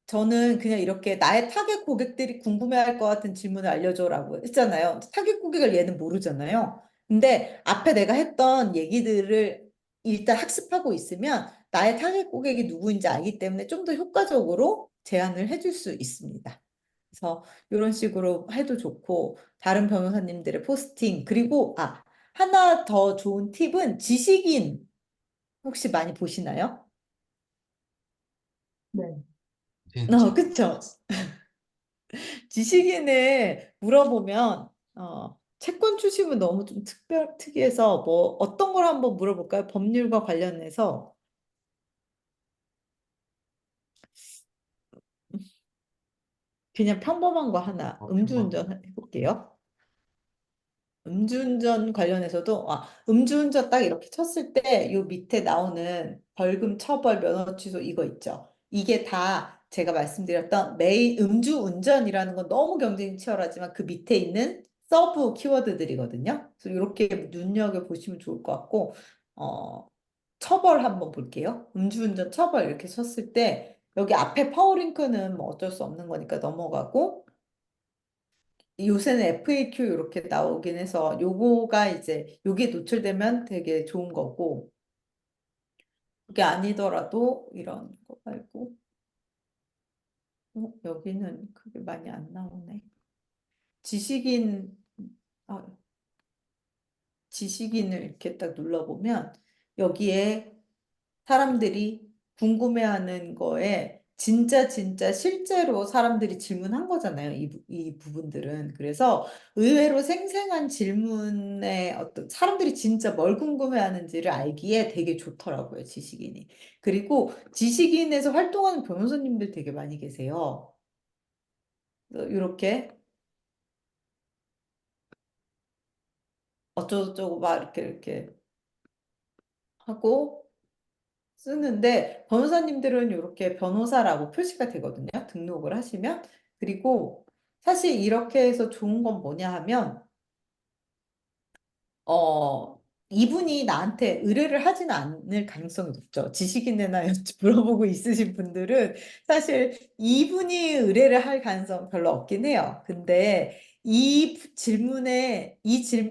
S1: 저는 그냥 이렇게 나의 타겟 고객들이 궁금해할 것 같은 질문을 알려줘라고 했잖아요. 타겟 고객을 얘는 모르잖아요. 근데 앞에 내가 했던 얘기들을 일단 학습하고 있으면 나의 타겟 고객이 누구인지 알기 때문에 좀 더 효과적으로 제안을 해줄 수 있습니다. 그래서 이런 식으로 해도 좋고 다른 변호사님들의 포스팅 그리고 하나 더 좋은 팁은 지식인 혹시 많이 보시나요?
S2: 네.
S3: 잘
S1: 그쵸. 지식인을 물어보면 채권 추심은 너무 좀 특이해서 뭐 어떤 걸 한번 물어볼까요? 법률과 관련해서 그냥 평범한 거 하나
S3: 평범.
S1: 음주운전 해볼게요. 음주운전 관련해서도 음주운전 딱 이렇게 쳤을 때 요 밑에 나오는 벌금 처벌 면허 취소 이거 있죠. 이게 다 제가 말씀드렸던 메인 음주운전이라는 건 너무 경쟁이 치열하지만 그 밑에 있는 서브 키워드들이거든요. 그래서 이렇게 눈여겨 보시면 좋을 것 같고 처벌 한번 볼게요. 음주운전 처벌 이렇게 쳤을 때 여기 앞에 파워링크는 뭐 어쩔 수 없는 거니까 넘어가고 요새는 FAQ 이렇게 나오긴 해서 요거가 이제 요게 노출되면 되게 좋은 거고 그게 아니더라도 이런 거 말고 여기는 그게 많이 안 나오네. 지식인 아, 지식인을 이렇게 딱 눌러보면 여기에 사람들이 궁금해하는 거에 진짜 실제로 사람들이 질문한 거잖아요. 이 부분들은. 그래서 의외로 생생한 질문에 어떤 사람들이 진짜 뭘 궁금해하는지를 알기에 되게 좋더라고요. 지식인이. 그리고 지식인에서 활동하는 변호사님들 되게 많이 계세요. 이렇게 어쩌고저쩌고 막 이렇게 하고 쓰는데 변호사님들은 이렇게 변호사라고 표시가 되거든요. 등록을 하시면. 그리고 사실 이렇게 해서 좋은 건 뭐냐 하면 이분이 나한테 의뢰를 하지는 않을 가능성이 높죠. 지식인이나 물어보고 있으신 분들은 사실 이분이 의뢰를 할 가능성 별로 없긴 해요. 근데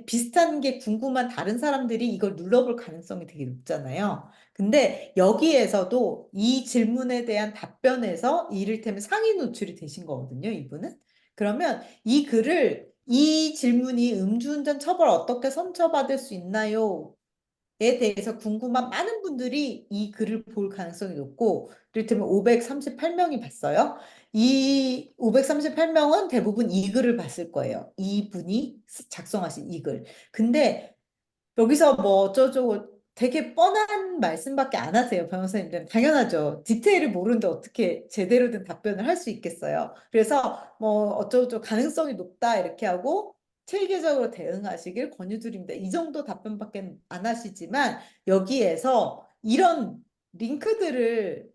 S1: 비슷한 게 궁금한 다른 사람들이 이걸 눌러볼 가능성이 되게 높잖아요. 근데 여기에서도 이 질문에 대한 답변에서 이를테면 상위 노출이 되신 거거든요, 이분은. 그러면 이 질문이 음주운전 처벌 어떻게 선처받을 수 있나요? 에 대해서 궁금한 많은 분들이 이 글을 볼 가능성이 높고, 이를테면 538명이 봤어요. 이 538명은 대부분 이 글을 봤을 거예요. 이분이 작성하신 이 글. 근데 여기서 뭐 어쩌고 되게 뻔한 말씀밖에 안 하세요, 변호사님들은. 당연하죠. 디테일을 모르는데 어떻게 제대로 된 답변을 할 수 있겠어요. 그래서 뭐 어쩌고 가능성이 높다 이렇게 하고 체계적으로 대응하시길 권유드립니다. 이 정도 답변밖에 안 하시지만 여기에서 이런 링크들을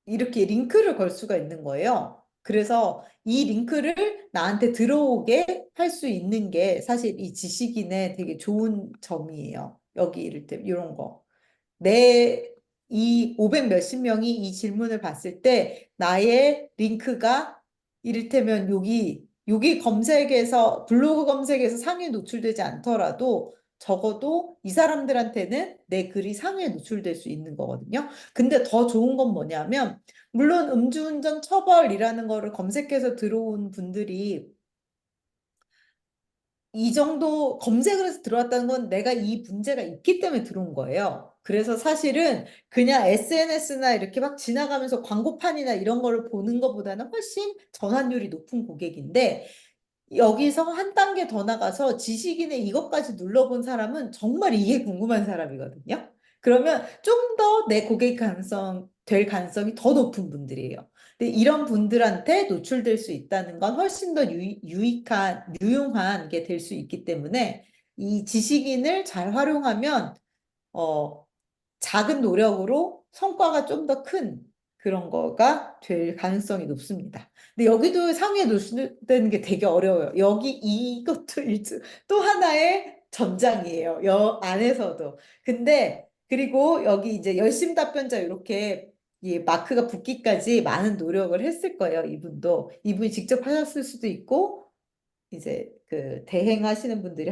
S1: 이렇게 링크를 걸 수가 있는 거예요. 그래서 이 링크를 나한테 들어오게 할 수 있는 게 사실 이 지식인의 되게 좋은 점이에요. 여기 이를테면 이런 거. 이 500 몇십 명이 이 질문을 봤을 때 나의 링크가 이를테면 여기 검색에서 블로그 검색에서 상위에 노출되지 않더라도 적어도 이 사람들한테는 내 글이 상위에 노출될 수 있는 거거든요. 근데 더 좋은 건 뭐냐면 물론 음주운전 처벌이라는 거를 검색해서 들어온 분들이 이 정도 검색을 해서 들어왔다는 건 내가 이 문제가 있기 때문에 들어온 거예요. 그래서 사실은 그냥 SNS나 이렇게 막 지나가면서 광고판이나 이런 거를 보는 것보다는 훨씬 전환율이 높은 고객인데 여기서 한 단계 더 나가서 지식인의 이것까지 눌러본 사람은 정말 이게 궁금한 사람이거든요. 그러면 좀 더 내 고객 될 가능성이 더 높은 분들이에요. 근데 이런 분들한테 노출될 수 있다는 건 훨씬 더 유용한 게 될 수 있기 때문에 이 지식인을 잘 활용하면 어, 작은 노력으로 성과가 좀 더 큰 그런 거가 될 가능성이 높습니다. 근데 여기도 상위에 노출되는 게 되게 어려워요. 이것도 또 하나의 전장이에요. 여 안에서도. 근데 그리고 여기 이제 열심 답변자 이렇게 이 마크가 붙기까지 많은 노력을 했을 거예요. 이분이 직접 하셨을 수도 있고 이제 그 대행하시는 분들이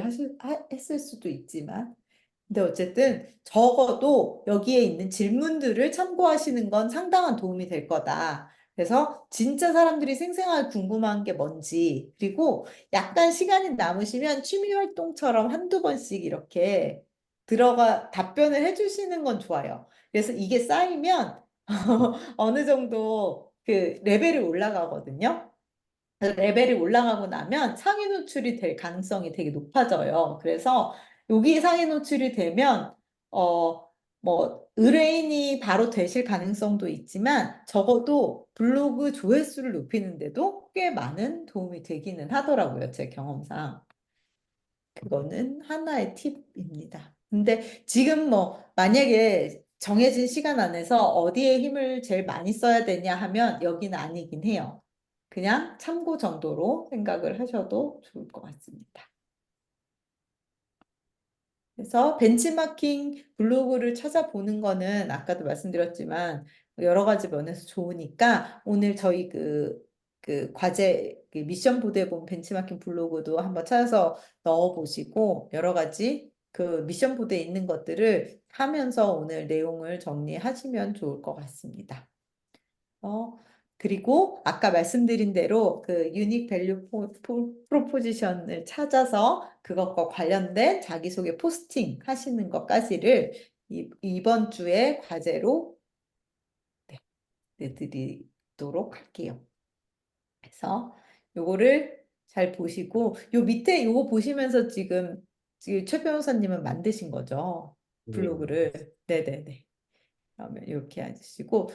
S1: 했을 수도 있지만 근데 어쨌든 적어도 여기에 있는 질문들을 참고하시는 건 상당한 도움이 될 거다. 그래서 진짜 사람들이 생생하게 궁금한 게 뭔지, 그리고 약간 시간이 남으시면 취미 활동처럼 한두 번씩 이렇게 답변을 해주시는 건 좋아요. 그래서 이게 쌓이면 어느 정도 그 레벨이 올라가거든요. 레벨이 올라가고 나면 상위 노출이 될 가능성이 되게 높아져요. 그래서 여기 상위 노출이 되면 어, 뭐 의뢰인이 바로 되실 가능성도 있지만 적어도 블로그 조회수를 높이는데도 꽤 많은 도움이 되기는 하더라고요. 제 경험상. 그거는 하나의 팁입니다. 근데 지금 뭐 만약에 정해진 시간 안에서 어디에 힘을 제일 많이 써야 되냐 하면 여기는 아니긴 해요. 그냥 참고 정도로 생각을 하셔도 좋을 것 같습니다. 그래서 벤치마킹 블로그를 찾아보는 거는 아까도 말씀드렸지만 여러 가지 면에서 좋으니까 오늘 저희 그 과제 그 미션 보드에 본 벤치마킹 블로그도 한번 찾아서 넣어보시고 여러 가지 그 미션 보드에 있는 것들을 하면서 오늘 내용을 정리하시면 좋을 것 같습니다. 어, 그리고 아까 말씀드린 대로 그 유닉 밸류 프로포지션을 찾아서 그것과 관련된 자기소개 포스팅 하시는 것까지를 이번 주에 과제로 네, 내드리도록 할게요. 그래서 요거를 잘 보시고 요 밑에 요거 보시면서 지금 최 변호사님은 만드신 거죠.
S3: 네.
S1: 블로그를. 네네네. 그러면 이렇게 해주시고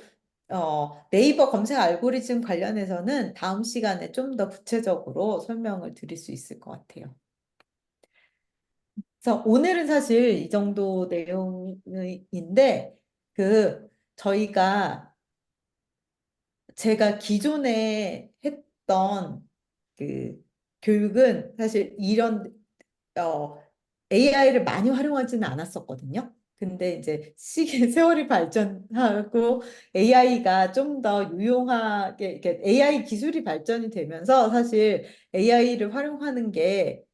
S1: 네이버 검색 알고리즘 관련해서는 다음 시간에 좀 더 구체적으로 설명을 드릴 수 있을 것 같아요. 그래서 오늘은 사실 이 정도 내용인데 저희가 제가 기존에 했던 그 교육은 사실 이런 AI를 많이 활용하지는 않았었거든요. 근데 이제 세월이 발전하고 AI가 좀 더 유용하게, 이렇게 AI 기술이 발전이 되면서 사실 AI를 활용하는 게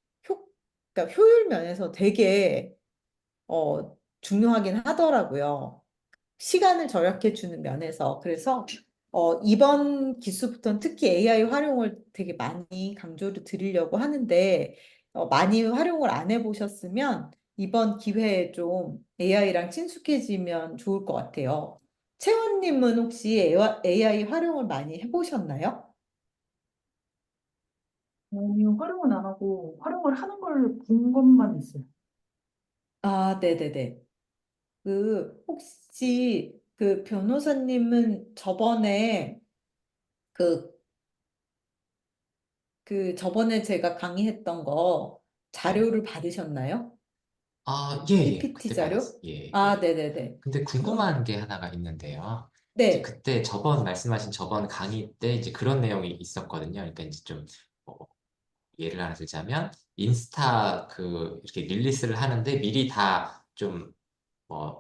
S1: 그러니까 효율 면에서 되게 중요하긴 하더라고요. 시간을 절약해 주는 면에서. 그래서 이번 기수부터는 특히 AI 활용을 되게 많이 강조를 드리려고 하는데 많이 활용을 안 해보셨으면 이번 기회에 좀 AI랑 친숙해지면 좋을 것 같아요. 채원님은 혹시 AI 활용을 많이 해보셨나요?
S2: 아니요, 활용은 안 하고 활용을 하는 걸 본 것만 있어요.
S1: 아, 네네네. 혹시 그 변호사님은 그 저번에 제가 강의했던 거
S3: 네.
S1: 자료를 받으셨나요?
S3: 아, 예, 예.
S1: PPT
S3: 그때
S1: 자료?
S3: 받았어요. 예,
S1: 아,
S3: 예.
S1: 네네네.
S3: 근데
S1: 그럼,
S3: 궁금한 게 하나가 있는데요. 이제
S1: 네,
S3: 그때 말씀하신 저번 강의 때 이제 그런 내용이 있었거든요. 그러니까 이제 좀, 어, 예를 하나 들자면, 인스타 이렇게 릴리스를 하는데 미리 다 좀,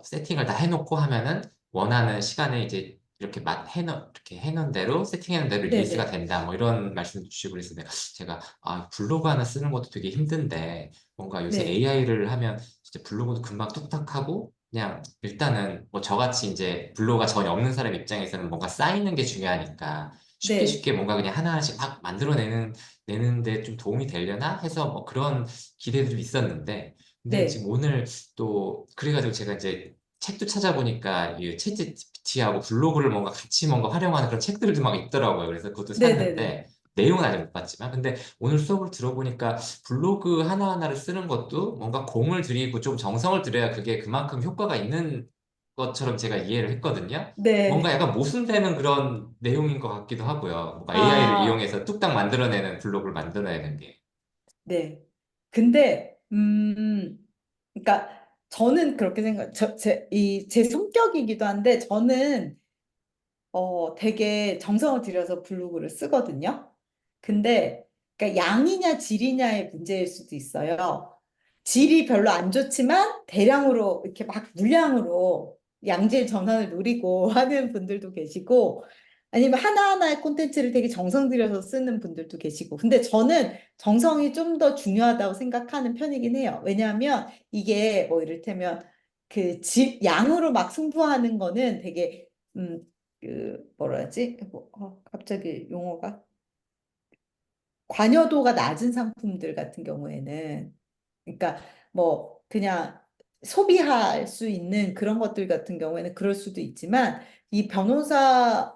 S3: 세팅을 다 해놓고 하면은 원하는 시간에 이제 이렇게 해놓은 대로, 세팅해놓은 대로 릴리스가
S1: 네네,
S3: 된다. 뭐 이런 말씀 주시고 그래서 제가, 블로그 하나 쓰는 것도 되게 힘든데, 뭔가 요새
S1: 네,
S3: AI를 하면 진짜 블로그도 금방 뚝딱 하고, 그냥 일단은 뭐 저같이 이제 블로그가 전혀 없는 사람 입장에서는 뭔가 쌓이는 게 중요하니까 쉽게
S1: 네,
S3: 쉽게 뭔가 그냥 하나하나씩 막 내는데 좀 도움이 되려나 해서 뭐 그런 기대들이 있었는데, 근데
S1: 네,
S3: 지금 오늘 또 그래가지고 제가 이제 책도 찾아보니까 이 챗GPT하고 블로그를 뭔가 같이 뭔가 활용하는 그런 책들도 막 있더라고요. 그래서 그것도
S1: 네네네,
S3: 샀는데 내용은 아직 못 봤지만, 근데 오늘 수업을 들어보니까 블로그 하나하나를 쓰는 것도 뭔가 공을 들이고 좀 정성을 들여야 그게 그만큼 효과가 있는 것처럼 제가 이해를 했거든요. 뭔가
S1: 네.
S3: 약간 모순되는 그런 내용인 것 같기도 하고요. 뭔가 AI를
S1: 아,
S3: 이용해서 뚝딱 만들어내는 블로그를 만들어내는 게.
S1: 네. 근데, 그러니까 저는 그렇게 제 성격이기도 한데 저는 되게 정성을 들여서 블로그를 쓰거든요. 근데 그러니까 양이냐 질이냐의 문제일 수도 있어요. 질이 별로 안 좋지만 대량으로 이렇게 막 물량으로 양질 전환을 노리고 하는 분들도 계시고 아니면 하나하나의 콘텐츠를 되게 정성 들여서 쓰는 분들도 계시고 근데 저는 정성이 좀 더 중요하다고 생각하는 편이긴 해요. 왜냐하면 이게 뭐 이를테면 양으로 막 승부하는 거는 되게 음, 뭐라 하지? 갑자기 용어가 관여도가 낮은 상품들 같은 경우에는 그러니까 뭐 그냥 소비할 수 있는 그런 것들 같은 경우에는 그럴 수도 있지만 이 변호사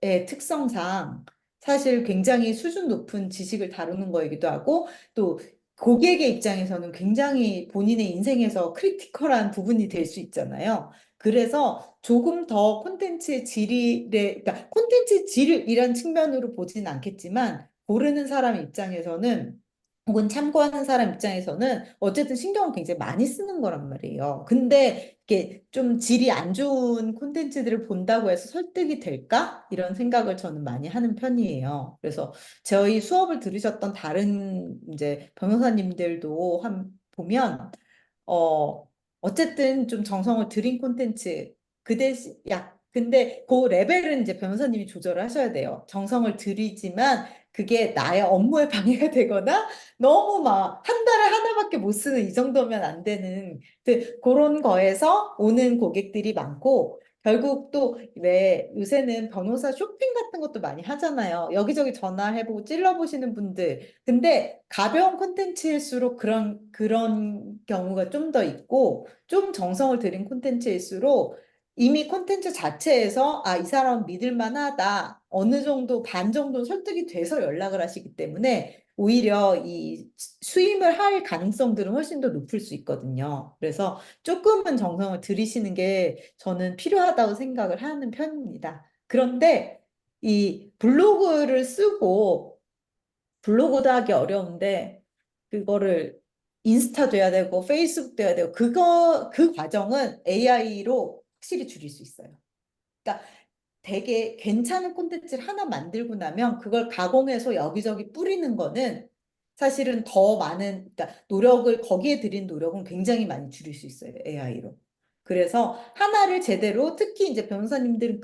S1: 의 특성상 사실 굉장히 수준 높은 지식을 다루는 거이기도 하고 또 고객의 입장에서는 굉장히 본인의 인생에서 크리티컬한 부분이 될 수 있잖아요. 그래서 조금 더 그러니까 콘텐츠 질이란 측면으로 보지는 않겠지만 고르는 사람 입장에서는 혹은 참고하는 사람 입장에서는 어쨌든 신경을 굉장히 많이 쓰는 거란 말이에요. 근데 이게 좀 질이 안 좋은 콘텐츠들을 본다고 해서 설득이 될까? 이런 생각을 저는 많이 하는 편이에요. 그래서 저희 수업을 들으셨던 다른 이제 변호사님들도 보면 어쨌든 좀 정성을 들인 콘텐츠 그 대신 근데 그 레벨은 이제 변호사님이 조절을 하셔야 돼요. 정성을 들이지만 그게 나의 업무에 방해가 되거나 너무 막 한 달에 하나밖에 못 쓰는 이 정도면 안 되는 그런 거에서 오는 고객들이 많고 결국 또 왜 요새는 변호사 쇼핑 같은 것도 많이 하잖아요. 여기저기 전화해보고 찔러보시는 분들. 근데 가벼운 콘텐츠일수록 그런 경우가 좀 더 있고 좀 정성을 들인 콘텐츠일수록 이미 콘텐츠 자체에서 이 사람은 믿을 만하다. 어느 정도 반 정도 설득이 돼서 연락을 하시기 때문에 오히려 이 수임을 할 가능성들은 훨씬 더 높을 수 있거든요. 그래서 조금은 정성을 들이시는 게 저는 필요하다고 생각을 하는 편입니다. 그런데 이 블로그를 쓰고 블로그도 하기 어려운데 그거를 인스타도 해야 되고 페이스북도 해야 되고 그 과정은 AI로 확실히 줄일 수 있어요. 그러니까 되게 괜찮은 콘텐츠를 하나 만들고 나면 그걸 가공해서 여기저기 뿌리는 거는 사실은 더 많은, 그러니까 노력을, 거기에 들인 노력은 굉장히 많이 줄일 수 있어요, AI로. 그래서 하나를 제대로, 특히 이제 변호사님들은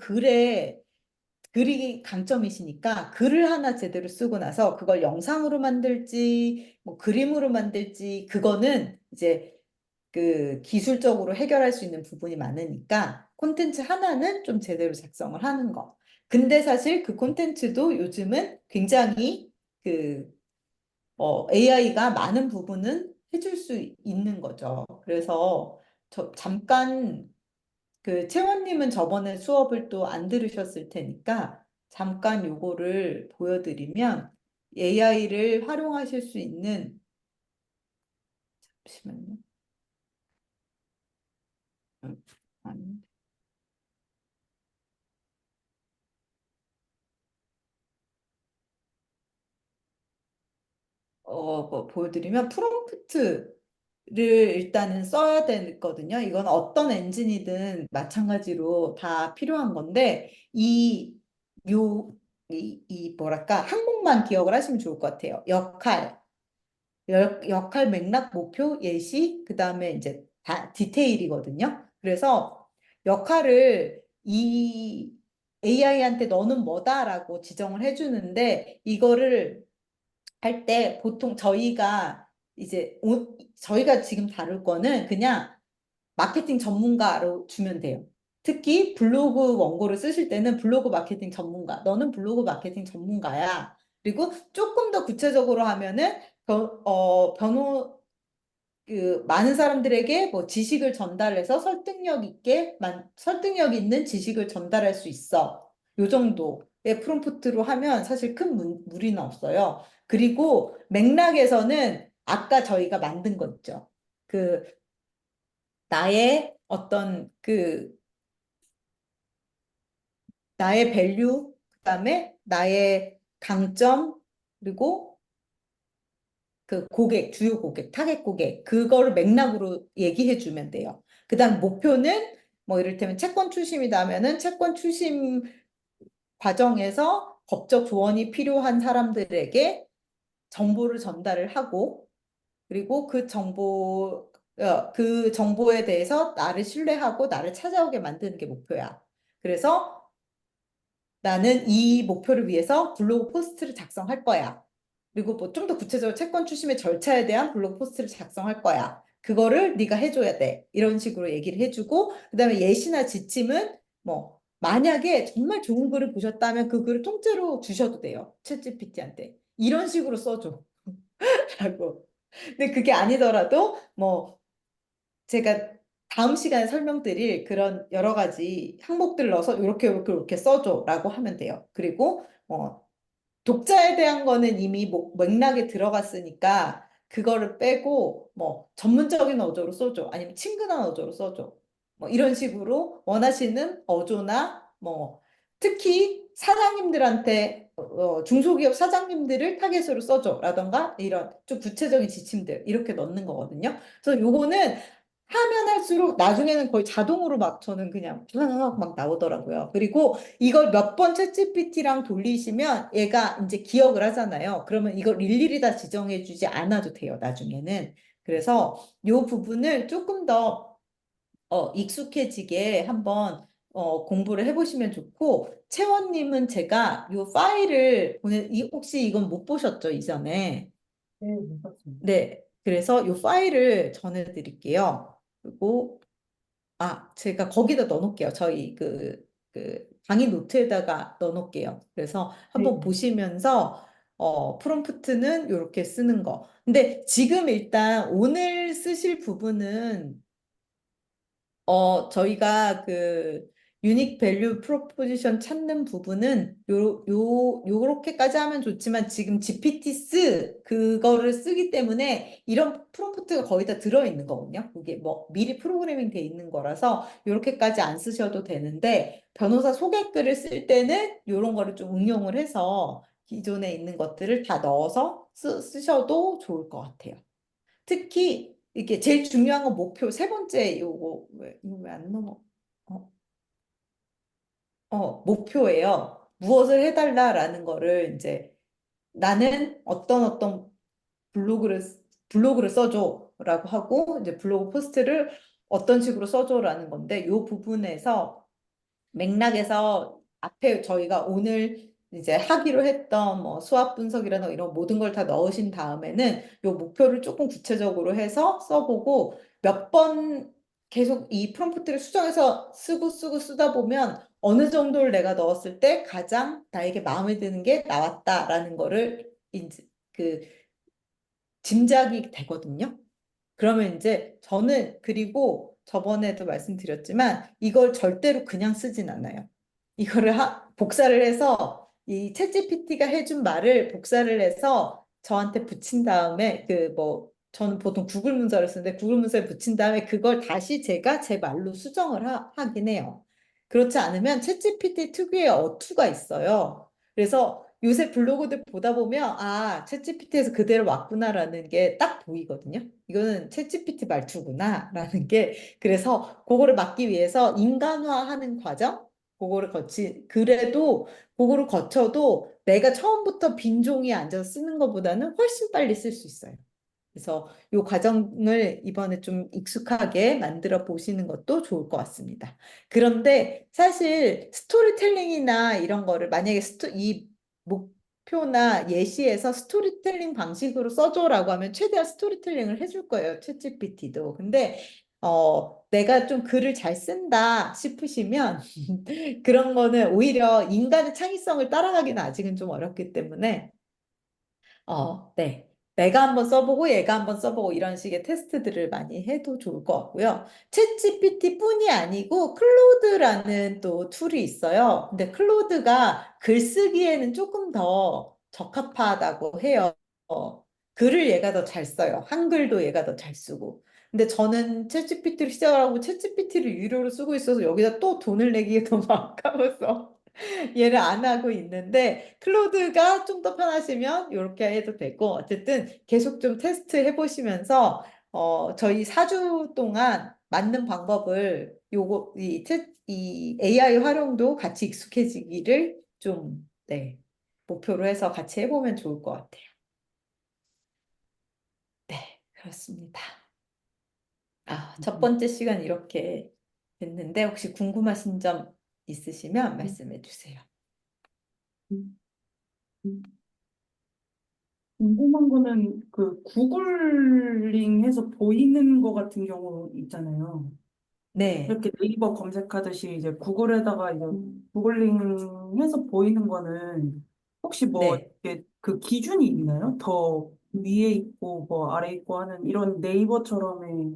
S1: 글이 강점이시니까 글을 하나 제대로 쓰고 나서 그걸 영상으로 만들지, 뭐 그림으로 만들지, 그거는 이제 그 기술적으로 해결할 수 있는 부분이 많으니까 콘텐츠 하나는 좀 제대로 작성을 하는 거. 근데 사실 그 콘텐츠도 요즘은 굉장히 그 AI가 많은 부분은 해줄 수 있는 거죠. 그래서 저 잠깐 그 채원님은 저번에 수업을 또 안 들으셨을 테니까 잠깐 요거를 보여드리면 AI를 활용하실 수 있는, 잠시만요. 아니. 뭐 보여드리면 프롬프트를 일단은 써야 되거든요. 이건 어떤 엔진이든 마찬가지로 다 필요한 건데 뭐랄까 항목만 기억을 하시면 좋을 것 같아요. 역할, 맥락, 목표, 예시, 그 다음에 이제 다 디테일이거든요. 그래서 역할을 이 AI한테 너는 뭐다라고 지정을 해주는데 이거를 할 때 보통 저희가 지금 다룰 거는 그냥 마케팅 전문가로 주면 돼요. 특히 블로그 원고를 쓰실 때는 블로그 마케팅 전문가. 너는 블로그 마케팅 전문가야. 그리고 조금 더 구체적으로 하면은 많은 사람들에게 뭐 지식을 전달해서 설득력 있는 지식을 전달할 수 있어. 요 정도의 프롬프트로 하면 사실 큰 무리는 없어요. 그리고 맥락에서는 아까 저희가 만든 거 있죠. 그 나의 어떤 나의 밸류, 그다음에 나의 강점, 그리고 그 주요 고객, 타겟 고객, 그거를 맥락으로 얘기해 주면 돼요. 그다음 목표는 뭐 이를테면 채권 출심이다 하면은 채권 출심 과정에서 법적 조언이 필요한 사람들에게 정보를 전달을 하고, 그리고 그 정보에 대해서 나를 신뢰하고 나를 찾아오게 만드는 게 목표야. 그래서 나는 이 목표를 위해서 블로그 포스트를 작성할 거야. 그리고 뭐 좀 더 구체적으로 채권 추심의 절차에 대한 블로그 포스트를 작성할 거야. 그거를 네가 해줘야 돼. 이런 식으로 얘기를 해주고, 그다음에 예시나 지침은 뭐 만약에 정말 좋은 글을 보셨다면 그 글을 통째로 주셔도 돼요. 챗GPT한테. 이런 식으로 써줘. 라고. 근데 그게 아니더라도 뭐 제가 다음 시간에 설명드릴 그런 여러 가지 항목들 넣어서 이렇게 써줘라고 하면 돼요. 그리고 독자에 대한 거는 이미 맥락에 들어갔으니까 그거를 빼고 뭐 전문적인 어조로 써줘. 아니면 친근한 어조로 써줘. 뭐 이런 식으로 원하시는 어조나 뭐 특히 사장님들한테 중소기업 사장님들을 타겟으로 써줘라던가 이런 좀 구체적인 지침들 이렇게 넣는 거거든요. 그래서 요거는 하면 할수록 나중에는 거의 자동으로 막 저는 그냥 막 나오더라고요. 그리고 이걸 몇 번 챗GPT랑 돌리시면 얘가 이제 기억을 하잖아요. 그러면 이걸 일일이 다 지정해 주지 않아도 돼요, 나중에는. 그래서 이 부분을 조금 더 익숙해지게 한번 공부를 해보시면 좋고, 채원님은 제가 이 파일을 혹시 이건 못 보셨죠, 이전에?
S2: 네, 맞습니다.
S1: 네. 그래서 이 파일을 전해드릴게요. 그리고 제가 거기다 넣어놓을게요. 저희 그 강의 노트에다가 넣어놓을게요. 그래서
S2: 네,
S1: 한번 보시면서 프롬프트는 이렇게 쓰는 거. 근데 지금 일단 오늘 쓰실 부분은 저희가 그 유닉 밸류 프로포지션 찾는 부분은 요렇게까지 하면 좋지만 지금 GPT-4 그거를 쓰기 때문에 이런 프롬프트가 거의 다 들어있는 거거든요. 그게 뭐 미리 프로그래밍 돼 있는 거라서 요렇게까지 안 쓰셔도 되는데 변호사 소개글을 쓸 때는 요런 거를 좀 응용을 해서 기존에 있는 것들을 다 넣어서 쓰셔도 좋을 것 같아요. 특히 이게 제일 중요한 건 목표 세 번째 요거 이거 왜 안 넘어? 어, 목표예요. 무엇을 해달라라는 거를 이제 나는 어떤 블로그를 블로그를 써줘라고 하고 이제 블로그 포스트를 어떤 식으로 써줘라는 건데 이 부분에서 맥락에서 앞에 저희가 오늘 이제 하기로 했던 뭐 수학 분석이라는 이런 모든 걸 다 넣으신 다음에는 요 목표를 조금 구체적으로 해서 써보고 몇 번 계속 이 프롬프트를 수정해서 쓰고 쓰다 보면 어느 정도를 내가 넣었을 때 가장 나에게 마음에 드는 게 나왔다라는 거를 이제 그 짐작이 되거든요. 그러면 이제 저는 그리고 저번에도 말씀드렸지만 이걸 절대로 그냥 쓰진 않아요. 이거를 복사를 해서 이 챗GPT가 해준 말을 복사를 해서 저한테 붙인 다음에 그 뭐 저는 보통 구글 문서를 쓰는데 구글 문서에 붙인 다음에 그걸 다시 제가 제 말로 수정을 하긴 해요. 그렇지 않으면 챗GPT 특유의 어투가 있어요. 그래서 요새 블로그들 보다 보면 아, 챗GPT에서 그대로 왔구나라는 게 딱 보이거든요. 이거는 챗GPT 말투구나라는 게 그래서 그거를 막기 위해서 인간화하는 과정 그거를 그래도 그거를 거쳐도 내가 처음부터 빈종이 앉아서 쓰는 것보다는 훨씬 빨리 쓸 수 있어요. 그래서 이 과정을 이번에 좀 익숙하게 만들어 보시는 것도 좋을 것 같습니다. 그런데 사실 스토리텔링이나 이런 거를 만약에 이 목표나 예시에서 스토리텔링 방식으로 써줘라고 하면 최대한 스토리텔링을 해줄 거예요. 챗GPT도. 근데 내가 좀 글을 잘 쓴다 싶으시면 그런 거는 오히려 인간의 창의성을 따라가기는 아직은 좀 어렵기 때문에 네. 내가 한번 써보고 얘가 한번 써보고 이런 식의 테스트들을 많이 해도 좋을 것 같고요. 챗GPT뿐이 아니고 클로드라는 또 툴이 있어요. 근데 클로드가 글쓰기에는 조금 더 적합하다고 해요. 글을 얘가 더 잘 써요. 한글도 얘가 더 잘 쓰고. 근데 저는 챗GPT를 시작하고 챗GPT를 유료로 쓰고 있어서 여기다 또 돈을 내기가 너무 아까워서 얘를 안 하고 있는데 클로드가 좀 더 편하시면 이렇게 해도 되고 어쨌든 계속 좀 테스트 해보시면서 저희 4주 동안 맞는 방법을 이 AI 활용도 같이 익숙해지기를 좀 네, 목표로 해서 같이 해보면 좋을 것 같아요. 네, 그렇습니다. 첫 번째 시간 이렇게 됐는데 혹시 궁금하신 점 있으시면 말씀해 주세요.
S2: 음, 음. 궁금한 거는 그 구글링해서 보이는 거 같은 경우 있잖아요.
S1: 네,
S2: 이렇게 네이버 검색하듯이 이제 구글에다가 이제 구글링해서 보이는 거는 혹시 뭐
S1: 네.
S2: 이게 그 기준이 있나요? 더 위에 있고 뭐 아래 있고 하는 이런 네이버처럼의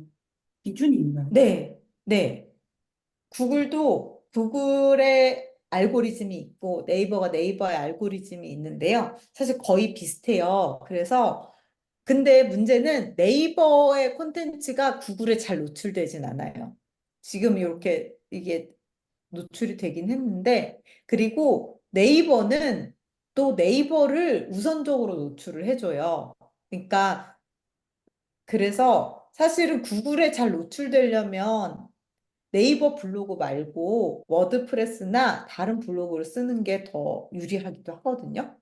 S2: 기준이 있나요?
S1: 네, 네. 구글도 구글의 알고리즘이 있고 네이버가 네이버의 알고리즘이 있는데요. 사실 거의 비슷해요. 그래서 근데 문제는 네이버의 콘텐츠가 구글에 잘 노출되진 않아요. 지금 이렇게 이게 노출이 되긴 했는데 그리고 네이버는 또 네이버를 우선적으로 노출을 해줘요. 그러니까 그래서 사실은 구글에 잘 노출되려면 네이버 블로그 말고 워드프레스나 다른 블로그를 쓰는 게 더 유리하기도 하거든요.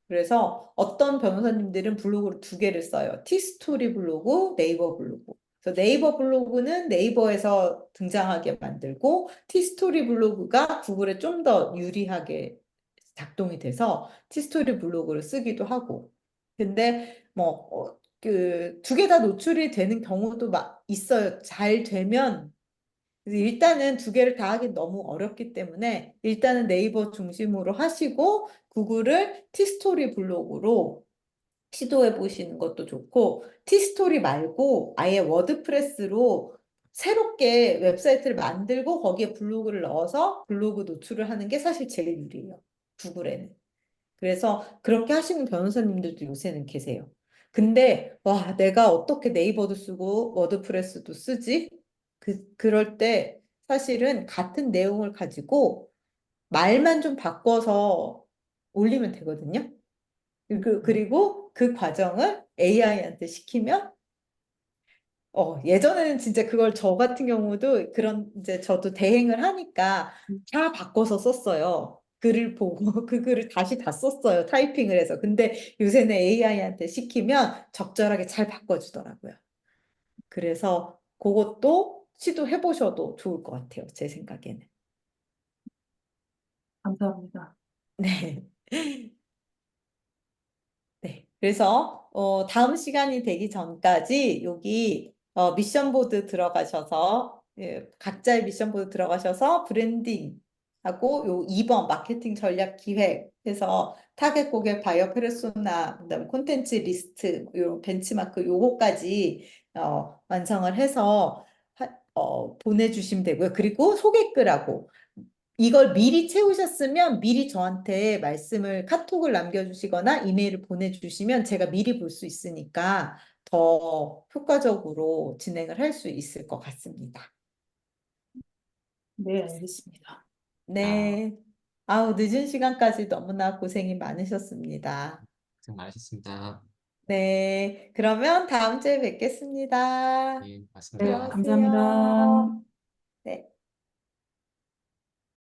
S1: 그래서 어떤 변호사님들은 블로그를 두 개를 써요. 티스토리 블로그, 네이버 블로그. 그래서 네이버 블로그는 네이버에서 등장하게 만들고 티스토리 블로그가 구글에 좀 더 유리하게 작동이 돼서 티스토리 블로그를 쓰기도 하고. 근데 뭐 그 두 개 다 노출이 되는 경우도 막 있어요. 잘 되면 그래서 일단은 두 개를 다 하긴 너무 어렵기 때문에 일단은 네이버 중심으로 하시고 구글을 티스토리 블로그로 시도해 보시는 것도 좋고 티스토리 말고 아예 워드프레스로 새롭게 웹사이트를 만들고 거기에 블로그를 넣어서 블로그 노출을 하는 게 사실 제일 유리해요. 구글에는. 그래서 그렇게 하시는 변호사님들도 요새는 계세요. 근데 와, 내가 어떻게 네이버도 쓰고 워드프레스도 쓰지? 그럴 때 사실은 같은 내용을 가지고 말만 좀 바꿔서 올리면 되거든요. 그리고 그 과정을 AI한테 시키면 예전에는 진짜 그걸 저 같은 경우도 그런 이제 저도 대행을 하니까 다 바꿔서 썼어요. 글을 보고 그 글을 다시 다 썼어요. 타이핑을 해서. 근데 요새는 AI한테 시키면 적절하게 잘 바꿔주더라고요. 그래서 그것도 시도해 보셔도 좋을 것 같아요. 제 생각에는.
S2: 감사합니다.
S1: 네. 네. 그래서 다음 시간이 되기 전까지 여기 미션 보드 들어가셔서 예, 각자의 미션 보드 들어가셔서 브랜딩하고 요 2번 마케팅 전략 기획 해서 타겟 고객 바이어 페르소나 그다음에 콘텐츠 리스트 요 벤치마크 요거까지 완성을 해서 보내주시면 되고요. 그리고 소개글하고 이걸 미리 채우셨으면 미리 저한테 말씀을 카톡을 남겨주시거나 이메일을 보내주시면 제가 미리 볼 수 있으니까 더 효과적으로 진행을 할 수 있을 것 같습니다.
S2: 네, 알겠습니다.
S3: 아,
S1: 네. 아우, 늦은 시간까지 너무나 고생이 많으셨습니다.
S3: 고생 많으셨습니다.
S1: 네. 그러면 다음 주에 뵙겠습니다.
S3: 예,
S2: 네,
S3: 맞습니다.
S1: 들어가세요.
S2: 감사합니다.